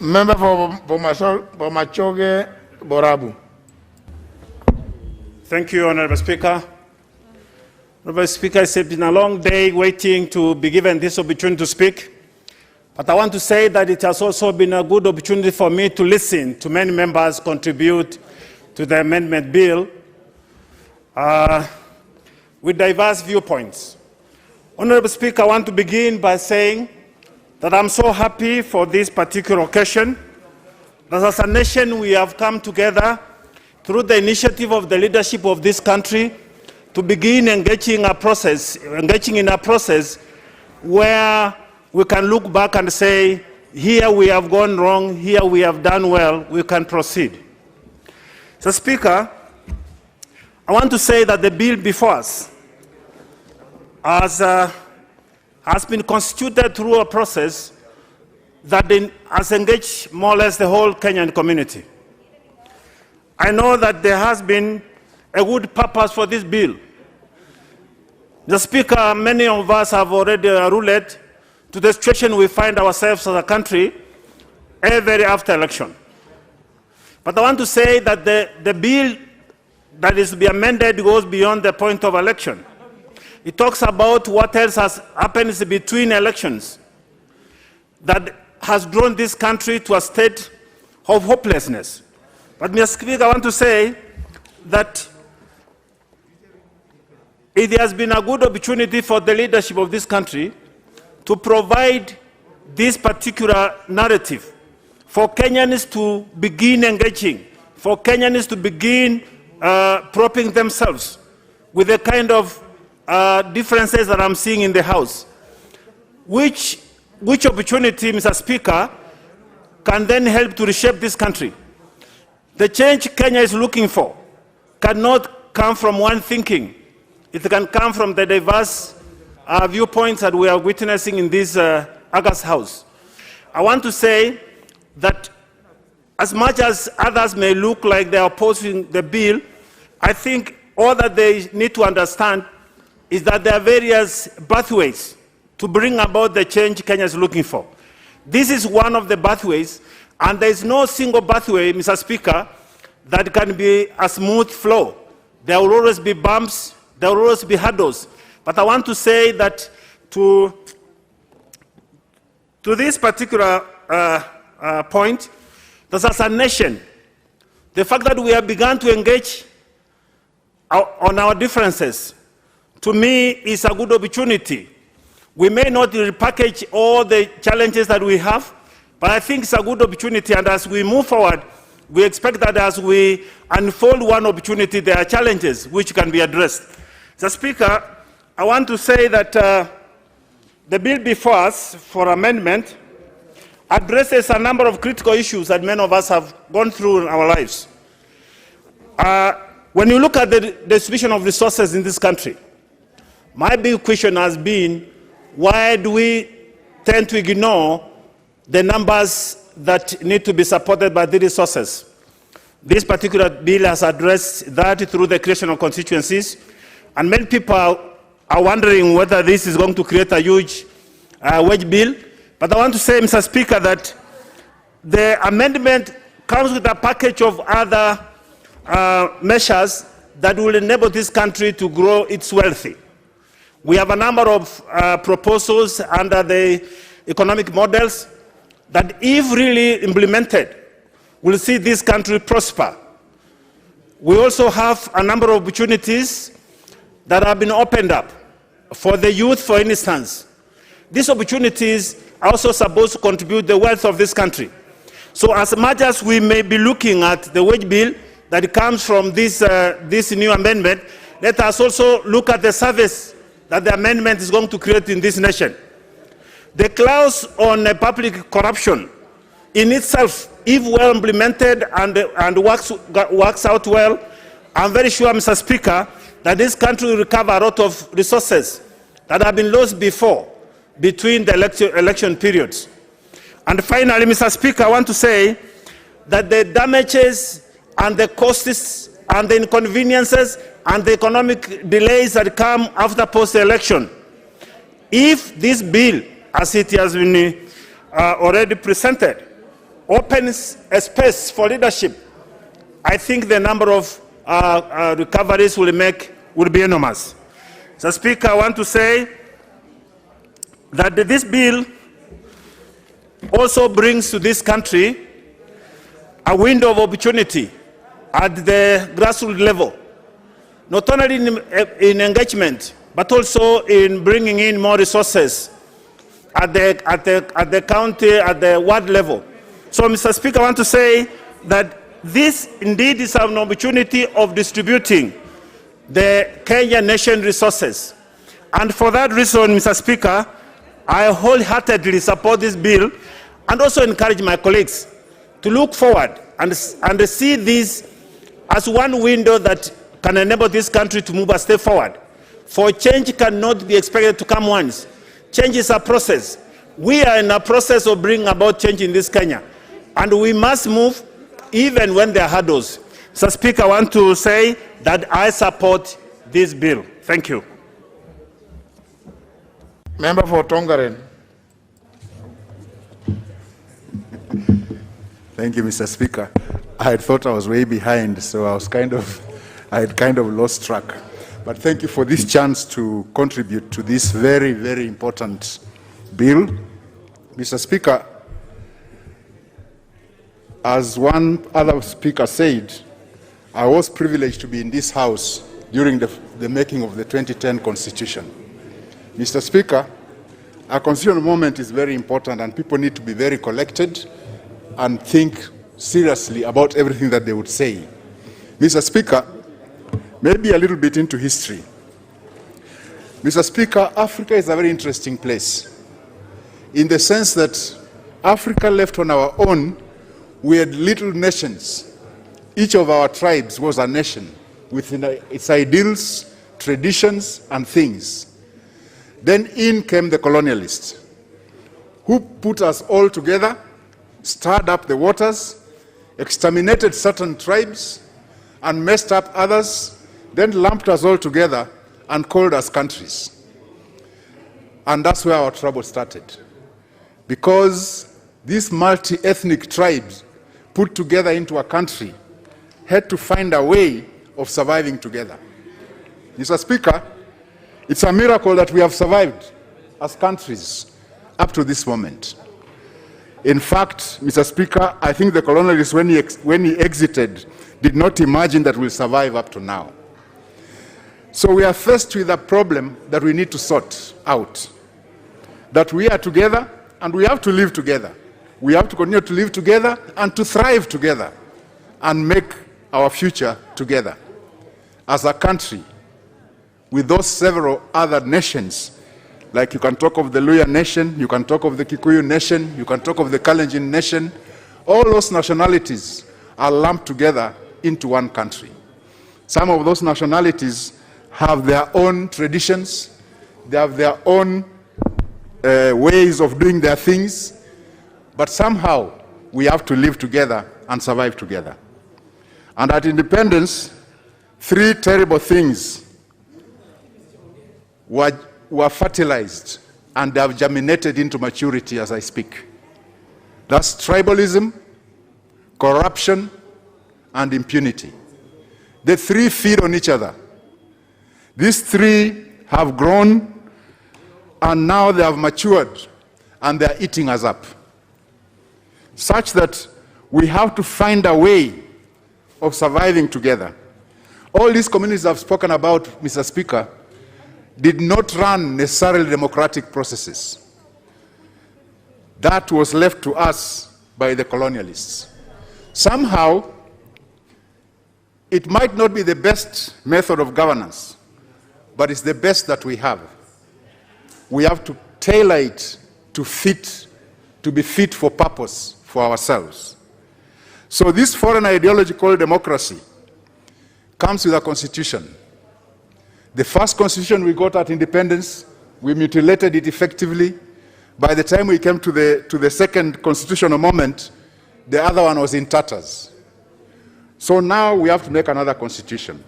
Member for Machoge Borabu. Thank you, Honorable Speaker. Mr. Speaker, it's been a long day waiting to be given this opportunity to speak. But I want to say that it has also been a good opportunity for me to listen to many members contribute to the amendment bill with diverse viewpoints. Honorable Speaker, I want to begin by saying that I'm so happy for this particular occasion, that as a nation we have come together through the initiative of the leadership of this country to begin engaging in a process where we can look back and say, here we have gone wrong, here we have done well, we can proceed. So, Speaker, I want to say that the bill before us has been constituted through a process that has engaged more or less the whole Kenyan community. I know that there has been a good purpose for this bill. The Speaker, many of us have already alluded to the situation we find ourselves as a country every after election. But I want to say that the bill that is to be amended goes beyond the point of election. It talks about what else has happened between elections that has drawn this country to a state of hopelessness. But, Mr. Speaker, I want to say that it has been a good opportunity for the leadership of this country to provide this particular narrative for Kenyans to begin engaging, for Kenyans to begin propping themselves with the kind of differences that I'm seeing in the House. Which opportunity, Mr. Speaker, can then help to reshape this country? The change Kenya is looking for cannot come from one thinking. It can come from the diverse viewpoints that we are witnessing in this August House. I want to say that as much as others may look like they are opposing the bill, I think all that they need to understand is that there are various pathways to bring about the change Kenya is looking for. This is one of the pathways, and there is no single pathway, Mr. Speaker, that can be a smooth flow. There will always be bumps, there will always be hurdles. But I want to say that to this particular point, that as a nation, the fact that we have begun to engage on our differences, to me, is a good opportunity. We may not repackage all the challenges that we have, but I think it's a good opportunity, and as we move forward, we expect that as we unfold one opportunity, there are challenges which can be addressed. Mr. Speaker, I want to say that the bill before us for amendment addresses a number of critical issues that many of us have gone through in our lives. When you look at the distribution of resources in this country, my big question has been, why do we tend to ignore the numbers that need to be supported by the resources? This particular bill has addressed that through the creation of constituencies, and many people are wondering whether this is going to create a huge wage bill. But I want to say, Mr. Speaker, that the amendment comes with a package of other measures that will enable this country to grow its wealth. We have a number of proposals under the economic models that, if really implemented, will see this country prosper. We also have a number of opportunities that have been opened up for the youth, for instance. These opportunities are also supposed to contribute to the wealth of this country. So as much as we may be looking at the wage bill that comes from this new amendment, let us also look at the service that the amendment is going to create in this nation. The clause on public corruption in itself, if well implemented and works out well, I'm very sure, Mr. Speaker, that this country will recover a lot of resources that have been lost before, between the election periods. And finally, Mr. Speaker, I want to say that the damages and the costs and the inconveniences and the economic delays that come after post-election, if this bill, as it has been already presented, opens a space for leadership, I think the number of recoveries will be enormous. Mr. Speaker, I want to say that this bill also brings to this country a window of opportunity at the grassroots level, not only in engagement, but also in bringing in more resources at the county, at the ward level. So, Mr. Speaker, I want to say that this indeed is an opportunity of distributing the Kenya nation resources. And for that reason, Mr. Speaker, I wholeheartedly support this bill and also encourage my colleagues to look forward and see this as one window that can enable this country to move a step forward. For change cannot be expected to come once. Change is a process. We are in a process of bringing about change in this Kenya, and we must move even when there are hurdles. Mr. Speaker, I want to say that I support this bill. Thank you. Member for Tongaren. Thank you, Mr. Speaker. I had thought I was way behind, so I had kind of lost track. But thank you for this chance to contribute to this very, very important bill. Mr. Speaker, as one other speaker said, I was privileged to be in this House during the making of the 2010 Constitution. Mr. Speaker, a constitutional moment is very important, and people need to be very collected and think seriously about everything that they would say. Mr. Speaker, maybe a little bit into history. Mr. Speaker, Africa is a very interesting place in the sense that Africa left on our own, we had little nations. Each of our tribes was a nation with its ideals, traditions, and things. Then in came the colonialists, who put us all together, stirred up the waters, exterminated certain tribes, and messed up others, then lumped us all together and called us countries. And that's where our trouble started. Because these multi-ethnic tribes put together into a country had to find a way of surviving together. Mr. Speaker, it's a miracle that we have survived as countries up to this moment. In fact, Mr. Speaker, I think the colonialists, when he exited, did not imagine that we'll survive up to now. So we are faced with a problem that we need to sort out. That we are together, and we have to live together. We have to continue to live together and to thrive together and make our future together as a country with those several other nations. Like you can talk of the Luya nation, you can talk of the Kikuyu nation, you can talk of the Kalenjin nation. All those nationalities are lumped together into one country. Some of those nationalities have their own traditions, they have their own ways of doing their things, but somehow we have to live together and survive together. And at independence, three terrible things were fertilized, and they have germinated into maturity as I speak. That's tribalism, corruption, and impunity. The three feed on each other. These three have grown, and now they have matured, and they are eating us up. Such that we have to find a way of surviving together. All these communities I've spoken about, Mr. Speaker, did not run necessarily democratic processes. That was left to us by the colonialists. Somehow, it might not be the best method of governance, but it's the best that we have. We have to tailor it to be fit for purpose for ourselves. So this foreign ideology called democracy comes with a constitution. The first constitution we got at independence, we mutilated it effectively. By the time we came to the second constitutional moment, the other one was in tatters. So now we have to make another constitution.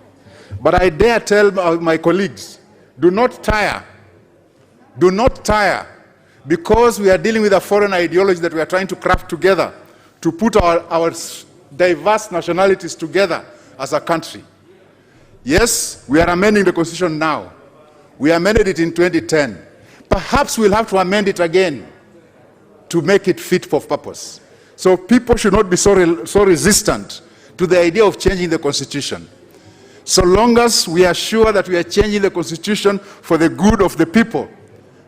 But I dare tell my colleagues, do not tire. Do not tire, because we are dealing with a foreign ideology that we are trying to craft together to put our diverse nationalities together as a country. Yes, we are amending the constitution now. We amended it in 2010. Perhaps we'll have to amend it again to make it fit for purpose. So people should not be so resistant to the idea of changing the constitution. So long as we are sure that we are changing the constitution for the good of the people,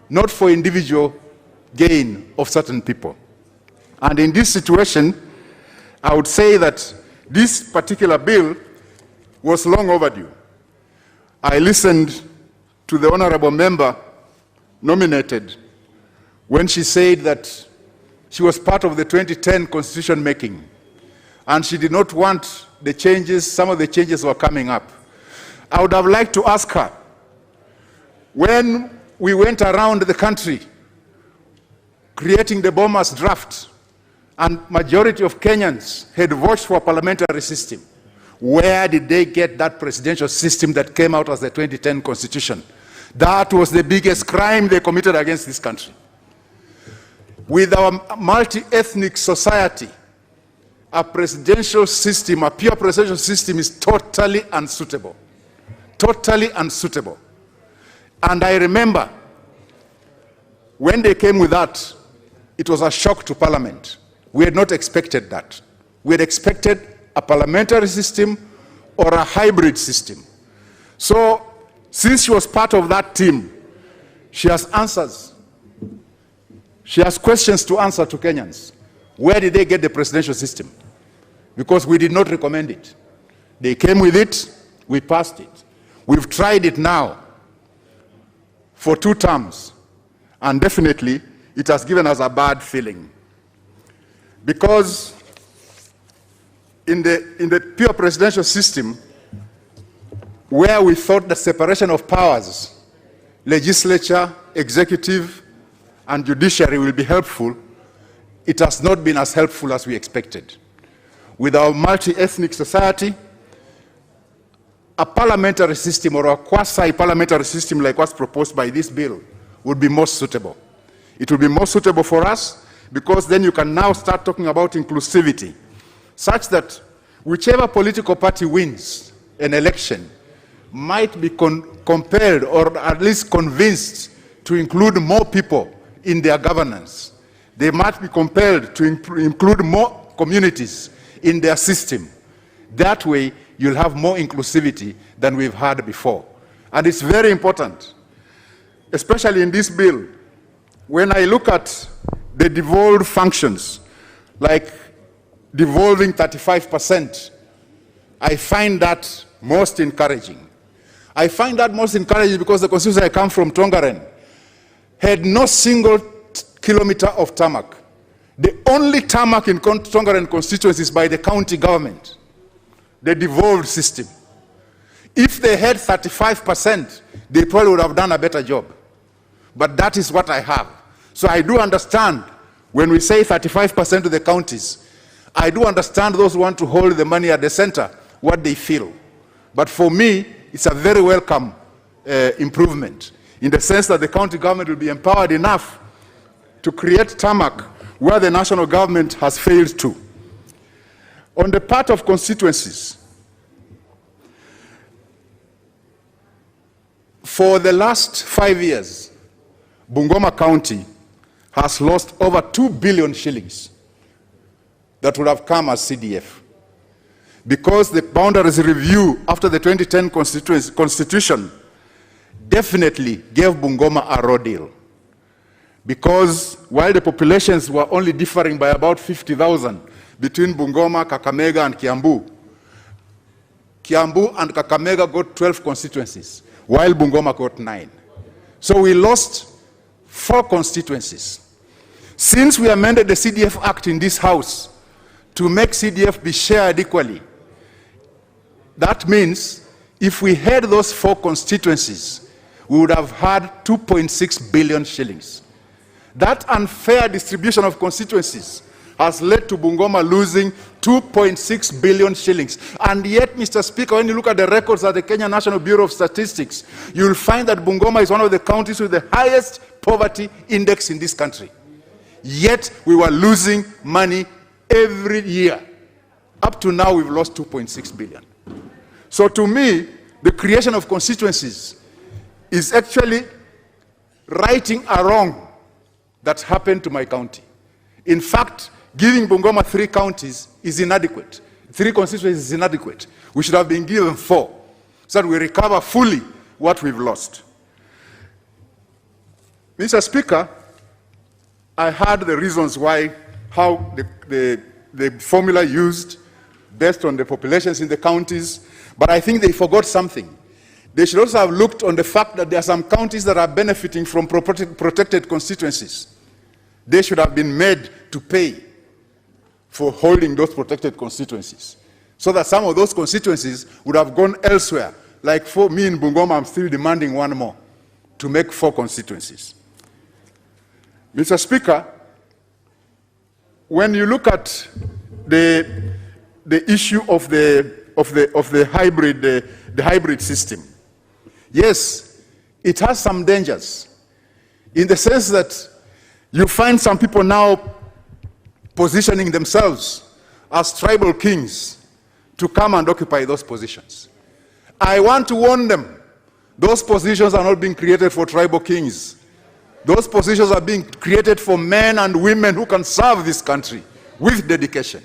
not for individual gain of certain people. And in this situation, I would say that this particular bill was long overdue. I listened to the honorable member nominated when she said that she was part of the 2010 constitution making, and she did not want the changes, some of the changes were coming up. I would have liked to ask her, when we went around the country creating the Bomas draft, and majority of Kenyans had voted for a parliamentary system, where did they get that presidential system that came out as the 2010 constitution? That was the biggest crime they committed against this country. With our multi-ethnic society, a presidential system, a pure presidential system is totally unsuitable. Totally unsuitable. And I remember when they came with that, it was a shock to Parliament. We had not expected that. We had expected a parliamentary system or a hybrid system. So, since she was part of that team, she has answers. She has questions to answer to Kenyans. Where did they get the presidential system? Because we did not recommend it. They came with it, we passed it. We've tried it now for 2 terms, and definitely it has given us a bad feeling. Because in the pure presidential system, where we thought the separation of powers, legislature, executive, and judiciary will be helpful, it has not been as helpful as we expected. With our multi-ethnic society, a parliamentary system or a quasi-parliamentary system like what's proposed by this bill would be most suitable. It will be more suitable for us because then you can now start talking about inclusivity, such that whichever political party wins an election might be compelled or at least convinced to include more people in their governance. They might be compelled to include more communities in their system. That way, you'll have more inclusivity than we've had before. And it's very important, especially in this bill, when I look at the devolved functions, like devolving 35%, I find that most encouraging. I find that most encouraging because the constituency I come from, Tongaren, had no single kilometer of tarmac. The only tarmac in Tongaren constituency is by the county government, the devolved system. If they had 35%, they probably would have done a better job. But that is what I have. So I do understand when we say 35% to the counties, I do understand those who want to hold the money at the center, what they feel. But for me, it's a very welcome improvement, in the sense that the county government will be empowered enough to create tarmac where the national government has failed to. On the part of constituencies, for the last 5 years, Bungoma County has lost over 2 billion shillings that would have come as CDF. Because the boundaries review after the 2010 constitution definitely gave Bungoma a raw deal. Because while the populations were only differing by about 50,000 between Bungoma, Kakamega, and Kiambu, Kiambu and Kakamega got 12 constituencies, while Bungoma got 9. So we lost 4 constituencies. Since we amended the CDF Act in this House to make CDF be shared equally, that means if we had those 4 constituencies, we would have had 2.6 billion shillings. That unfair distribution of constituencies has led to Bungoma losing 2.6 billion shillings. And yet, Mr. Speaker, when you look at the records at the Kenya National Bureau of Statistics, you'll find that Bungoma is one of the counties with the highest poverty index in this country. Yet, we were losing money every year. Up to now, we've lost 2.6 billion. So to me, the creation of constituencies is actually righting a wrong that happened to my county. In fact, giving Bungoma 3 counties is inadequate. 3 constituencies is inadequate. We should have been given 4, so that we recover fully what we've lost. Mr. Speaker, I heard the reasons why, how the formula used based on the populations in the counties, but I think they forgot something. They should also have looked on the fact that there are some counties that are benefiting from protected constituencies. They should have been made to pay for holding those protected constituencies, so that some of those constituencies would have gone elsewhere. Like for me in Bungoma, I'm still demanding 1 more to make 4 constituencies. Mr. Speaker, when you look at the issue of the hybrid system, yes, it has some dangers, in the sense that you find some people now positioning themselves as tribal kings to come and occupy those positions. I want to warn them, those positions are not being created for tribal kings. Those positions are being created for men and women who can serve this country with dedication.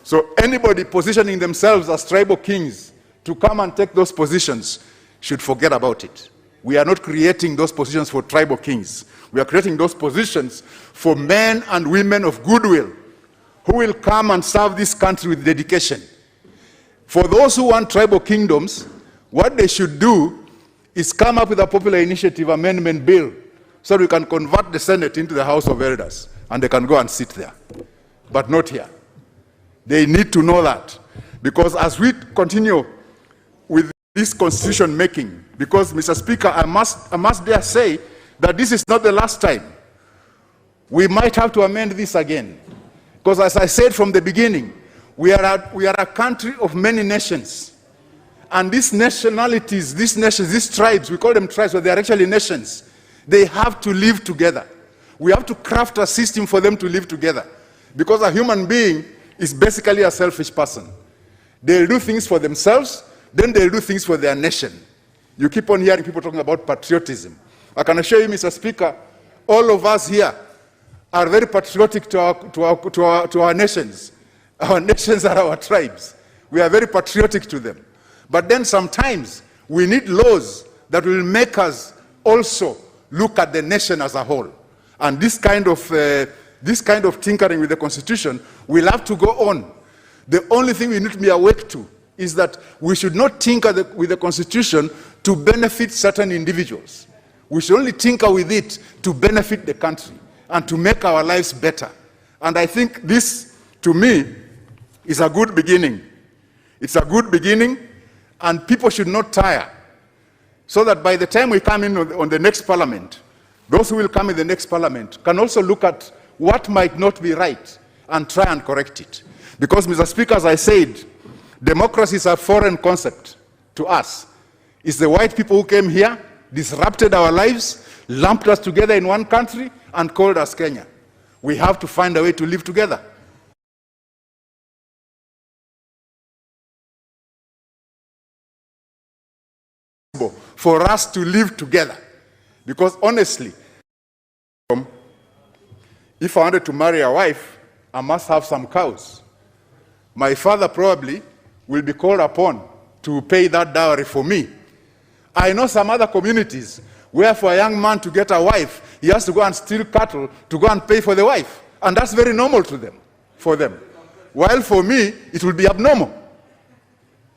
So anybody positioning themselves as tribal kings to come and take those positions should forget about it. We are not creating those positions for tribal kings. We are creating those positions for men and women of goodwill who will come and serve this country with dedication. For those who want tribal kingdoms, what they should do is come up with a popular initiative amendment bill, so we can convert the Senate into the House of Elders, and they can go and sit there. But not here. They need to know that. Because as we continue with this constitution making, because, Mr. Speaker, I must dare say that this is not the last time. We might have to amend this again. Because as I said from the beginning, we are a country of many nations. And these nationalities, these nations, these tribes, we call them tribes, but they are actually nations. They have to live together. We have to craft a system for them to live together. Because a human being is basically a selfish person. They'll do things for themselves, then they'll do things for their nation. You keep on hearing people talking about patriotism. I can assure you, Mr. Speaker, all of us here are very patriotic to our nations. Our nations are our tribes. We are very patriotic to them. But then sometimes we need laws that will make us also look at the nation as a whole. And this kind of tinkering with the Constitution will have to go on. The only thing we need to be awake to is that we should not tinker with the Constitution to benefit certain individuals. We should only tinker with it to benefit the country and to make our lives better. And I think this, to me, is a good beginning. It's a good beginning, and people should not tire. So that by the time we come in on the next parliament, those who will come in the next parliament can also look at what might not be right and try and correct it. Because, Mr. Speaker, as I said, democracy is a foreign concept to us. It's the white people who came here, disrupted our lives, lumped us together in one country, and called us Kenya. We have to find a way to live together. For us to live together. Because honestly, if I wanted to marry a wife, I must have some cows. My father probably will be called upon to pay that dowry for me. I know some other communities where for a young man to get a wife, he has to go and steal cattle to go and pay for the wife. And that's very normal to them, for them. While for me, it will be abnormal.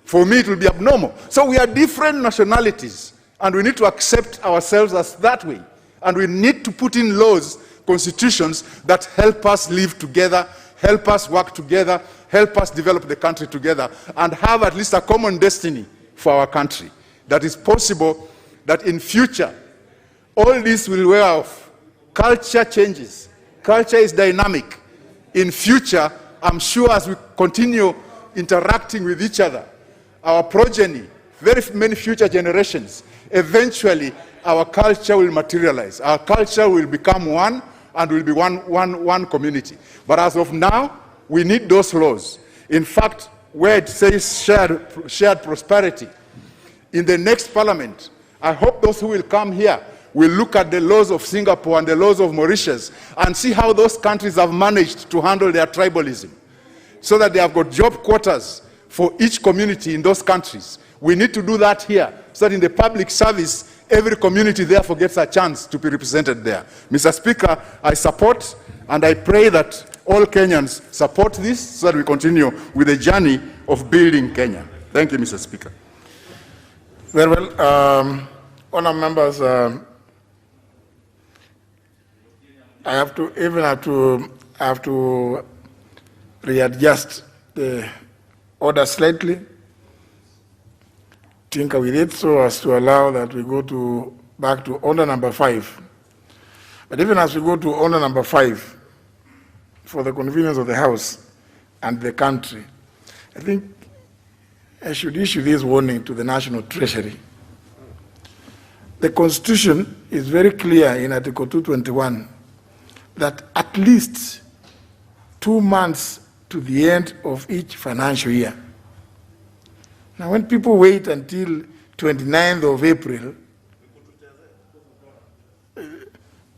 For me, it will be abnormal. So we are different nationalities, and we need to accept ourselves as that way. And we need to put in laws, constitutions that help us live together, help us work together, help us develop the country together, and have at least a common destiny for our country. That is possible, that in future, all this will wear off. Culture changes. Culture is dynamic. In future, I'm sure as we continue interacting with each other, our progeny, very many future generations, eventually our culture will materialize. Our culture will become one, and will be one community. But as of now, we need those laws. In fact, where it says shared prosperity, in the next parliament, I hope those who will come here will look at the laws of Singapore and the laws of Mauritius and see how those countries have managed to handle their tribalism, so that they have got job quotas for each community in those countries. We need to do that here, so that in the public service, every community therefore gets a chance to be represented there. Mr. Speaker, I support and I pray that all Kenyans support this, so that we continue with the journey of building Kenya. Thank you, Mr. Speaker. Very well. Honour members, I have to readjust the order slightly, tinker with it so as to allow that we go back to order number 5. But even as we go to order number 5, for the convenience of the House and the country, I think I should issue this warning to the National Treasury. The Constitution is very clear in Article 221 that at least 2 months to the end of each financial year. Now, when people wait until 29th of April,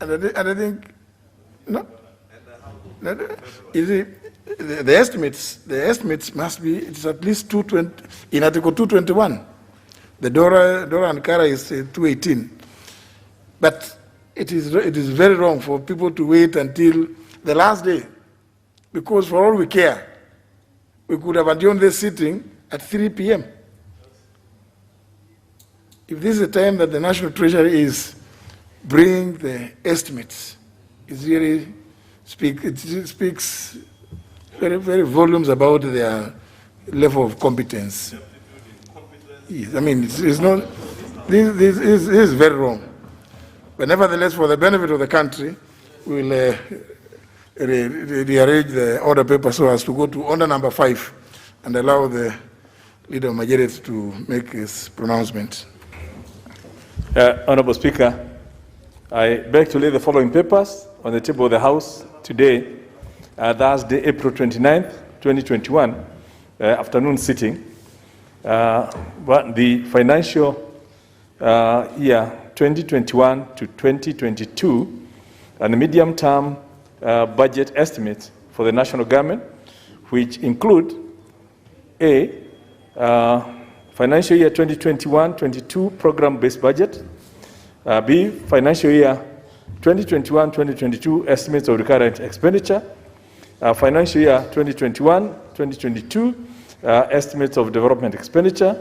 and I think, no, the estimates must be, it's at least 220, in Article 221. The Dora and Kara is 218. But it is very wrong for people to wait until the last day, because for all we care, we could have adjourned this sitting at 3 p.m. If this is the time that the National Treasury is bringing the estimates, it really speaks very, very volumes about their level of competence. Yes, I mean, it's not, this is very wrong. But nevertheless, for the benefit of the country, we will rearrange the order paper so as to go to order number 5 and allow the Leader of Majority to make his pronouncement. Honorable Speaker, I beg to lay the following papers on the table of the House today, Thursday, April 29th, 2021, afternoon sitting. But the financial year 2021 to 2022 and the medium-term budget estimates for the national government, which include A, financial year 2021-22 program-based budget, B, financial year 2021-2022 estimates of recurrent expenditure, financial year 2021-2022 estimates of development expenditure,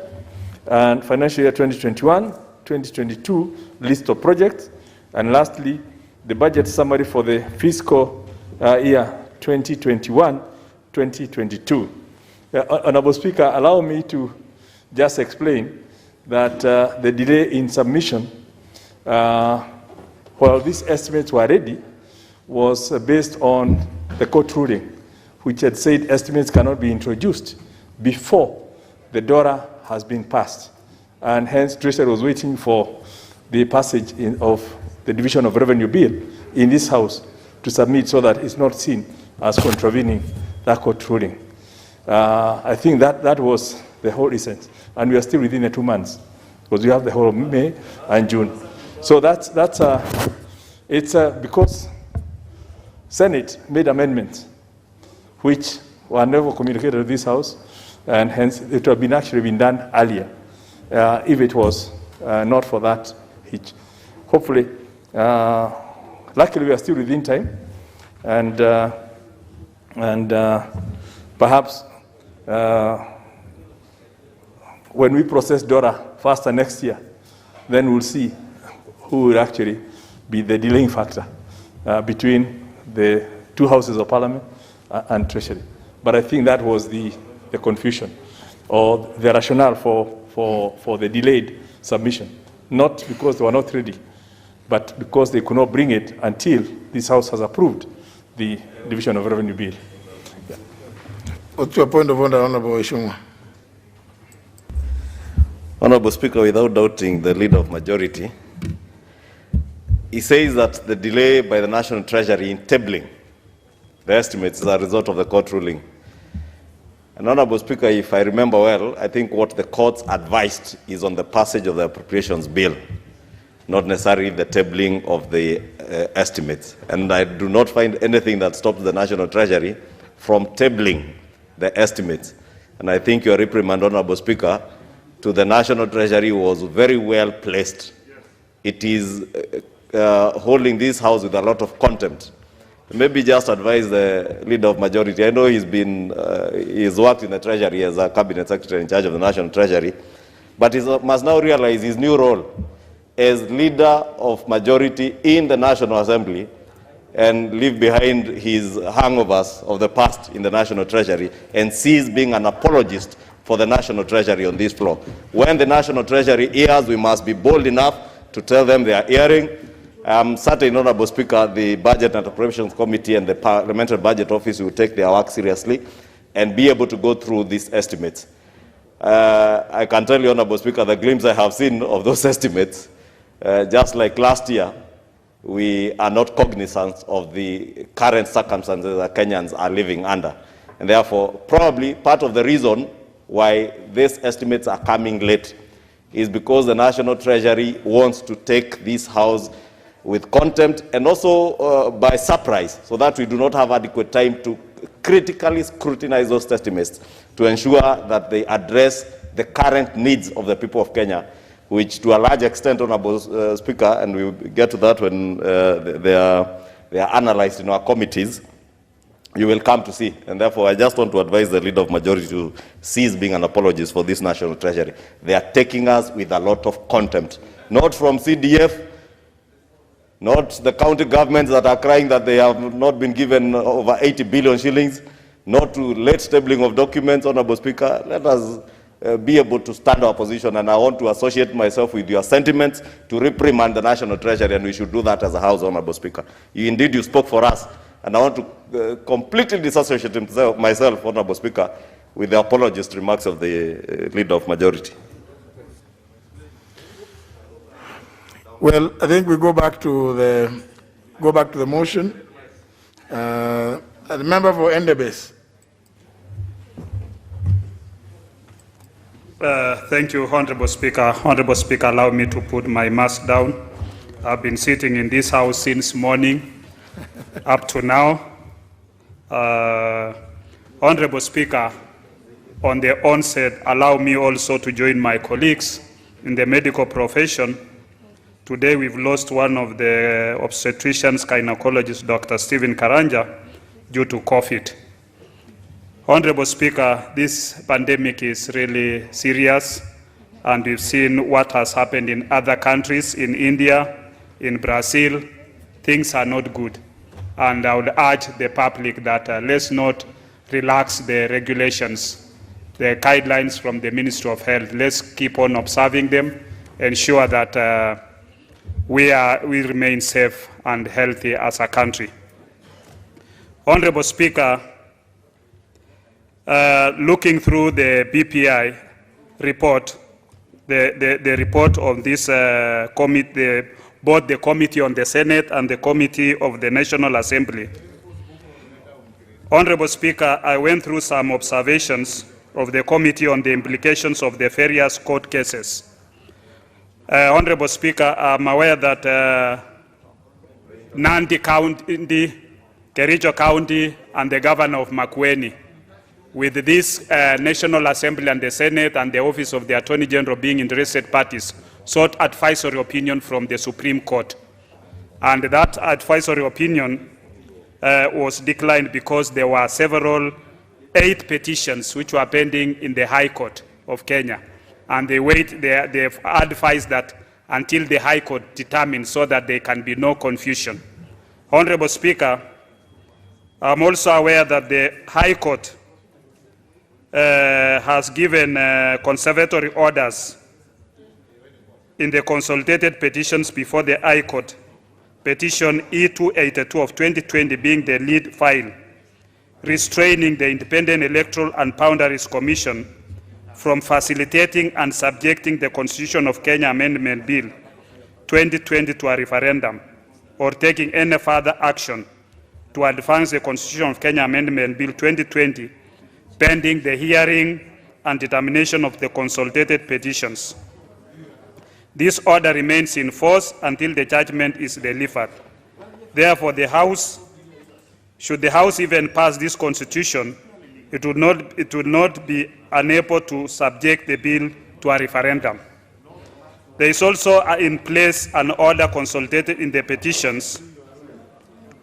and financial year 2021-2022 list of projects, and lastly, the budget summary for the fiscal year 2021-2022. Honorable Speaker, allow me to just explain that the delay in submission, while these estimates were ready, was based on the court ruling, which had said estimates cannot be introduced before the DORA has been passed. And hence, Treasury was waiting for the passage of the Division of Revenue Bill in this House to submit so that it's not seen as contravening that court ruling. I think that was the whole essence. And we are still within the 2 months, because we have the whole of May and June. So it's because Senate made amendments which were never communicated to this House, and hence it would have been actually been done earlier if it was not for that hitch. Hopefully, luckily we are still within time, and perhaps when we process DORA faster next year, then we'll see who will actually be the delaying factor between the 2 houses of Parliament and Treasury. But I think that was the confusion or the rationale for the delayed submission, not because they were not ready, but because they could not bring it until this House has approved the Division of Revenue Bill. Yeah. What's your point of order, Honorable Ishuma? Honorable Speaker, without doubting the Leader of Majority, he says that the delay by the National Treasury in tabling the estimates is a result of the court ruling. And Honorable Speaker, if I remember well, I think what the courts advised is on the passage of the appropriations bill. not necessarily the tabling of the estimates. And I do not find anything that stops the National Treasury from tabling the estimates. And I think your reprimand, Honorable Speaker, to the National Treasury was very well placed. It is holding this House with a lot of contempt. Maybe just advise the Leader of Majority. I know he's worked in the Treasury as a Cabinet Secretary in charge of the National Treasury, but he must now realize his new role as Leader of Majority in the National Assembly and leave behind his hangovers of the past in the National Treasury and cease being an apologist for the National Treasury on this floor. When the National Treasury hears, we must be bold enough to tell them they are hearing. I'm certain, Honorable Speaker, the Budget and Appropriations Committee and the Parliamentary Budget Office will take their work seriously and be able to go through these estimates. I can tell you, Honorable Speaker, the glimpse I have seen of those estimates, just like last year, we are not cognizant of the current circumstances that Kenyans are living under. And therefore, probably part of the reason why these estimates are coming late is because the National Treasury wants to take this House with contempt and also by surprise, so that we do not have adequate time to critically scrutinize those estimates to ensure that they address the current needs of the people of Kenya, which to a large extent, Honorable Speaker, and we will get to that when they are analyzed in our committees, you will come to see. And therefore, I just want to advise the Leader of Majority to cease being an apologist for this National Treasury. They are taking us with a lot of contempt, not from CDF, not the county governments that are crying that they have not been given over 80 billion shillings, not to late stabling of documents, Honorable Speaker. Let us be able to stand our position, and I want to associate myself with your sentiments to reprimand the National Treasury, and we should do that as a House, Honorable Speaker. You spoke for us, and I want to completely disassociate myself, Honorable Speaker, with the apologist remarks of the Leader of Majority. Well, I think we go back to the motion. The member for Endebess. Thank you, Honorable Speaker. Honorable Speaker, allow me to put my mask down. I've been sitting in this House since morning up to now. Honorable Speaker, on the onset, allow me also to join my colleagues in the medical profession. Today we've lost one of the obstetricians, gynecologists, Dr. Stephen Karanja, due to COVID. Honorable Speaker, this pandemic is really serious, and we've seen what has happened in other countries, in India, in Brazil. Things are not good. And I would urge the public that let's not relax the regulations, the guidelines from the Ministry of Health. Let's keep on observing them, ensure that we remain safe and healthy as a country. Honorable Speaker, looking through the BBI report, the report of this committee, both the Committee on the Senate and the Committee of the National Assembly. Honorable Speaker, I went through some observations of the Committee on the implications of the various court cases. Honorable Speaker, I'm aware that Nandi County, Kericho County, and the Governor of Makueni, with this National Assembly and the Senate and the Office of the Attorney General being interested parties, sought advisory opinion from the Supreme Court. And that advisory opinion was declined because there were 8 petitions which were pending in the High Court of Kenya. And they've advised that until the High Court determines, so that there can be no confusion. Honorable Speaker, I'm also aware that the High Court has given conservatory orders in the consolidated petitions before the High Court, petition E282 of 2020 being the lead file, restraining the Independent Electoral and Boundaries Commission from facilitating and subjecting the Constitution of Kenya Amendment Bill 2020 to a referendum, or taking any further action to advance the Constitution of Kenya Amendment Bill 2020, pending the hearing and determination of the consolidated petitions. This order remains in force until the judgment is delivered. Therefore, the House, should the House even pass this constitution, it would not be unable to subject the bill to a referendum. There is also in place an order consolidated in the petitions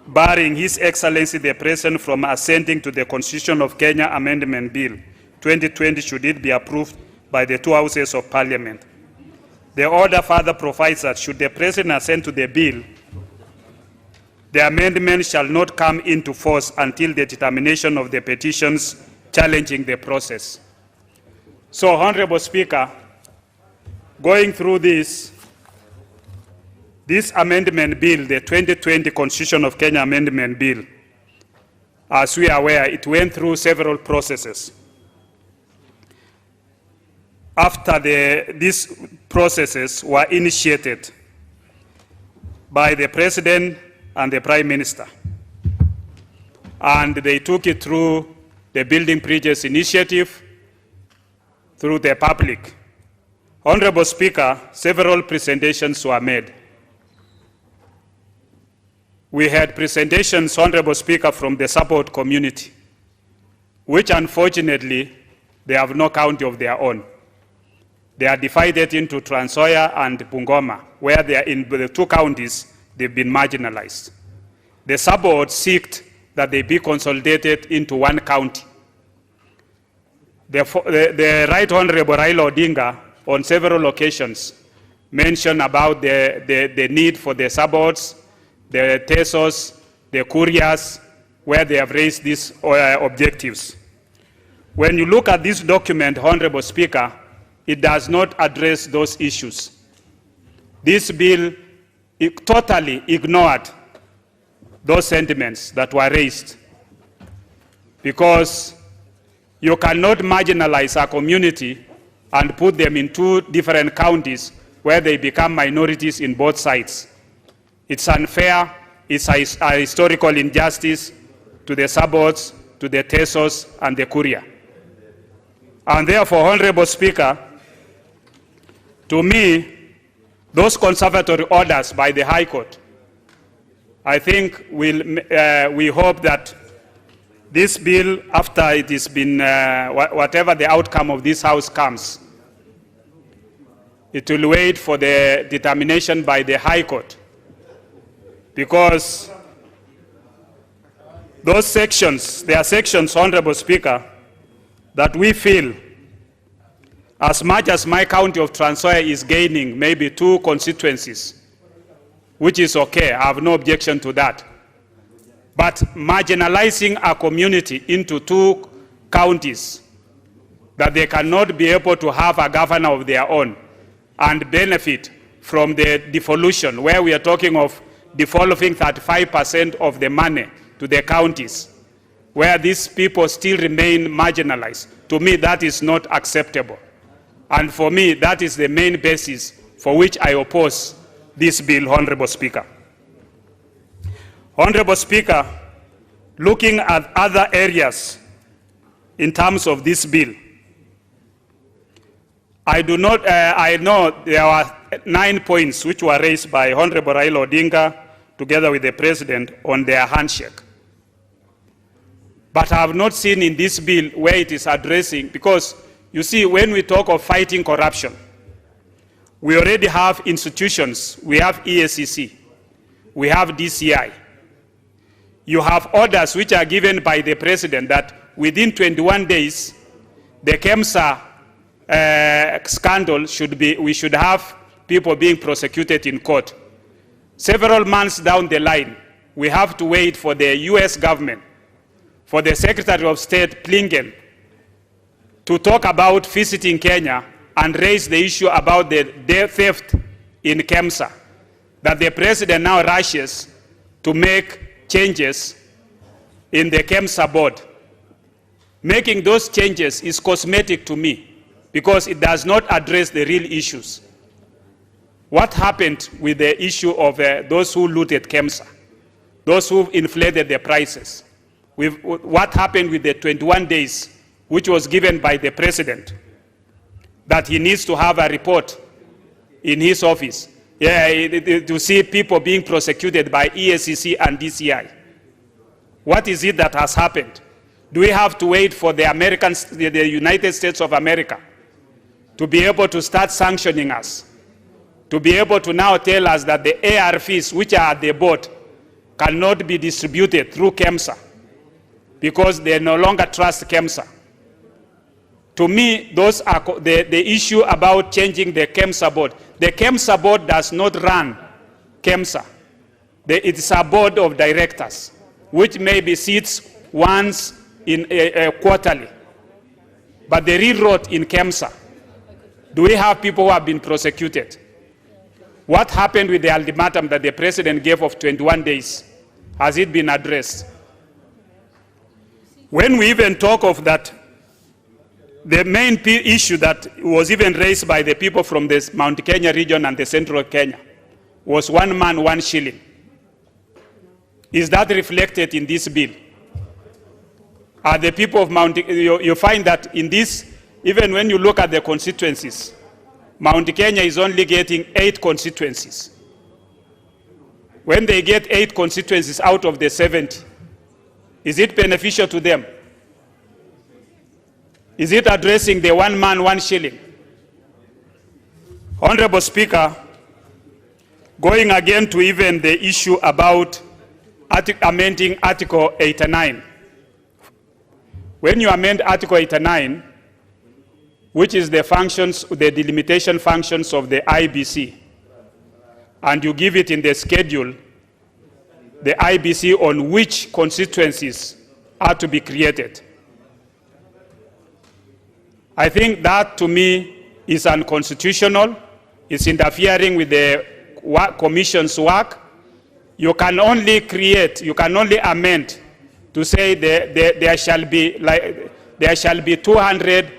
barring His Excellency the President from assenting to the Constitution of Kenya Amendment Bill 2020 should it be approved by the two houses of Parliament. The order further provides that should the President assent to the bill, the amendment shall not come into force until the determination of the petitions challenging the process. So, Honorable Speaker, going through this amendment bill, the 2020 Constitution of Kenya Amendment Bill, as we are aware, it went through several processes. After these processes were initiated by the President and the Prime Minister, and they took it through the Building Bridges Initiative, through the public. Honorable Speaker, several presentations were made. We had presentations, Honorable Speaker, from the support community, which unfortunately, they have no county of their own. They are divided into Nzoia and Bungoma, where they are in the two counties, they've been marginalized. The suburbs seeked that they be consolidated into one county. The Right Honorable Raila Odinga, on several occasions, mentioned about the need for the suburbs, the TESOs, the couriers, where they have raised these objectives. When you look at this document, Honorable Speaker, it does not address those issues. This bill totally ignored those sentiments that were raised, because you cannot marginalize a community and put them in two different counties where they become minorities in both sides. It's unfair, it's a historical injustice to the suburbs, to the TESOs, and the courier. And therefore, Honorable Speaker, to me, those conservatory orders by the High Court, I think we hope that this bill, after it has been, whatever the outcome of this House comes, it will wait for the determination by the High Court. Because those sections, there are sections, Honorable Speaker, that we feel, as much as my county of Nzoia is gaining maybe 2 constituencies, which is okay, I have no objection to that. But marginalizing a community into 2 counties, that they cannot be able to have a governor of their own and benefit from the devolution, where we are talking of devolving 35% of the money to the counties, where these people still remain marginalized. To me, that is not acceptable. And for me, that is the main basis for which I oppose this bill, Honorable Speaker. Honorable Speaker, looking at other areas in terms of this bill, I know there are 9 points which were raised by Honorable Raila Odinga together with the President on their handshake. But I have not seen in this bill where it is addressing, because you see, when we talk of fighting corruption, we already have institutions. We have EACC, we have DCI. You have orders which are given by the President that within 21 days, the KEMSA scandal we should have people being prosecuted in court. Several months down the line, we have to wait for the US government, for the Secretary of State, Blinken, to talk about visiting Kenya and raise the issue about the theft in KEMSA, that the President now rushes to make changes in the KEMSA board. Making those changes is cosmetic to me, because it does not address the real issues. What happened with the issue of those who looted KEMSA, those who inflated the prices? What happened with the 21 days, which was given by the President, that he needs to have a report in his office. Yeah, to see people being prosecuted by EACC and DCI. What is it that has happened? Do we have to wait for the United States of America to be able to start sanctioning us? To be able to now tell us that the ARVs which are at the boat cannot be distributed through KEMSA because they no longer trust KEMSA. To me, those are the issue about changing the KEMSA board. The KEMSA board does not run KEMSA. It's a board of directors, which maybe sits once in quarterly. But they rewrote in KEMSA. Do we have people who have been prosecuted? What happened with the ultimatum that the president gave of 21 days? Has it been addressed? When we even talk of that, the main issue that was even raised by the people from the Mount Kenya region and the central Kenya was 1 man, 1 shilling. Is that reflected in this bill? Are the people of Mount, you find that in this, even when you look at the constituencies, Mount Kenya is only getting 8 constituencies. When they get 8 constituencies out of the 70, is it beneficial to them? Is it addressing the 1 man, 1 shilling? Honorable Speaker, going again to even the issue about amending Article 89. When you amend Article 89, which is the functions, the delimitation functions of the IBC, and you give it in the schedule, the IBC on which constituencies are to be created. I think that, to me, is unconstitutional. It's interfering with the commission's work. You can only create, you can only amend to say there shall be 200,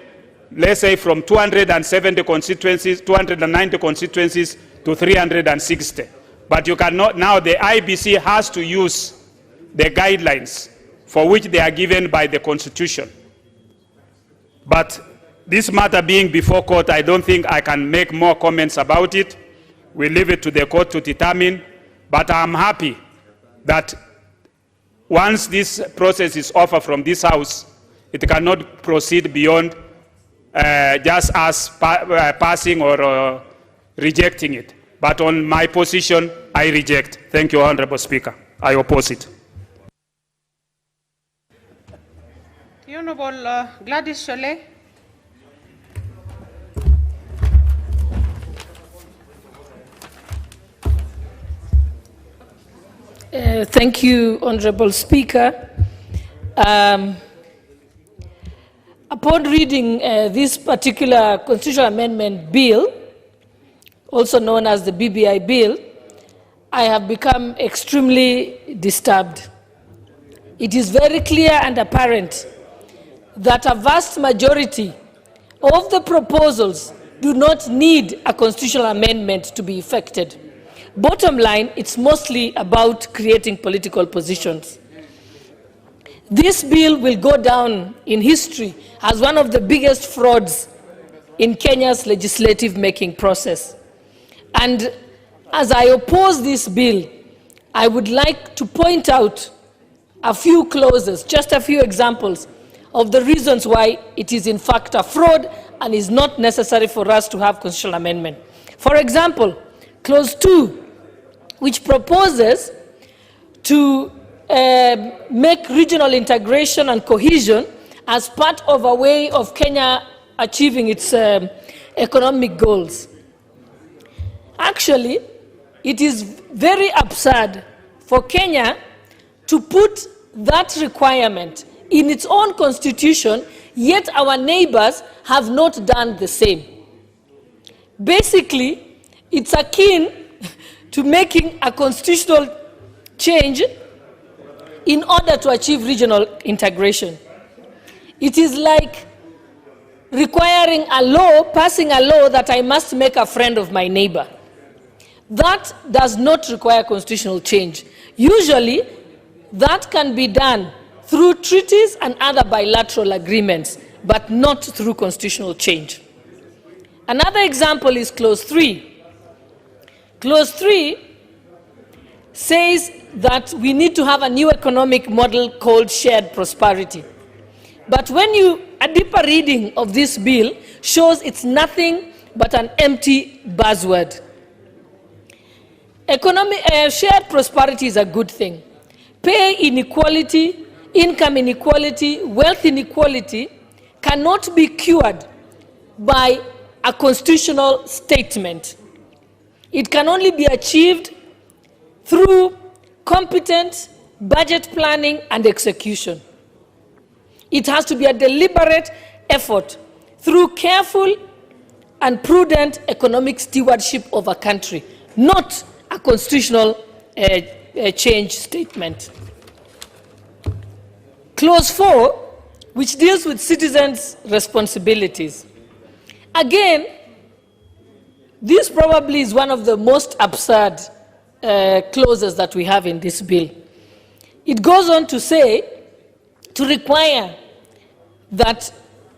let's say from 270 constituencies, 290 constituencies to 360. But you cannot, now the IBC has to use the guidelines for which they are given by the Constitution. But this matter being before court, I don't think I can make more comments about it. We leave it to the court to determine. But I'm happy that once this process is over from this House, it cannot proceed beyond just us passing or rejecting it. But on my position, I reject. Thank you, Honorable Speaker. I oppose it. The Honorable Gladys Sholay. Thank you, Honorable Speaker. Upon reading this particular constitutional amendment bill, also known as the BBI bill, I have become extremely disturbed. It is very clear and apparent that a vast majority of the proposals do not need a constitutional amendment to be effected. Bottom line, it's mostly about creating political positions. This bill will go down in history as one of the biggest frauds in Kenya's legislative making process. And as I oppose this bill, I would like to point out a few clauses, just a few examples of the reasons why it is in fact a fraud and is not necessary for us to have constitutional amendment. For example, clause 2, which proposes to make regional integration and cohesion as part of a way of Kenya achieving its economic goals. Actually, it is very absurd for Kenya to put that requirement in its own constitution, yet our neighbors have not done the same. Basically, it's akin to making a constitutional change in order to achieve regional integration. It is like requiring a law, passing a law that I must make a friend of my neighbor. That does not require constitutional change. Usually, that can be done through treaties and other bilateral agreements, but not through constitutional change. Another example is clause 3, Clause 3 says that we need to have a new economic model called shared prosperity. But when a deeper reading of this bill shows it's nothing but an empty buzzword. Shared prosperity is a good thing. Pay inequality, income inequality, wealth inequality cannot be cured by a constitutional statement. It can only be achieved through competent budget planning and execution. It has to be a deliberate effort through careful and prudent economic stewardship of a country, not a constitutional change statement. Clause 4, which deals with citizens' responsibilities. Again, this probably is one of the most absurd clauses that we have in this bill. It goes on to say, to require that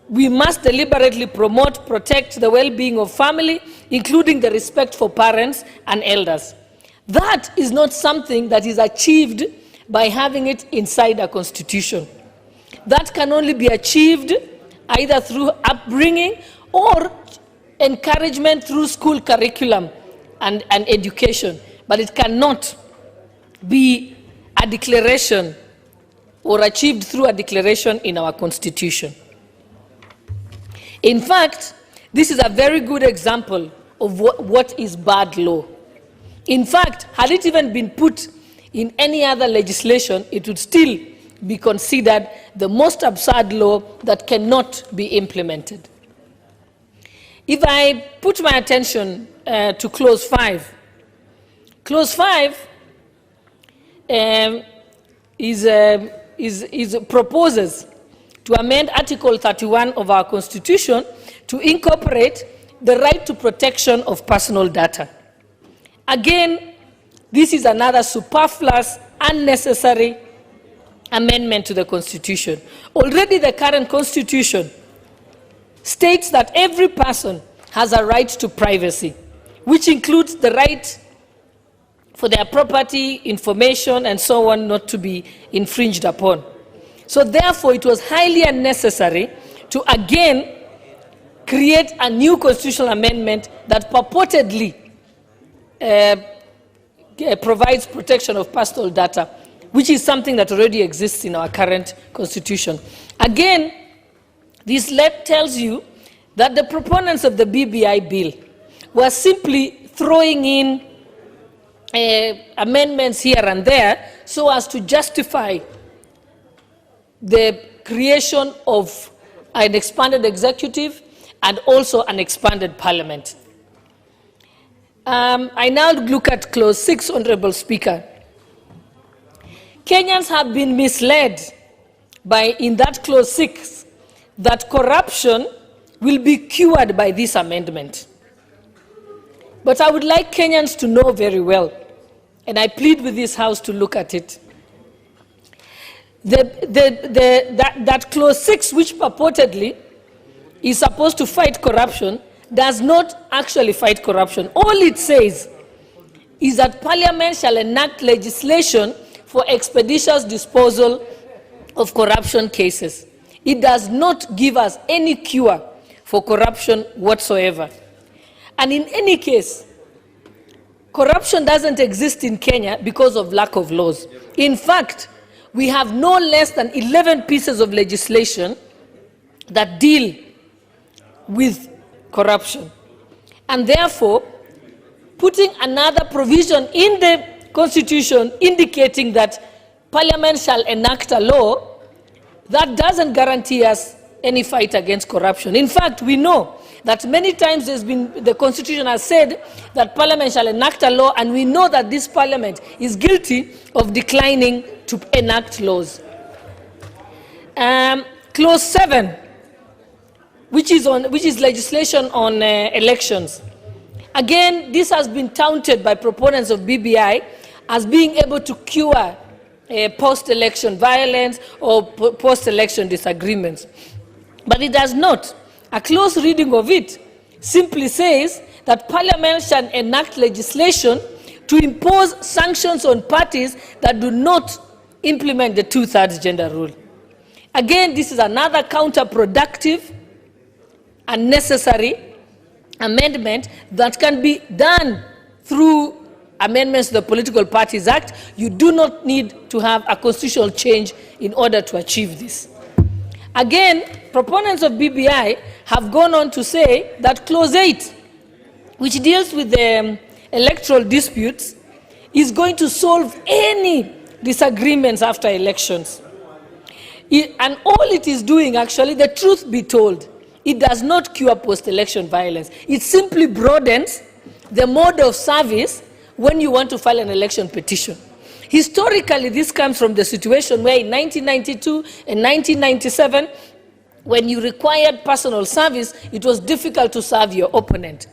we must deliberately promote, protect the well-being of family, including the respect for parents and elders. That is not something that is achieved by having it inside a constitution. That can only be achieved either through upbringing or encouragement through school curriculum and education. But it cannot be a declaration or achieved through a declaration in our constitution. In fact, this is a very good example of what is bad law. In fact, had it even been put in any other legislation, it would still be considered the most absurd law that cannot be implemented. If I put my attention to Clause 5, Clause 5 proposes to amend Article 31 of our Constitution to incorporate the right to protection of personal data. Again, this is another superfluous, unnecessary amendment to the Constitution. Already the current Constitution states that every person has a right to privacy, which includes the right for their property, information, and so on not to be infringed upon. So therefore, it was highly unnecessary to again create a new constitutional amendment that purportedly provides protection of personal data, which is something that already exists in our current constitution. Again, this tells you that the proponents of the BBI bill were simply throwing in amendments here and there so as to justify the creation of an expanded executive and also an expanded parliament. I now look at Clause 6, Honorable Speaker. Kenyans have been misled in that Clause 6 that corruption will be cured by this amendment. But I would like Kenyans to know very well, and I plead with this House to look at it. That Clause 6, which purportedly is supposed to fight corruption, does not actually fight corruption. All it says is that Parliament shall enact legislation for expeditious disposal of corruption cases. It does not give us any cure for corruption whatsoever. And in any case, corruption doesn't exist in Kenya because of lack of laws. In fact, we have no less than 11 pieces of legislation that deal with corruption. And therefore, putting another provision in the Constitution indicating that Parliament shall enact a law, that doesn't guarantee us any fight against corruption. In fact, we know that many times the Constitution has said that Parliament shall enact a law, and we know that this Parliament is guilty of declining to enact laws. Clause 7, which is legislation on elections. Again, this has been touted by proponents of BBI as being able to cure post-election violence or post-election disagreements. But it does not. A close reading of it simply says that Parliament shall enact legislation to impose sanctions on parties that do not implement the 2/3 gender rule. Again, this is another counterproductive and necessary amendment that can be done through amendments to the Political Parties Act. You do not need to have a constitutional change in order to achieve this. Again, proponents of BBI have gone on to say that Clause 8, which deals with the electoral disputes, is going to solve any disagreements after elections. And all it is doing, actually, the truth be told, it does not cure post-election violence. It simply broadens the mode of service when you want to file an election petition. Historically, this comes from the situation where in 1992 and 1997, when you required personal service, it was difficult to serve your opponent.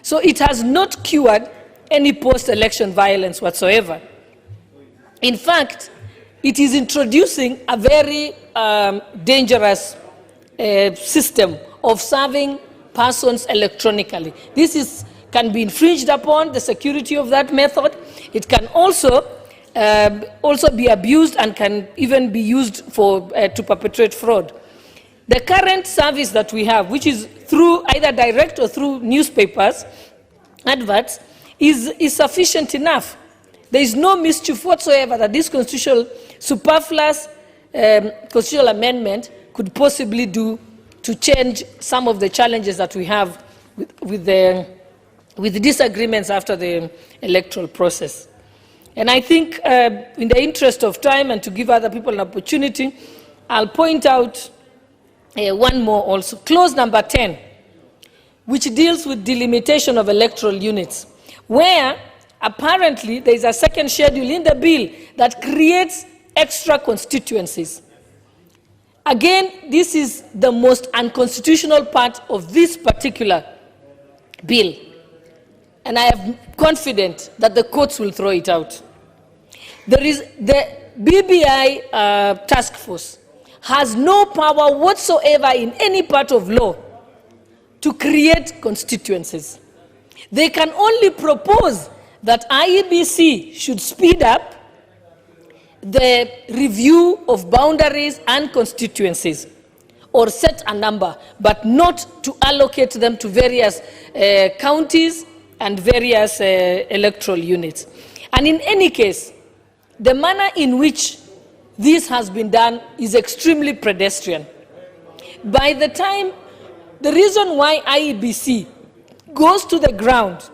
So it has not cured any post-election violence whatsoever. In fact, it is introducing a very dangerous system of serving persons electronically. This can be infringed upon, the security of that method. It can also be abused and can even be used to perpetrate fraud. The current service that we have, which is through either direct or through newspapers, adverts, is sufficient enough. There is no mischief whatsoever that this constitutional superfluous constitutional amendment could possibly do to change some of the challenges that we have with the disagreements after the electoral process. And I think in the interest of time and to give other people an opportunity, I'll point out one more also. Clause number 10, which deals with delimitation of electoral units, where apparently there is a second schedule in the bill that creates extra constituencies. Again, this is the most unconstitutional part of this particular bill. And I am confident that the courts will throw it out. There is the BBI task force has no power whatsoever in any part of law to create constituencies. They can only propose that IEBC should speed up the review of boundaries and constituencies, or set a number, but not to allocate them to various counties and various electoral units. And in any case, the manner in which this has been done is extremely pedestrian. By the time, the reason why IEBC goes to the ground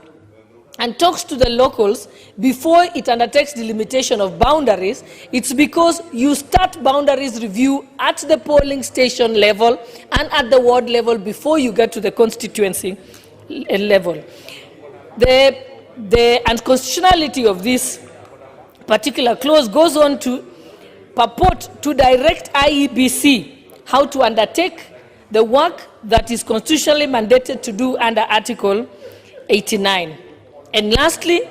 and talks to the locals before it undertakes delimitation of boundaries, it's because you start boundaries review at the polling station level and at the ward level before you get to the constituency level. The unconstitutionality of this particular clause goes on to purport to direct IEBC how to undertake the work that is constitutionally mandated to do under Article 89. And lastly,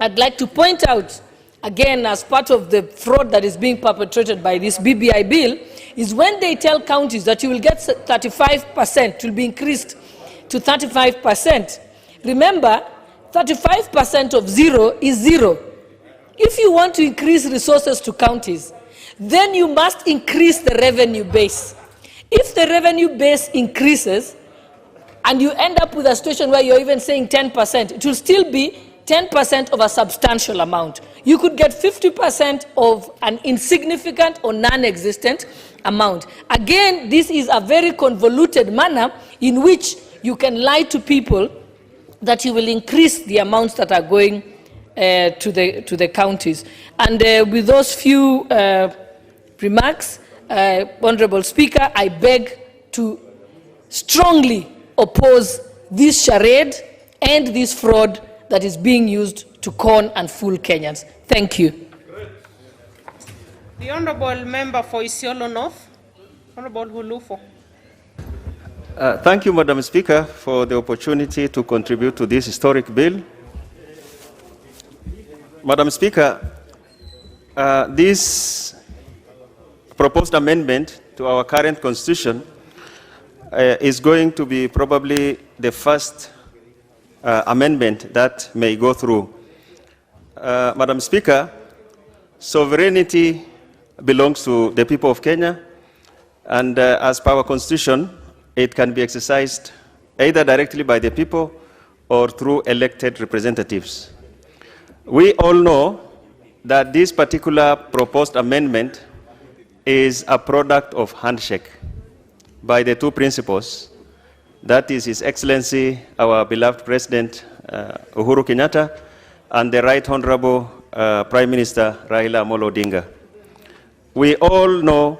I'd like to point out, again, as part of the fraud that is being perpetrated by this BBI bill, is when they tell counties that you will get 35%, it will be increased to 35%. Remember, 35% of zero is zero. If you want to increase resources to counties, then you must increase the revenue base. If the revenue base increases, and you end up with a situation where you're even saying 10%, it will still be 10% of a substantial amount. You could get 50% of an insignificant or non-existent amount. Again, this is a very convoluted manner in which you can lie to people that you will increase the amounts that are going to the counties. And with those few remarks, Honorable Speaker, I beg to strongly oppose this charade and this fraud that is being used to con and fool Kenyans. Thank you. The Honourable Member for Isiolo North, Honourable Hulufo. Thank you, Madam Speaker, for the opportunity to contribute to this historic bill. Madam Speaker, this proposed amendment to our current constitution is going to be probably the first amendment that may go through. Madam Speaker, sovereignty belongs to the people of Kenya, and as per our constitution, it can be exercised either directly by the people or through elected representatives. We all know that this particular proposed amendment is a product of handshake by the two principals, that is His Excellency, our beloved President Uhuru Kenyatta, and the Right Honorable Prime Minister Raila Amolo Odinga. We all know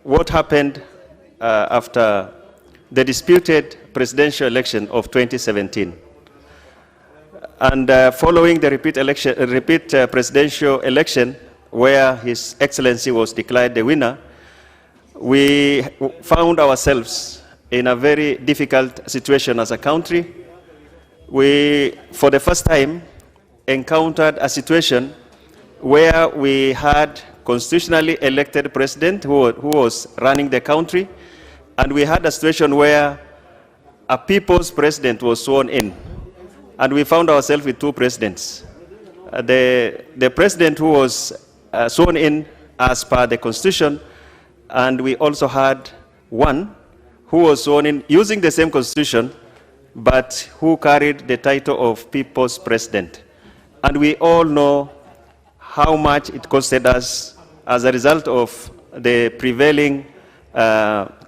what happened after the disputed presidential election of 2017. And following the repeat presidential election, where His Excellency was declared the winner, we found ourselves in a very difficult situation as a country. We, for the first time, encountered a situation where we had constitutionally elected president who was running the country, and we had a situation where a people's president was sworn in. And we found ourselves with two presidents. The president who was sworn in as per the constitution, and we also had one who was sworn in using the same constitution, but who carried the title of people's president. And we all know how much it costed us as a result of the prevailing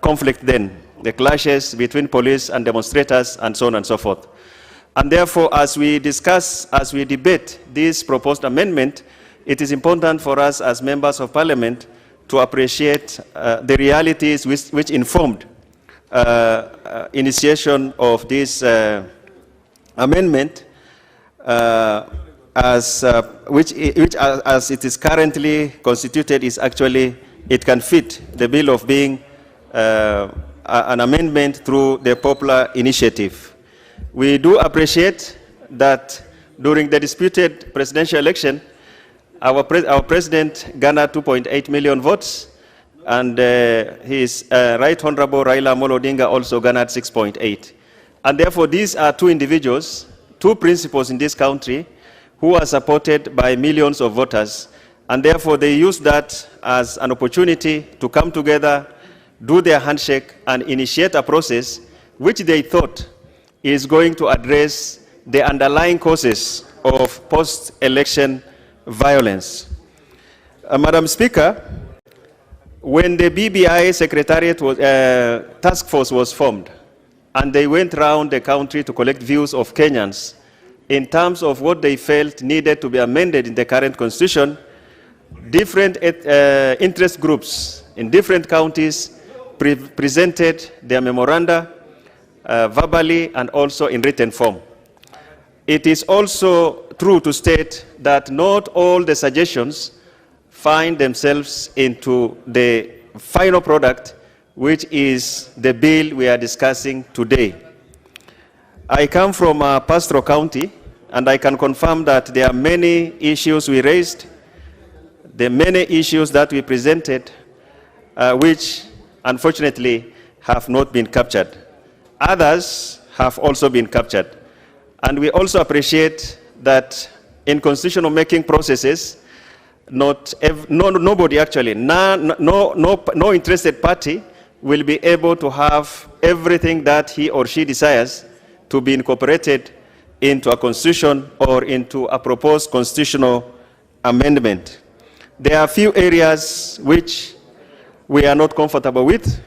conflict then, the clashes between police and demonstrators and so on and so forth. And therefore, as we discuss, as we debate this proposed amendment, it is important for us as members of parliament to appreciate the realities which informed initiation of this amendment, as it is currently constituted, is actually, it can fit the bill of being an amendment through the popular initiative. We do appreciate that during the disputed presidential election, our president garnered 2.8 million votes, and his Right Honorable Raila Amolo Odinga also garnered 6.8. And therefore, these are two individuals, two principals in this country, who are supported by millions of voters, and therefore they use that as an opportunity to come together, do their handshake, and initiate a process which they thought is going to address the underlying causes of post-election violence. Madam Speaker, when the BBI Secretariat task force was formed, and they went around the country to collect views of Kenyans in terms of what they felt needed to be amended in the current constitution, different interest groups in different counties presented their memoranda verbally and also in written form. It is also true to state that not all the suggestions find themselves into the final product, which is the bill we are discussing today. I come from a pastoral county, and I can confirm that there are many issues we raised, the many issues that we presented, which unfortunately have not been captured. Others have also been captured. And we also appreciate that in constitutional making processes, nobody actually, no interested party will be able to have everything that he or she desires to be incorporated into a constitution or into a proposed constitutional amendment. There are a few areas which we are not comfortable with.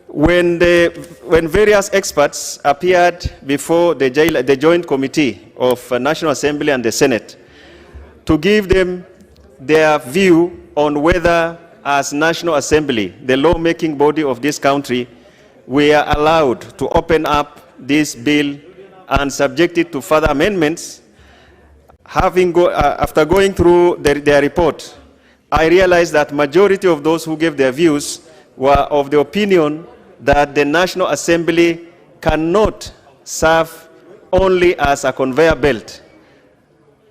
When various experts appeared before the Joint Committee of National Assembly and the Senate to give them their view on whether, as National Assembly, the lawmaking body of this country, we are allowed to open up this bill and subject it to further amendments, after going through their report, I realized that majority of those who gave their views were of the opinion that the National Assembly cannot serve only as a conveyor belt,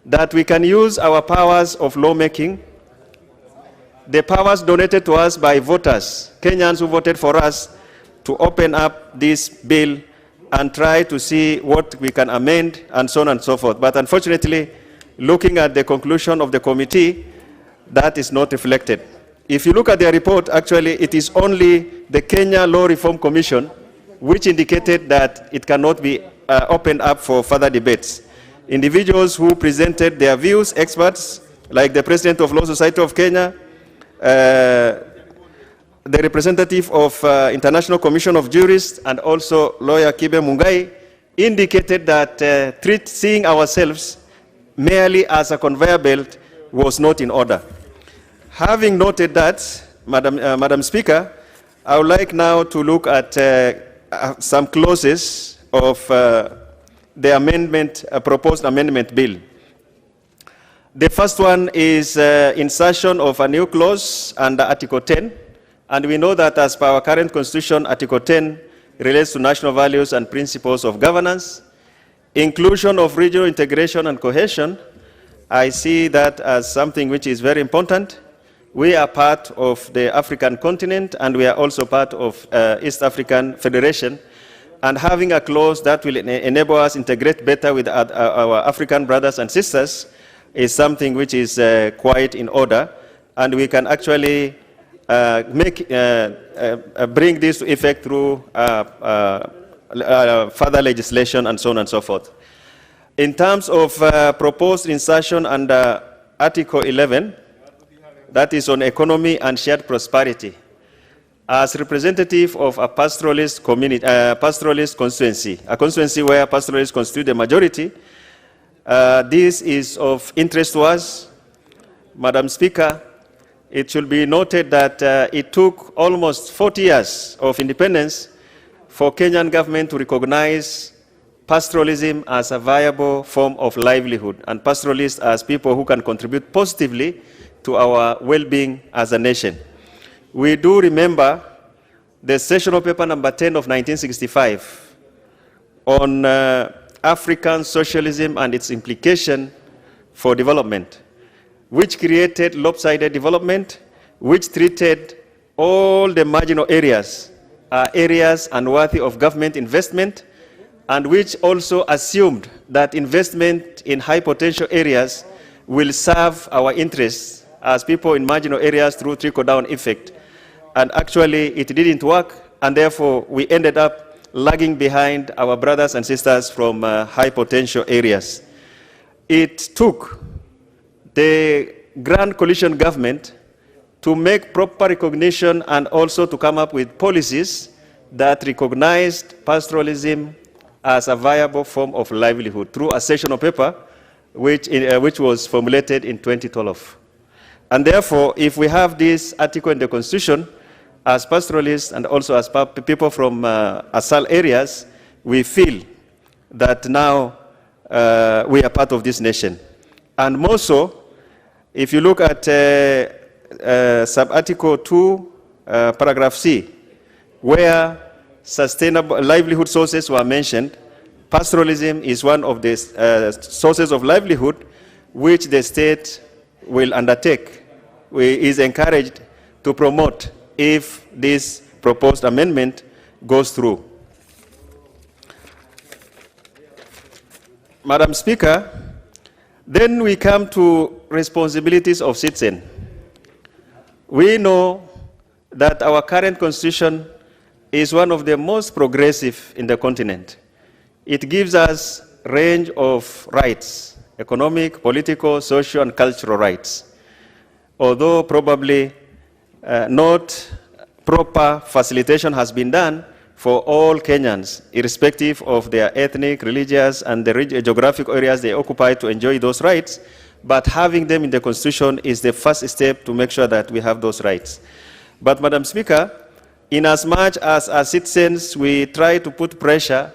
that we can use our powers of lawmaking, the powers donated to us by voters, Kenyans who voted for us, to open up this bill and try to see what we can amend and so on and so forth. But unfortunately, looking at the conclusion of the committee, that is not reflected. If you look at their report, actually, it is only the Kenya Law Reform Commission which indicated that it cannot be opened up for further debates. Individuals who presented their views, experts, like the President of Law Society of Kenya, the representative of International Commission of Jurists, and also lawyer Kibe Mungai, indicated that seeing ourselves merely as a conveyor belt was not in order. Having noted that, Madam Speaker, I would like now to look at some clauses of the proposed amendment bill. The first one is insertion of a new clause under Article 10. And we know that as per our current constitution, Article 10 relates to national values and principles of governance. Inclusion of regional integration and cohesion, I see that as something which is very important. We are part of the African continent, and we are also part of East African Federation. And having a clause that will enable us to integrate better with our African brothers and sisters is something which is quite in order. And we can actually bring this to effect through further legislation and so on and so forth. In terms of proposed insertion under Article 11, that is on economy and shared prosperity. As representative of a pastoralist community, pastoralist constituency, a constituency where pastoralists constitute the majority, this is of interest to us. Madam Speaker, it should be noted that it took almost 40 years of independence for Kenyan government to recognize pastoralism as a viable form of livelihood, and pastoralists as people who can contribute positively to our well-being as a nation. We do remember the sessional paper number 10 of 1965 on African socialism and its implication for development, which created lopsided development, which treated all the marginal areas areas unworthy of government investment, and which also assumed that investment in high potential areas will serve our interests as people in marginal areas through trickle-down effect. And actually, it didn't work, and therefore we ended up lagging behind our brothers and sisters from high potential areas. It took the Grand Coalition government to make proper recognition and also to come up with policies that recognized pastoralism as a viable form of livelihood through a sessional paper which was formulated in 2012. And therefore, if we have this article in the Constitution, as pastoralists and also as people from ASAL areas, we feel that now we are part of this nation. And more so, if you look at sub-article 2, paragraph C, where sustainable livelihood sources were mentioned, pastoralism is one of the sources of livelihood which the state will undertake, is encouraged to promote if this proposed amendment goes through. Madam Speaker, then we come to responsibilities of citizen. We know that our current constitution is one of the most progressive in the continent. It gives us a range of rights, economic, political, social, and cultural rights. Although probably not proper facilitation has been done for all Kenyans, irrespective of their ethnic, religious, and the geographic areas they occupy to enjoy those rights, but having them in the Constitution is the first step to make sure that we have those rights. But Madam Speaker, in as much as citizens we try to put pressure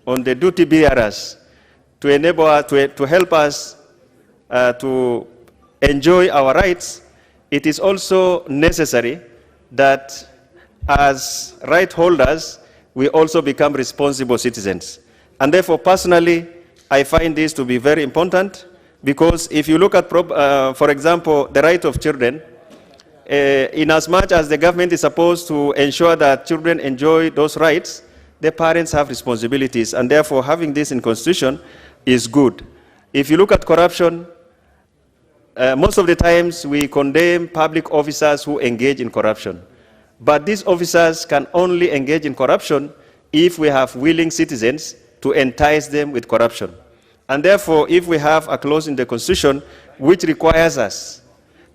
on the duty bearers to enable us, to help us to enjoy our rights, it is also necessary that as right holders, we also become responsible citizens. And therefore, personally, I find this to be very important, because if you look at, for example, the right of children, in as much as the government is supposed to ensure that children enjoy those rights, the parents have responsibilities, and therefore having this in Constitution is good. If you look at corruption, most of the times we condemn public officers who engage in corruption. But these officers can only engage in corruption if we have willing citizens to entice them with corruption. And therefore, if we have a clause in the Constitution which requires us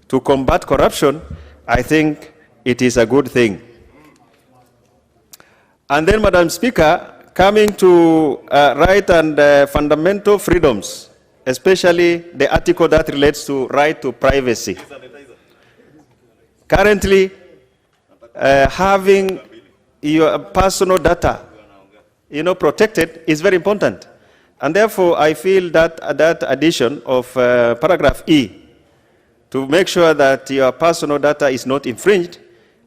to combat corruption, I think it is a good thing. And then, Madam Speaker, coming to right and fundamental freedoms, especially the article that relates to right to privacy. Currently, having your personal data, protected is very important. And therefore, I feel that that addition of paragraph E to make sure that your personal data is not infringed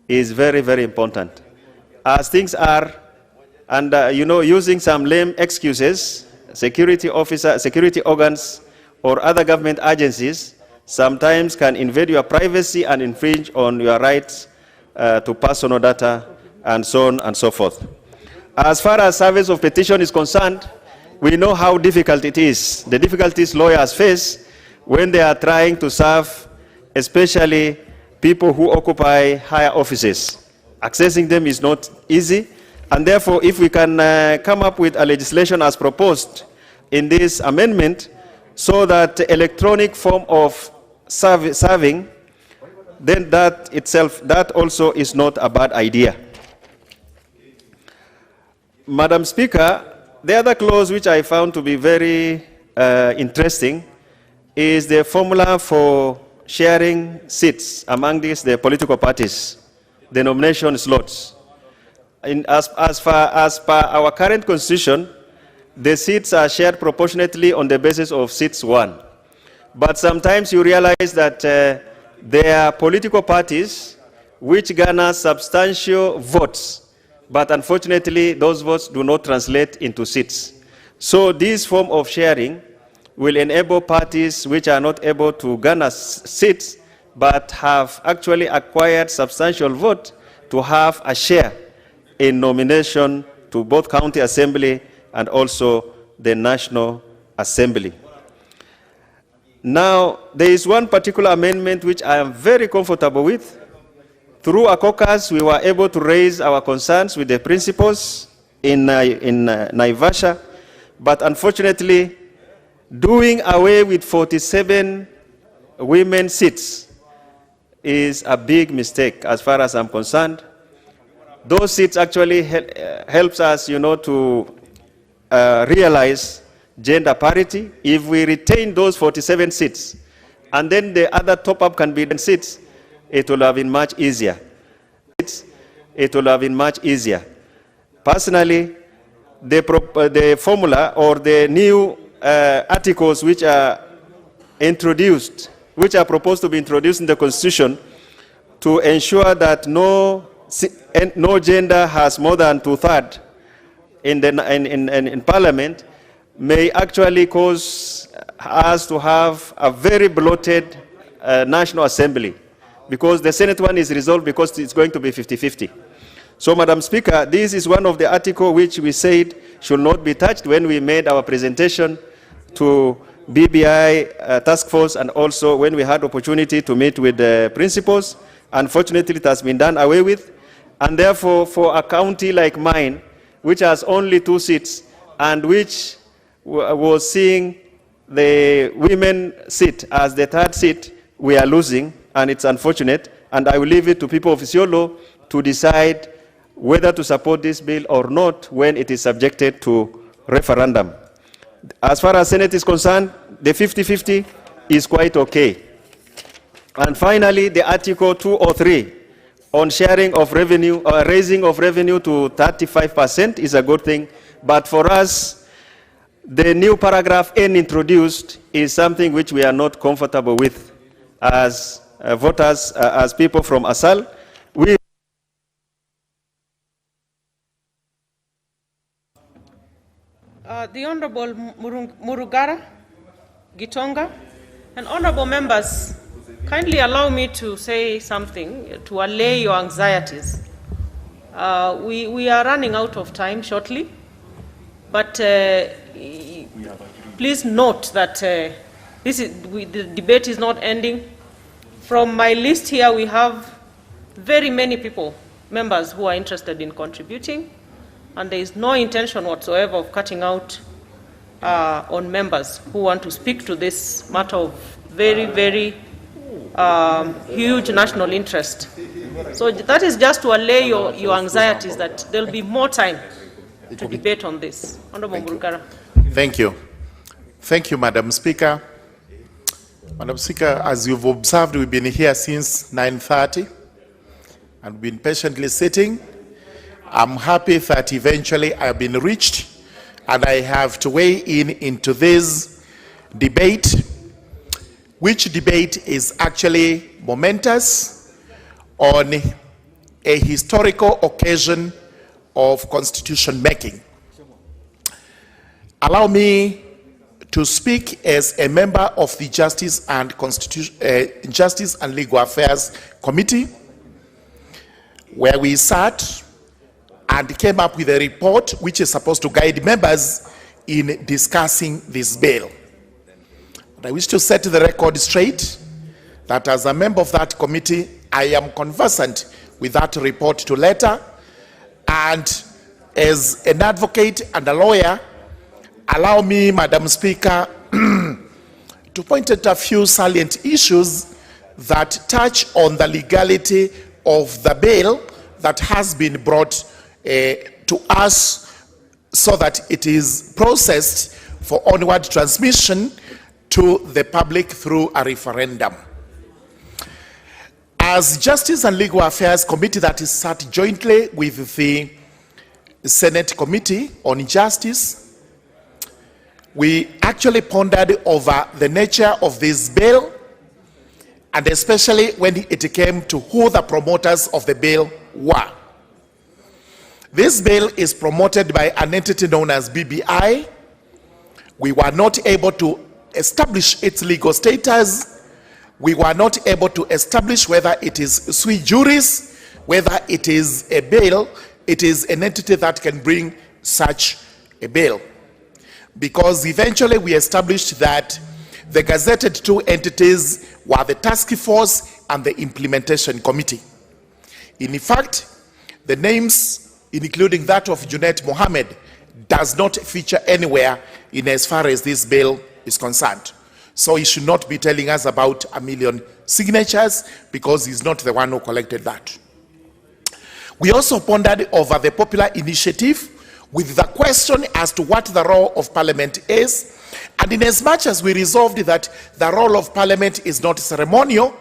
is very, very important. As things are, and using some lame excuses, security organs or other government agencies sometimes can invade your privacy and infringe on your rights to personal data and so on and so forth. As far as service of petition is concerned, we know how difficult it is, the difficulties lawyers face when they are trying to serve, especially people who occupy higher offices. Accessing them is not easy, and therefore, if we can come up with a legislation as proposed in this amendment, so that electronic form of serving, then that also is not a bad idea. Madam Speaker, the other clause which I found to be very interesting is the formula for sharing seats among the political parties, the nomination slots. As per our current constitution, the seats are shared proportionately on the basis of seats won. But sometimes you realize that there are political parties which garner substantial votes, but unfortunately those votes do not translate into seats. So this form of sharing will enable parties which are not able to garner seats but have actually acquired substantial vote to have a share in nomination to both county assembly and also the National Assembly. Now, there is one particular amendment which I am very comfortable with. Through a caucus, we were able to raise our concerns with the principals in Naivasha, but unfortunately, doing away with 47 women seats is a big mistake as far as I'm concerned. Those seats actually helps us, to realize gender parity. If we retain those 47 seats, and then the other top-up can be 10 seats, it will have been much easier. It will have been much easier. Personally, the formula or the new articles which are introduced, which are proposed to be introduced in the Constitution to ensure that no gender has more than 2/3 in Parliament, may actually cause us to have a very bloated National Assembly, because the Senate one is resolved because it's going to be 50-50. So, Madam Speaker, this is one of the articles which we said should not be touched when we made our presentation to BBI task force, and also when we had opportunity to meet with the principals. Unfortunately, it has been done away with, and therefore, for a county like mine, which has only 2 seats, and which was seeing the women seat as the 3rd seat, we are losing, and it's unfortunate, and I will leave it to people of Isiolo to decide whether to support this bill or not when it is subjected to referendum. As far as Senate is concerned, the 50-50 is quite okay. And finally, the Article 203 on sharing of revenue, or raising of revenue to 35% is a good thing. But for us, the new paragraph N introduced is something which we are not comfortable with as voters, as people from Asal. The Honorable Murugara, Gitonga, and honorable members, kindly allow me to say something to allay your anxieties. We are running out of time shortly, but please note that the debate is not ending. From my list here, we have very many people, members who are interested in contributing, and there is no intention whatsoever of cutting out on members who want to speak to this matter of very, very huge national interest. So that is just to allay your anxieties that there will be more time to debate on this. Honorable Murang'a. Thank you. Thank you, Madam Speaker. Madam Speaker, as you've observed, we've been here since 9:30 and been patiently sitting. I'm happy that eventually I have been reached and I have to weigh in into this debate, which debate is actually momentous on a historical occasion of constitution making. Allow me to speak as a member of the Justice and Legal Affairs Committee, where we sat and came up with a report which is supposed to guide members in discussing this bill. But I wish to set the record straight that as a member of that committee, I am conversant with that report to letter, and as an advocate and a lawyer, allow me, Madam Speaker, to point at a few salient issues that touch on the legality of the bill that has been brought to us so that it is processed for onward transmission to the public through a referendum. As Justice and Legal Affairs Committee that is sat jointly with the Senate Committee on Justice, we actually pondered over the nature of this bill, and especially when it came to who the promoters of the bill were. This bill is promoted by an entity known as BBI. We were not able to establish its legal status. We were not able to establish whether it is sui juris, whether it is a bill, it is an entity that can bring such a bill. Because eventually we established that the gazetted two entities were the task force and the implementation committee. In fact, the names, including that of Junet Mohammed, does not feature anywhere in as far as this bill is concerned. So he should not be telling us about 1 million signatures, because he's not the one who collected that. We also pondered over the popular initiative with the question as to what the role of Parliament is, and in as much as we resolved that the role of Parliament is not ceremonial,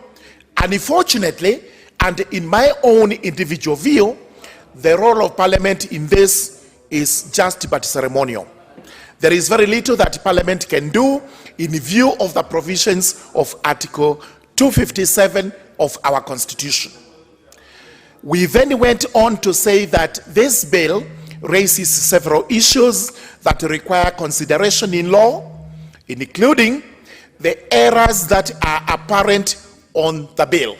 unfortunately, and in my own individual view, the role of Parliament in this is just but ceremonial. There is very little that Parliament can do in view of the provisions of Article 257 of our Constitution. We then went on to say that this bill raises several issues that require consideration in law, including the errors that are apparent on the bill.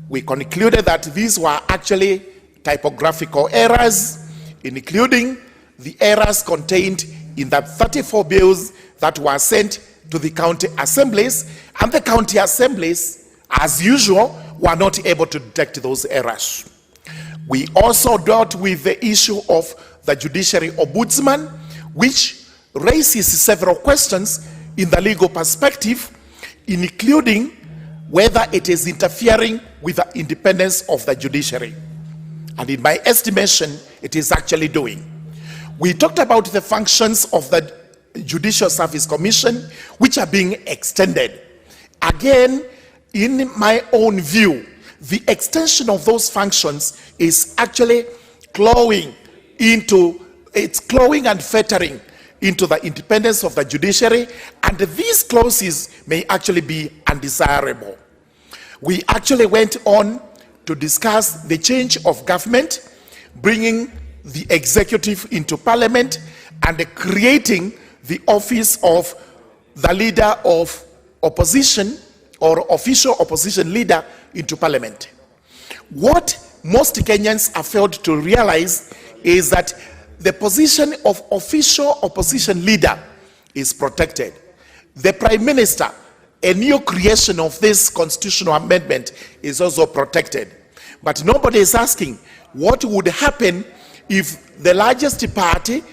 We concluded that these were actually typographical errors, including the errors contained in the 34 bills that were sent to the county assemblies, and the county assemblies, as usual, were not able to detect those errors. We also dealt with the issue of the judiciary ombudsman, which raises several questions in the legal perspective, including whether it is interfering with the independence of the judiciary. And in my estimation, it is actually doing. We talked about the functions of the Judicial Service Commission, which are being extended. Again, in my own view, the extension of those functions is actually clawing and fettering into the independence of the judiciary, and these clauses may actually be undesirable. We actually went on to discuss the change of government, bringing the executive into Parliament and creating the office of the leader of opposition or official opposition leader into Parliament. What most Kenyans have failed to realize is that the position of official opposition leader is protected. The Prime Minister, a new creation of this constitutional amendment, is also protected. But nobody is asking what would happen if the largest party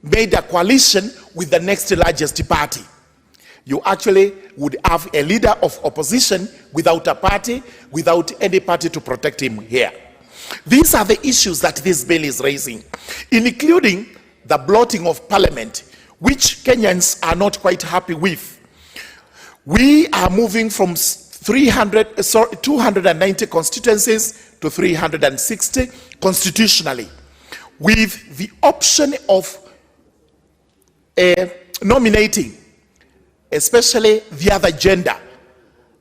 made a coalition with the next largest party. You actually would have a leader of opposition without a party, without any party to protect him here. These are the issues that this bill is raising, including the bloating of parliament, which Kenyans are not quite happy with. We are moving from 290 constituencies to 360 constitutionally, with the option of nominating, especially the other gender,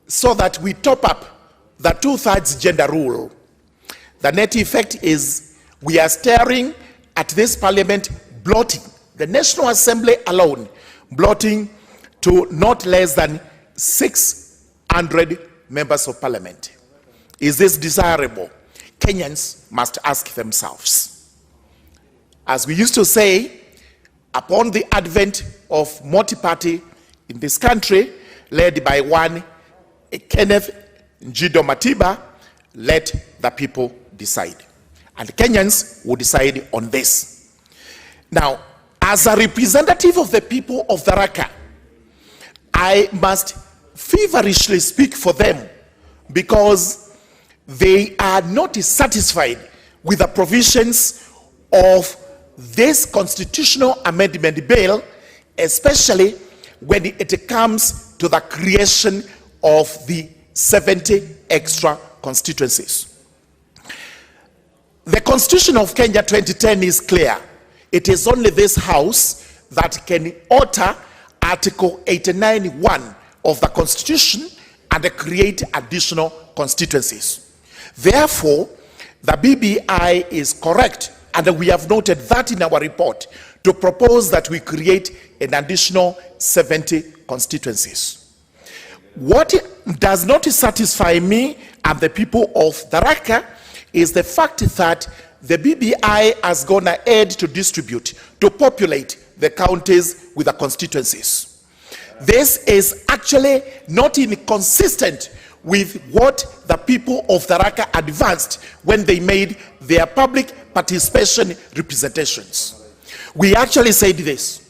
so that we top up the 2/3 gender rule. The net effect is we are staring at this parliament bloating, the National Assembly alone, bloating to not less than 600 members of parliament. Is this desirable? Kenyans must ask themselves. As we used to say, upon the advent of multi-party in this country, led by one Kenneth Njido Matiba, let the people decide. And Kenyans will decide on this. Now, as a representative of the people of Tharaka, I must feverishly speak for them because they are not satisfied with the provisions of this constitutional amendment bill, especially when it comes to the creation of the 70 extra constituencies. The Constitution of Kenya 2010 is clear. It is only this House that can alter Article 89(1) of the Constitution and create additional constituencies. Therefore, the BBI is correct, and we have noted that in our report, to propose that we create an additional 70 constituencies. What does not satisfy me and the people of Tharaka is the fact that the BBI has gone ahead to distribute, to populate the counties with the constituencies. This is actually not inconsistent with what the people of Tharaka advanced when they made their public participation representations. We actually said this,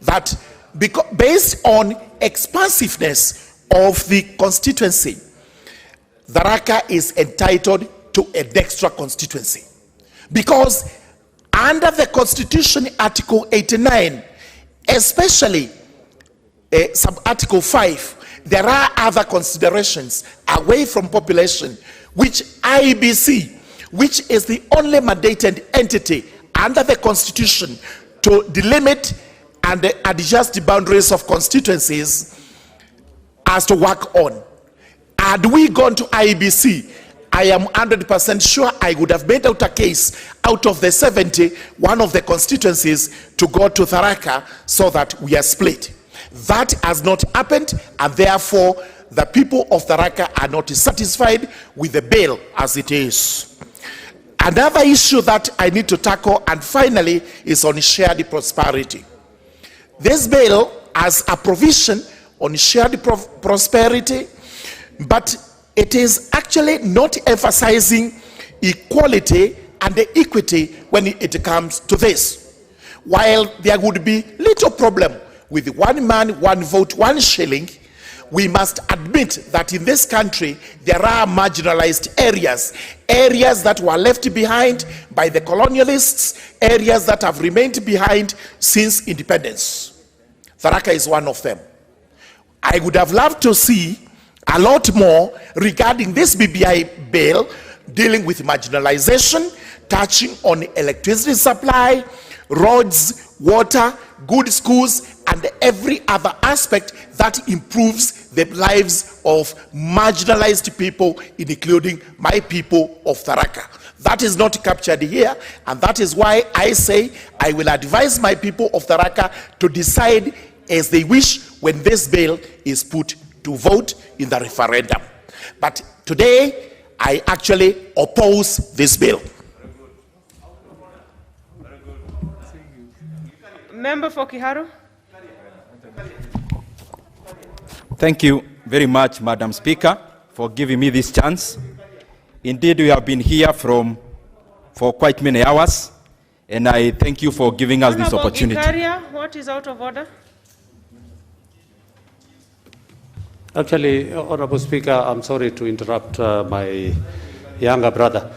that based on expansiveness of the constituency, Tharaka is entitled to an extra constituency. Because under the Constitution, Article 89, especially sub-Article 5, there are other considerations away from population, which IEBC, which is the only mandated entity under the Constitution to delimit and adjust the boundaries of constituencies, has to work on. Had we gone to IEBC, I am 100% sure I would have made out a case out of the 70, one of the constituencies to go to Tharaka so that we are split. That has not happened, and therefore the people of Tharaka are not satisfied with the bill as it is. Another issue that I need to tackle, and finally, is on shared prosperity. This bill has a provision on shared prosperity, but it is actually not emphasizing equality and equity when it comes to this. While there would be little problem with 1 man, 1 vote, 1 shilling, we must admit that in this country there are marginalized areas, areas that were left behind by the colonialists, areas that have remained behind since independence. Tharaka is one of them. I would have loved to see a lot more regarding this BBI bill dealing with marginalization, touching on electricity supply, roads, water, good schools, and every other aspect that improves the lives of marginalized people, including my people of Tharaka. That is not captured here, and that is why I say I will advise my people of Tharaka to decide as they wish when this bill is put to vote in the referendum. But today, I actually oppose this bill. Member for Kiharu. Thank you very much, Madam Speaker, for giving me this chance. Indeed, we have been here for quite many hours, and I thank you for giving us this opportunity. Gikaria, what is out of order? Actually, Honorable Speaker, I'm sorry to interrupt my younger brother.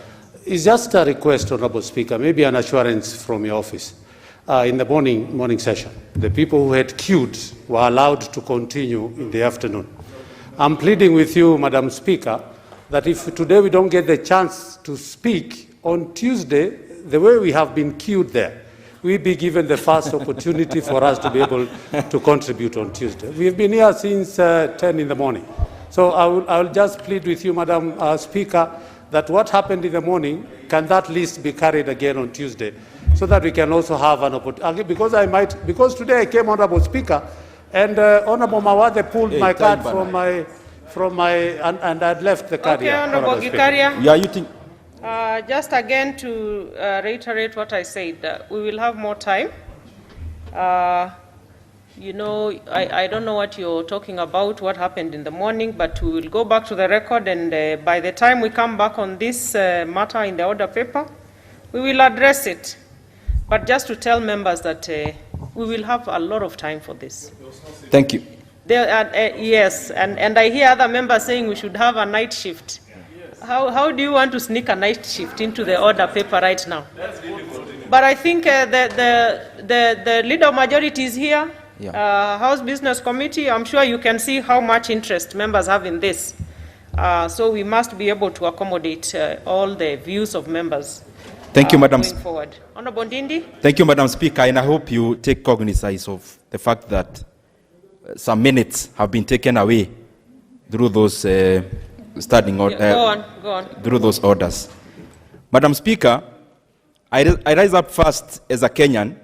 It's just a request, Honorable Speaker, maybe an assurance from your office. In the morning session, the people who had queued were allowed to continue in the afternoon. I'm pleading with you, Madam Speaker, that if today we don't get the chance to speak, on Tuesday, the way we have been queued there, we'll be given the first opportunity for us to be able to contribute on Tuesday. We've been here since 10 in the morning. So I will just plead with you, Madam Speaker, that what happened in the morning, can that list be carried again on Tuesday, so that we can also have an opportunity. Because today I came, Honorable Speaker, and Honorable Mawade pulled my card and I'd left the card here. Honorable Gikaria. Yeah, you think? Just again to reiterate what I said, we will have more time. You know, I don't know what you're talking about, what happened in the morning, but we will go back to the record, and by the time we come back on this matter in the order paper, we will address it. But just to tell members that we will have a lot of time for this. Thank you. Yes, and I hear other members saying we should have a night shift. How do you want to sneak a night shift into the order paper right now? But I think the leader of majority is here. Yeah. House Business Committee, I'm sure you can see how much interest members have in this. So we must be able to accommodate all the views of members. Thank you, Madam. Going forward. Honorable Ndindi. Thank you, Madam Speaker, and I hope you take cognizance of the fact that some minutes have been taken away through those go on. Through those orders. Madam Speaker, I rise up first as a Kenyan,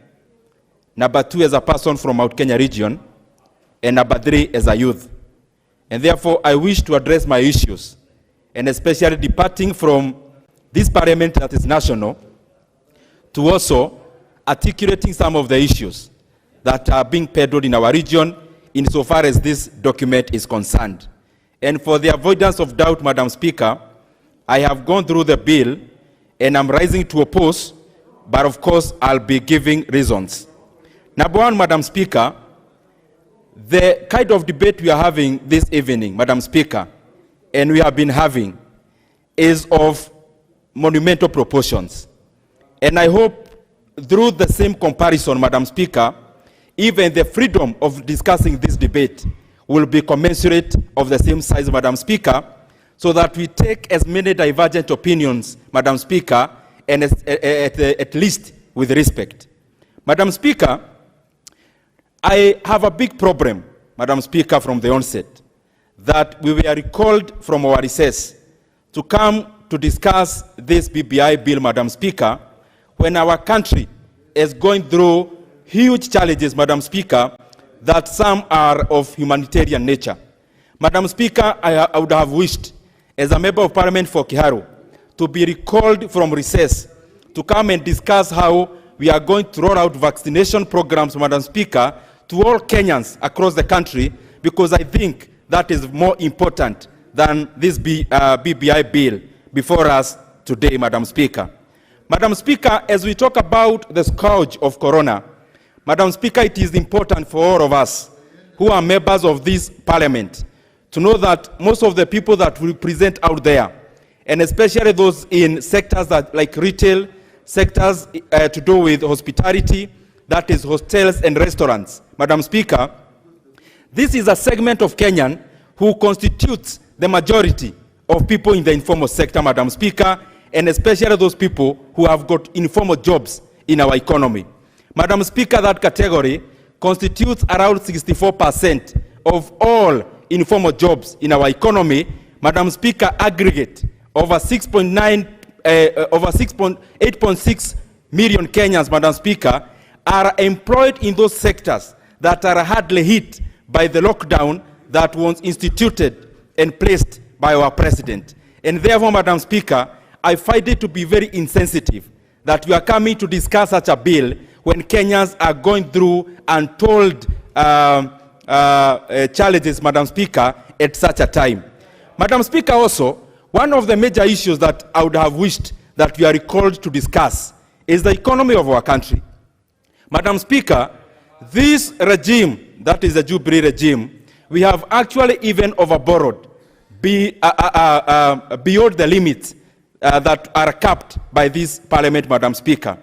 number 2 as a person from Mount Kenya region, and number 3 as a youth. And therefore, I wish to address my issues, and especially departing from this parliament that is national, to also articulating some of the issues that are being peddled in our region insofar as this document is concerned. And for the avoidance of doubt, Madam Speaker, I have gone through the bill and I'm rising to oppose, but of course I'll be giving reasons. Number 1, Madam Speaker, the kind of debate we are having this evening, Madam Speaker, and we have been having, is of monumental proportions. And I hope through the same comparison, Madam Speaker, even the freedom of discussing this debate will be commensurate of the same size, Madam Speaker, so that we take as many divergent opinions, Madam Speaker, and at least with respect. Madam Speaker, I have a big problem, Madam Speaker, from the onset, that we were recalled from our recess to come to discuss this BBI bill, Madam Speaker, when our country is going through huge challenges, Madam Speaker, that some are of humanitarian nature. Madam Speaker, I would have wished, as a member of Parliament for Kiharu, to be recalled from recess to come and discuss how we are going to roll out vaccination programs, Madam Speaker, to all Kenyans across the country, because I think that is more important than this BBI bill before us today, Madam Speaker. Madam Speaker, as we talk about the scourge of corona, Madam Speaker, it is important for all of us who are members of this parliament to know that most of the people that we represent out there, and especially those in sectors that like retail, sectors to do with hospitality, that is hotels and restaurants. Madam Speaker, this is a segment of Kenyan who constitutes the majority of people in the informal sector, Madam Speaker, and especially those people who have got informal jobs in our economy. Madam Speaker, that category constitutes around 64% of all informal jobs in our economy. Madam Speaker, aggregate over 8.6 million Kenyans, Madam Speaker, are employed in those sectors that are hardly hit by the lockdown that was instituted and placed by our president. And therefore, Madam Speaker, I find it to be very insensitive that you are coming to discuss such a bill when Kenyans are going through untold challenges, Madam Speaker, at such a time. Madam Speaker, also, one of the major issues that I would have wished that we are recalled to discuss is the economy of our country. Madam Speaker, this regime, that is the Jubilee regime, we have actually even overborrowed beyond the limits that are capped by this parliament, Madam Speaker.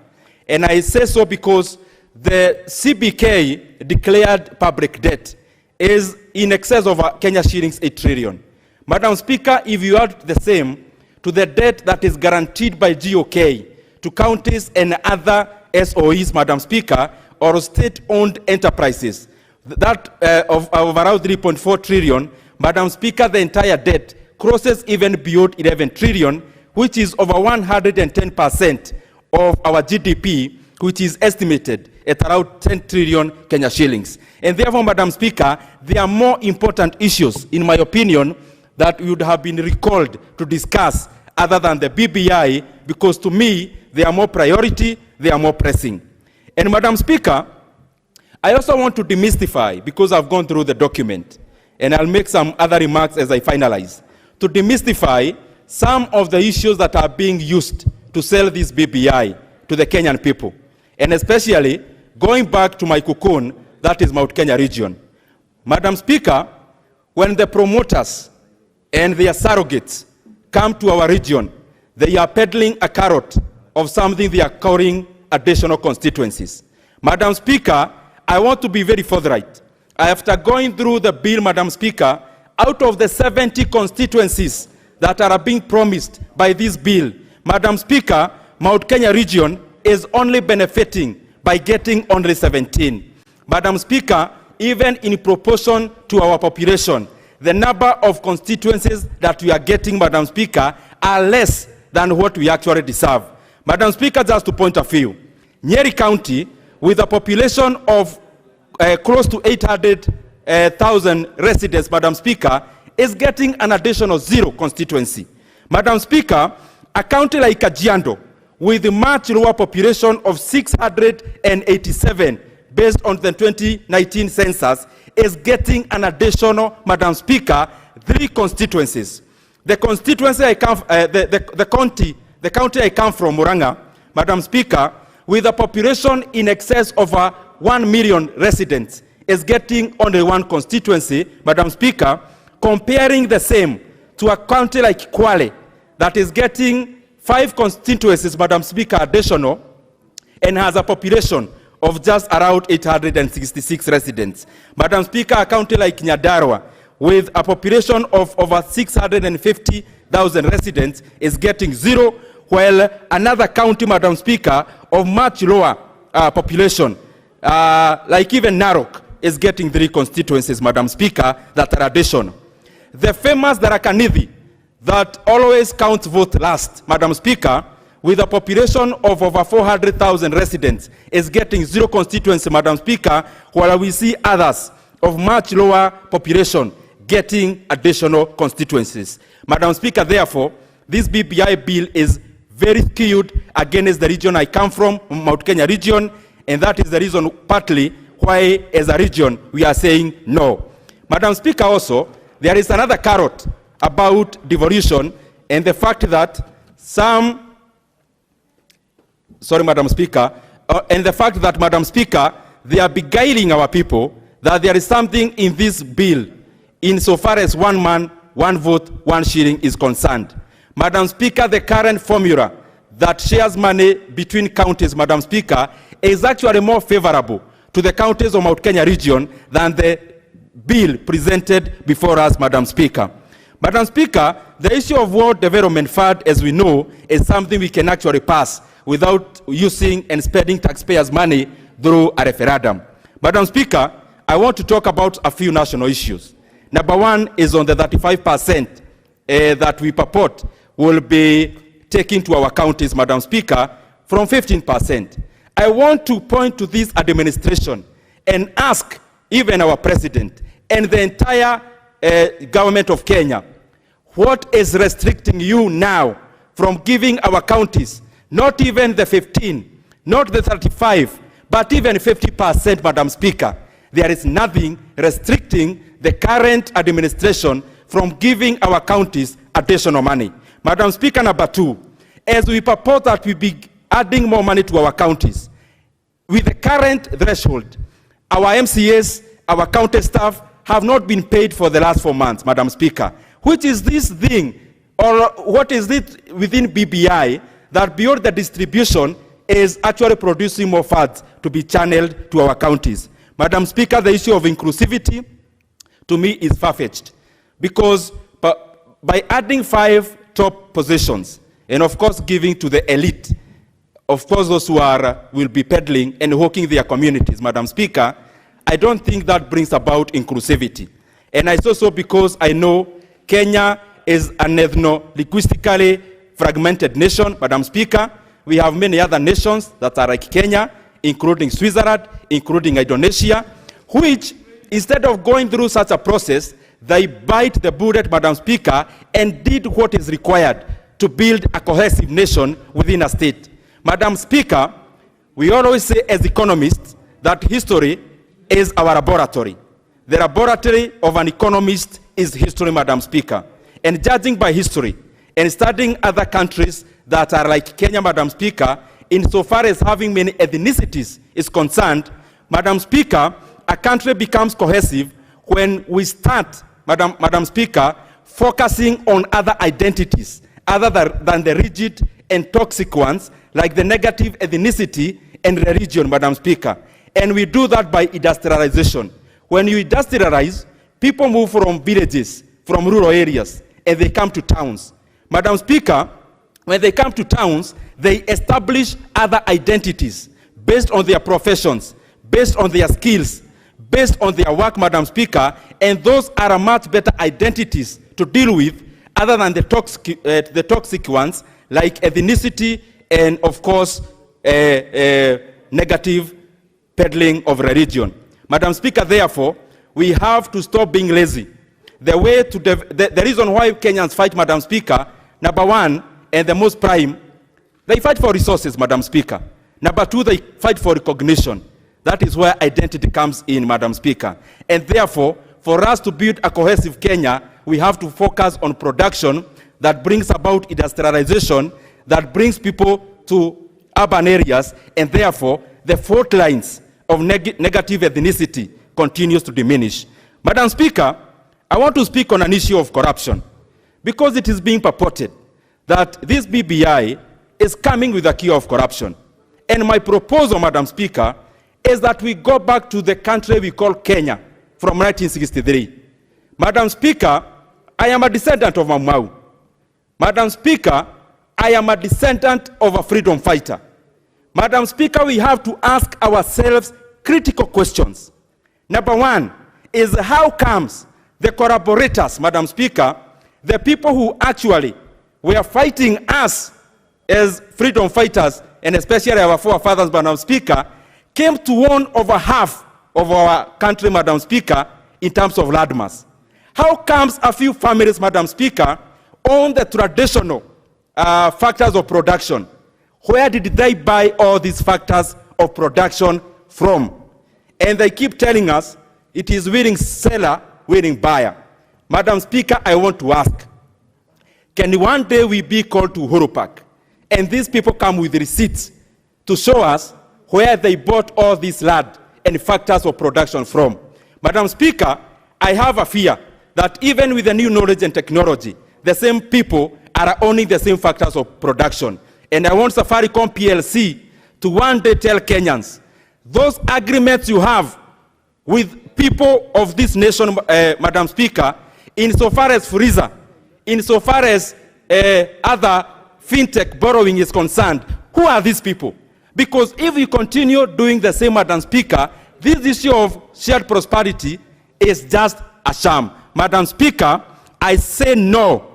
And I say so because the CBK declared public debt is in excess of Kenya shillings 8 trillion. Madam Speaker, if you add the same to the debt that is guaranteed by GOK to counties and other SOEs, Madam Speaker, or state-owned enterprises, that of around 3.4 trillion, Madam Speaker, the entire debt crosses even beyond 11 trillion, which is over 110% of our GDP, which is estimated at around 10 trillion Kenya shillings. And therefore, Madam Speaker, there are more important issues, in my opinion, that would have been recalled to discuss other than the BBI, because to me, they are more priority, they are more pressing. And Madam Speaker, I also want to demystify, because I've gone through the document, and I'll make some other remarks as I finalize, to demystify some of the issues that are being used to sell this BBI to the Kenyan people. And especially, going back to my cocoon, that is Mount Kenya region. Madam Speaker, when the promoters and their surrogates come to our region, they are peddling a carrot of something they are calling additional constituencies. Madam Speaker, I want to be very forthright. After going through the bill, Madam Speaker, out of the 70 constituencies that are being promised by this bill, Madam Speaker, Mount Kenya region is only benefiting by getting only 17. Madam Speaker, even in proportion to our population, the number of constituencies that we are getting, Madam Speaker, are less than what we actually deserve. Madam Speaker, just to point a few, Nyeri County, with a population of close to 800,000 residents, Madam Speaker, is getting an additional 0 constituency. Madam Speaker, a county like Kajiado, with a much lower population of 687, based on the 2019 census, is getting an additional, Madam Speaker, 3 constituencies. The constituency I come, the county I come from, Murang'a, Madam Speaker, with a population in excess of 1 million residents, is getting only 1 constituency, Madam Speaker, comparing the same to a county like Kwale, that is getting 5 constituencies, Madam Speaker, additional, and has a population of just around 866 residents. Madam Speaker, a county like Nyandarua, with a population of over 650,000 residents, is getting 0, while another county, Madam Speaker, of much lower population, like even Narok, is getting 3 constituencies, Madam Speaker, that are additional. The famous Tharaka-Nithi, that always counts vote last, Madam Speaker, with a population of over 400,000 residents, is getting 0 constituency, Madam Speaker, while we see others of much lower population getting additional constituencies. Madam Speaker, therefore, this BBI bill is very skewed against the region I come from, Mount Kenya region, and that is the reason partly why, as a region, we are saying no. Madam Speaker, also, there is another carrot about devolution and the fact that some, sorry, Madam Speaker, and the fact that, Madam Speaker, they are beguiling our people that there is something in this bill insofar as 1 man, 1 vote, 1 shilling is concerned. Madam Speaker, the current formula that shares money between counties, Madam Speaker, is actually more favorable to the counties of Mount Kenya region than the bill presented before us, Madam Speaker. Madam Speaker, the issue of World Development Fund, as we know, is something we can actually pass without using and spending taxpayers' money through a referendum. Madam Speaker, I want to talk about a few national issues. Number 1 is on the 35% that we purport will be taken to our counties, Madam Speaker, from 15%. I want to point to this administration and ask even our president and the entire government of Kenya, what is restricting you now from giving our counties, not even the 15, not the 35, but even 50%, Madam Speaker? There is nothing restricting the current administration from giving our counties additional money. Madam Speaker, number 2, as we propose that we be adding more money to our counties, with the current threshold, our MCAs, our county staff have not been paid for the last 4 months, Madam Speaker. Which is this thing, or what is it within BBI that beyond the distribution is actually producing more funds to be channeled to our counties? Madam Speaker, the issue of inclusivity to me is far-fetched, because by adding 5 top positions and of course giving to the elite, of course those who will be peddling and hawking their communities, Madam Speaker, I don't think that brings about inclusivity. And I say so because I know Kenya is an ethno-linguistically fragmented nation, Madam Speaker. We have many other nations that are like Kenya, including Switzerland, including Indonesia, which, instead of going through such a process, they bite the bullet, Madam Speaker, and did what is required to build a cohesive nation within a state. Madam Speaker, we always say as economists that history is our laboratory. The laboratory of an economist is history, Madam Speaker. And judging by history and studying other countries that are like Kenya, Madam Speaker, insofar as having many ethnicities is concerned, Madam Speaker, a country becomes cohesive when we start, Madam Speaker, focusing on other identities other than the rigid and toxic ones, like the negative ethnicity and religion, Madam Speaker. And we do that by industrialization. When you industrialize, people move from villages, from rural areas, and they come to towns. Madam Speaker, when they come to towns, they establish other identities based on their professions, based on their skills, based on their work, Madam Speaker, and those are much better identities to deal with other than the toxic ones, like ethnicity and, of course, negative peddling of religion. Madam Speaker, therefore, we have to stop being lazy. The way to the reason why Kenyans fight, Madam Speaker, number 1, and the most prime, they fight for resources, Madam Speaker. Number 2, they fight for recognition. That is where identity comes in, Madam Speaker. And therefore, for us to build a cohesive Kenya, we have to focus on production that brings about industrialization, that brings people to urban areas, and therefore, the fault lines of negative ethnicity continues to diminish. Madam Speaker, I want to speak on an issue of corruption, because it is being purported that this BBI is coming with a cure of corruption. And my proposal, Madam Speaker, is that we go back to the country we call Kenya from 1963. Madam Speaker, I am a descendant of Mau. Madam Speaker, I am a descendant of a freedom fighter. Madam Speaker, we have to ask ourselves critical questions. Number 1 is how comes the collaborators, Madam Speaker, the people who actually were fighting us as freedom fighters, and especially our forefathers, Madam Speaker, came to own over half of our country, Madam Speaker, in terms of landmass. How comes a few families, Madam Speaker, own the traditional factors of production? Where did they buy all these factors of production from? And they keep telling us it is willing seller, willing buyer. Madam Speaker, I want to ask, can one day we be called to Uhuru Park, and these people come with receipts to show us where they bought all this land and factors of production from? Madam Speaker, I have a fear that even with the new knowledge and technology, the same people are owning the same factors of production. And I want Safaricom PLC to one day tell Kenyans, those agreements you have with people of this nation, Madam Speaker, insofar as Fuliza, insofar as other fintech borrowing is concerned, who are these people? Because if we continue doing the same, Madam Speaker, this issue of shared prosperity is just a sham. Madam Speaker, I say no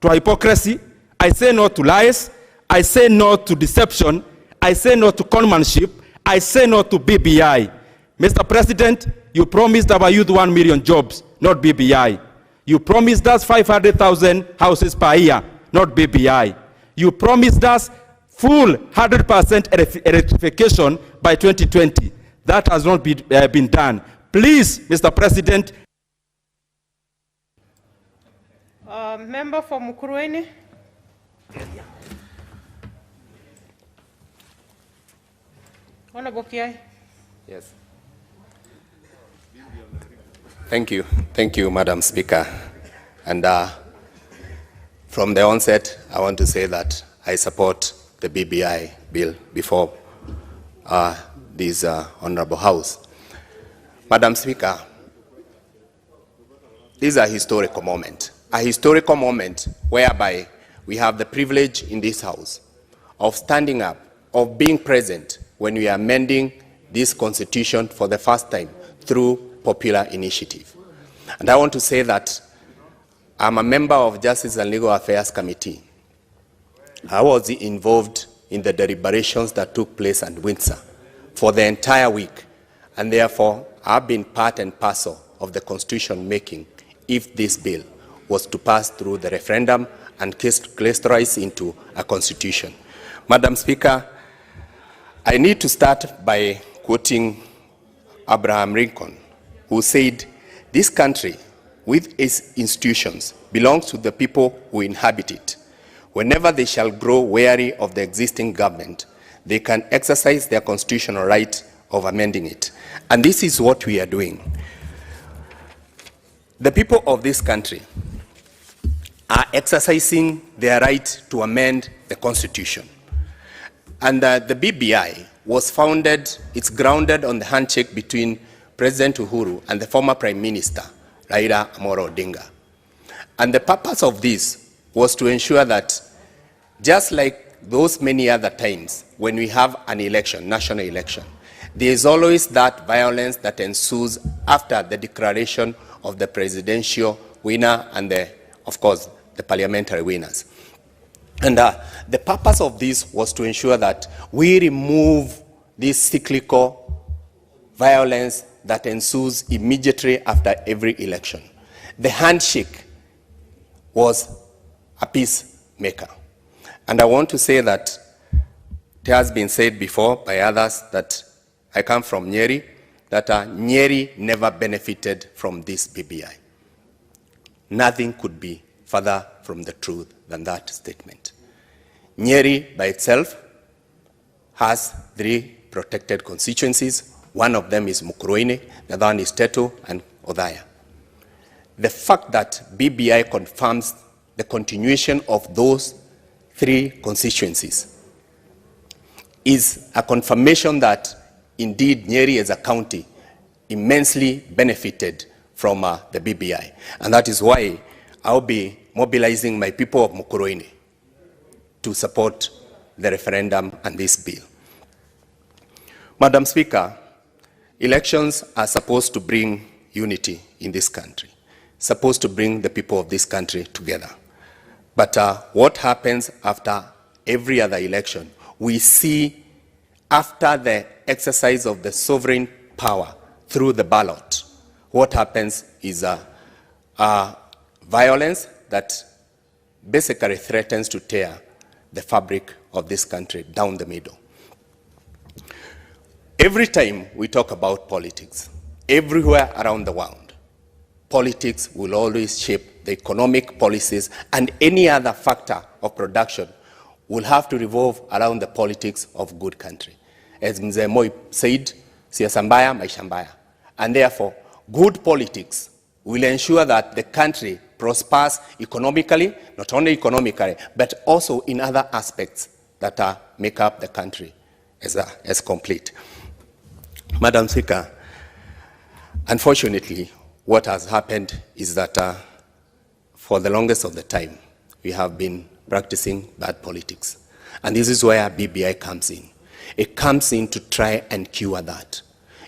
to hypocrisy, I say no to lies, I say no to deception, I say no to conmanship, I say no to BBI. Mr. President, you promised our youth 1 million jobs, not BBI. You promised us 500,000 houses per year, not BBI. You promised us full 100% electrification by 2020. That has not been done. Please, Mr. President. Member for Mukurweini. Honorable Kiai. Yes. Thank you, Madam Speaker. And from the onset, I want to say that I support the BBI bill before this Honorable House. Madam Speaker, this is a historical moment whereby we have the privilege in this House of standing up, of being present when we are amending this Constitution for the first time through popular initiative. And I want to say that I'm a member of Justice and Legal Affairs Committee. I was involved in the deliberations that took place at Windsor for the entire week, and therefore I've been part and parcel of the constitution making if this bill was to pass through the referendum and crystallize into a constitution. Madam Speaker, I need to start by quoting Abraham Lincoln, who said, "This country, with its institutions, belongs to the people who inhabit it. Whenever they shall grow weary of the existing government, they can exercise their constitutional right of amending it." And this is what we are doing. The people of this country are exercising their right to amend the Constitution. And the BBI was founded, it's grounded on the handshake between President Uhuru and the former Prime Minister, Raila Amolo Odinga. And the purpose of this was to ensure that, just like those many other times when we have an election, national election, there is always that violence that ensues after the declaration of the presidential winner and, of course, the parliamentary winners. And the purpose of this was to ensure that we remove this cyclical violence that ensues immediately after every election. The handshake was a peacemaker. And I want to say that it has been said before by others that I come from Nyeri, that Nyeri never benefited from this BBI. Nothing could be further from the truth than that statement. Nyeri by itself has 3 protected constituencies. One of them is Mukurweini, the other one is Teto and Othaya. The fact that BBI confirms the continuation of those 3 constituencies is a confirmation that indeed Nyeri as a county immensely benefited from the BBI. And that is why I'll be mobilizing my people of Mukurweini to support the referendum and this bill. Madam Speaker, elections are supposed to bring unity in this country, supposed to bring the people of this country together. But what happens after every other election? We see after the exercise of the sovereign power through the ballot, what happens is violence that basically threatens to tear the fabric of this country down the middle. Every time we talk about politics, everywhere around the world, politics will always shape the economic policies, and any other factor of production will have to revolve around the politics of good country. As Mzee Moi said, siasa mbaya, maisha mbaya. And therefore, good politics will ensure that the country prospers economically, not only economically, but also in other aspects that make up the country as complete. Madam Speaker, unfortunately, what has happened is that for the longest of the time, we have been practicing bad politics. And this is where BBI comes in. It comes in to try and cure that.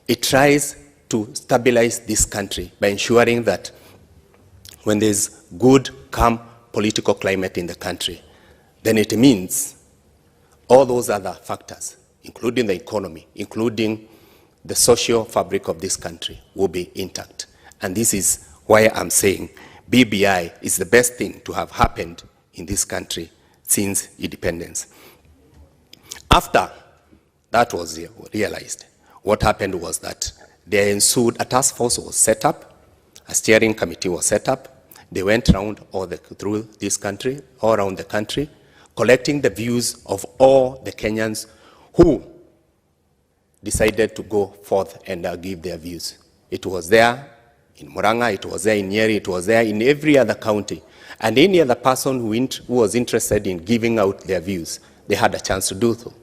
It tries to stabilize this country by ensuring that when there's good, calm political climate in the country, then it means all those other factors, including the economy, including the social fabric of this country, will be intact. And this is why I'm saying BBI is the best thing to have happened in this country since independence. After that was realized, what happened was that there ensued a task force was set up, a steering committee was set up. They went around through this country, all around the country, collecting the views of all the Kenyans who decided to go forth and give their views. It was there in Murang'a, it was there in Nyeri, it was there in every other county. And any other person who was interested in giving out their views, they had a chance to do so.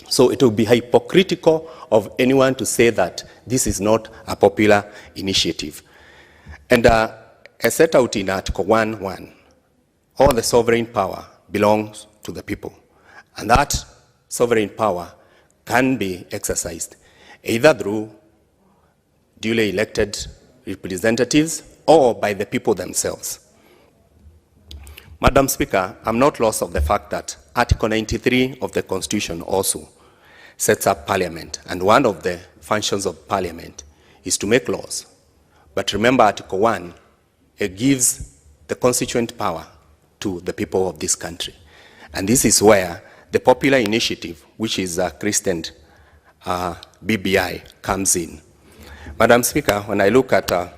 So it would be hypocritical of anyone to say that this is not a popular initiative. And as set out in Article 1.1, all the sovereign power belongs to the people. And that sovereign power can be exercised either through duly elected representatives or by the people themselves. Madam Speaker, I'm not lost of the fact that Article 93 of the Constitution also sets up Parliament, and one of the functions of Parliament is to make laws. But remember, Article 1, it gives the constituent power to the people of this country. And this is where the popular initiative, which is christened BBI, comes in. Madam Speaker, when I look at the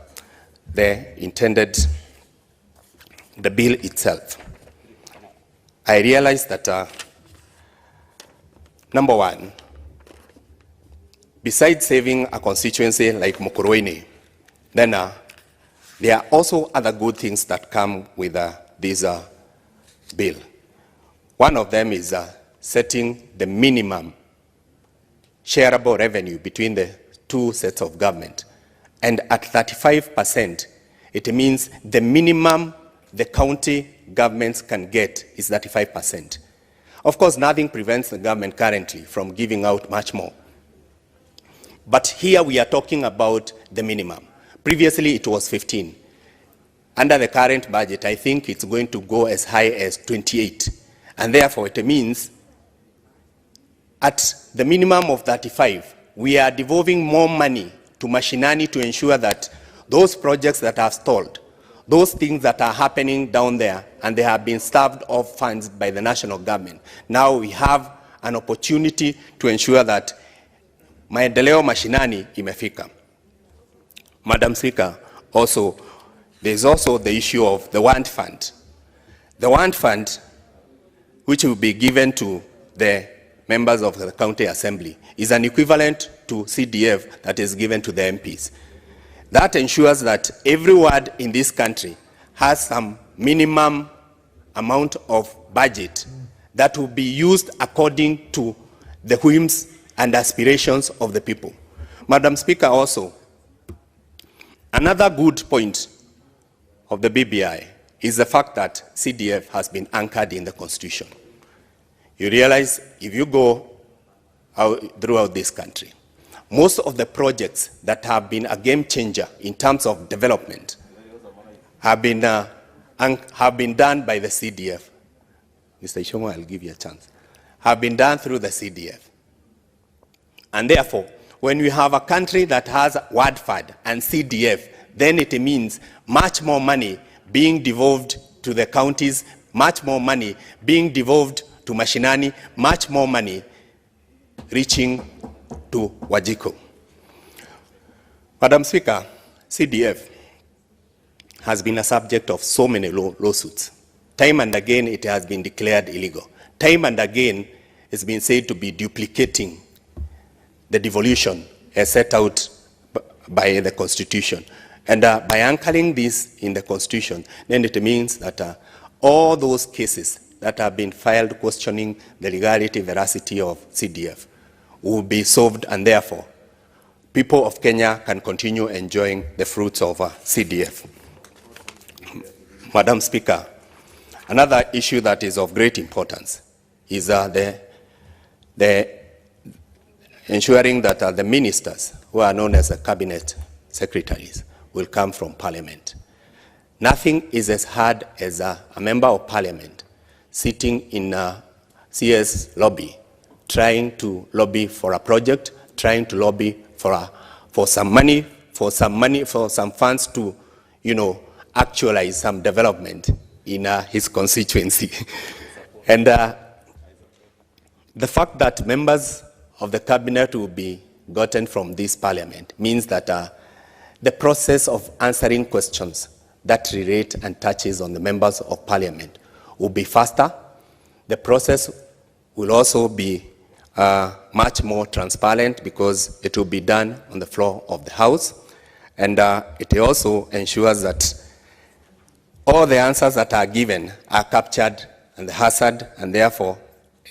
bill itself, I realize that, number one, besides saving a constituency like Mukurweini, then there are also other good things that come with this bill. One of them is setting the minimum shareable revenue between the two sets of government. And at 35%, it means the minimum the county governments can get is 35%. Of course, nothing prevents the government currently from giving out much more. But here we are talking about the minimum. Previously, it was 15. Under the current budget, I think it's going to go as high as 28. And therefore, it means at the minimum of 35, we are devolving more money to Mashinani to ensure that those projects that are stalled, those things that are happening down there, and they have been starved of funds by the national government. Now we have an opportunity to ensure that maendeleo mashinani imefika. Madam Speaker, also, there's also the issue of the want fund. The want fund, which will be given to the members of the county assembly, is an equivalent to CDF that is given to the MPs. That ensures that every ward in this country has some minimum amount of budget that will be used according to the whims and aspirations of the people. Madam Speaker, also, another good point of the BBI is the fact that CDF has been anchored in the Constitution. You realize if you go throughout this country, most of the projects that have been a game changer in terms of development have been done by the CDF. Mr. Ishongo, I'll give you a chance. Have been done through the CDF. And therefore, when we have a country that has WADFAD and CDF, then it means much more money being devolved to the counties, much more money being devolved to Mashinani, much more money reaching to Wajiko. Madam Speaker, CDF has been a subject of so many lawsuits. Time and again, it has been declared illegal. Time and again, it's been said to be duplicating the devolution as set out by the Constitution. And by anchoring this in the Constitution, then it means that all those cases that have been filed questioning the legality, veracity of CDF will be solved, and therefore, people of Kenya can continue enjoying the fruits of CDF. Madam Speaker, another issue that is of great importance is the ensuring that the ministers, who are known as the cabinet secretaries, will come from Parliament. Nothing is as hard as a member of Parliament sitting in a CS lobby, trying to lobby for a project, trying to lobby for some money, for some funds to, actualize some development in his constituency. And the fact that members of the cabinet will be gotten from this parliament means that the process of answering questions that relate and touches on the members of parliament will be faster. The process will also be much more transparent because it will be done on the floor of the House. And it also ensures that all the answers that are given are captured and hazard, and therefore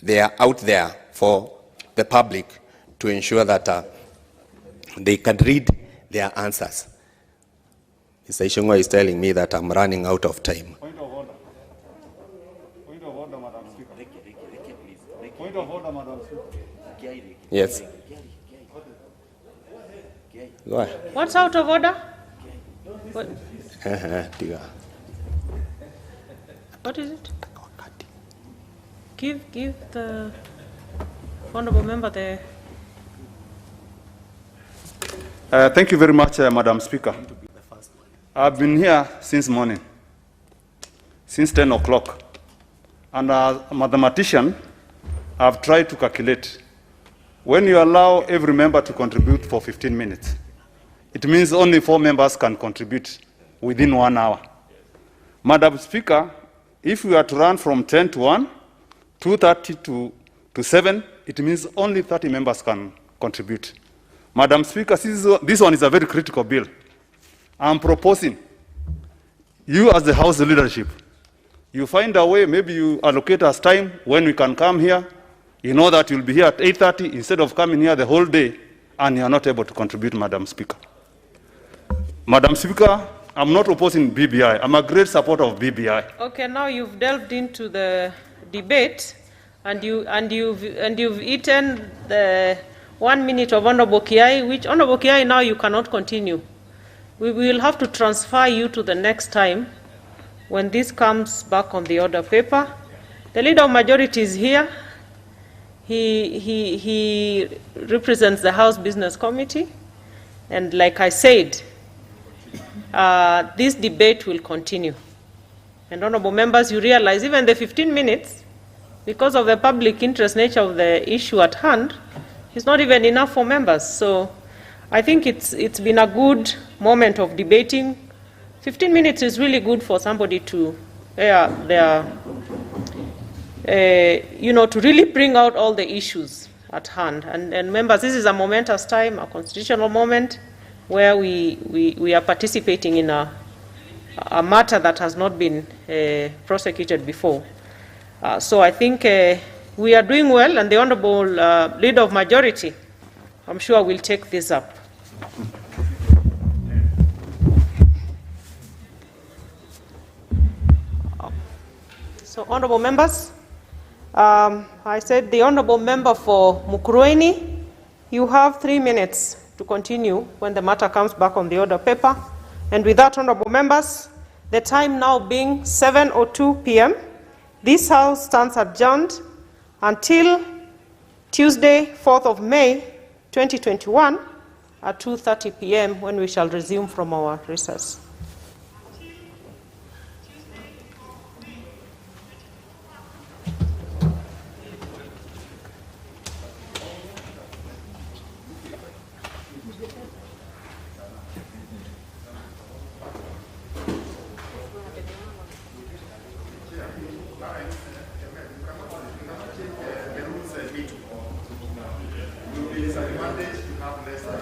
they are out there for the public to ensure that they can read their answers. Mr. Ishungwa is telling me that I'm running out of time. Point of order. Point of order, Madam Speaker. Point of order, Madam Speaker. Yes. Go ahead. What's out of order? What, what is it? Give the honorable member the... Thank you very much, Madam Speaker. I've been here since morning, since 10 o'clock. And as a mathematician, I've tried to calculate. When you allow every member to contribute for 15 minutes, it means only 4 members can contribute within 1 hour. Madam Speaker, if we are to run from 10 to 1, 2:30 to 7, it means only 30 members can contribute. Madam Speaker, this one is a very critical bill. I'm proposing you as the House leadership, you find a way, maybe you allocate us time when we can come here. You know that you'll be here at 8:30 instead of coming here the whole day and you are not able to contribute, Madam Speaker. Madam Speaker, I'm not opposing BBI. I'm a great supporter of BBI. Okay, now you've delved into the debate and you've eaten the 1 minute of Honorable Kiai, which Honorable Kiai now you cannot continue. We will have to transfer you to the next time when this comes back on the order paper. The leader of majority is here. He represents the House Business Committee, and like I said, this debate will continue. And honorable members, you realize even the 15 minutes, because of the public interest nature of the issue at hand, is not even enough for members. So I think it's been a good moment of debating. 15 minutes is really good for somebody to to really bring out all the issues at hand. And members, this is a momentous time, a constitutional moment, where we are participating in a matter that has not been prosecuted before. So I think we are doing well, and the Honorable Leader of Majority, I'm sure, will take this up. So, honorable members, I said the honorable member for Mukurweini, you have 3 minutes to continue when the matter comes back on the order paper. And with that, honorable members, the time now being 7:02 p.m., this House stands adjourned until Tuesday, 4th of May, 2021, at 2:30 p.m., when we shall resume from our recess. It is an advantage to have less than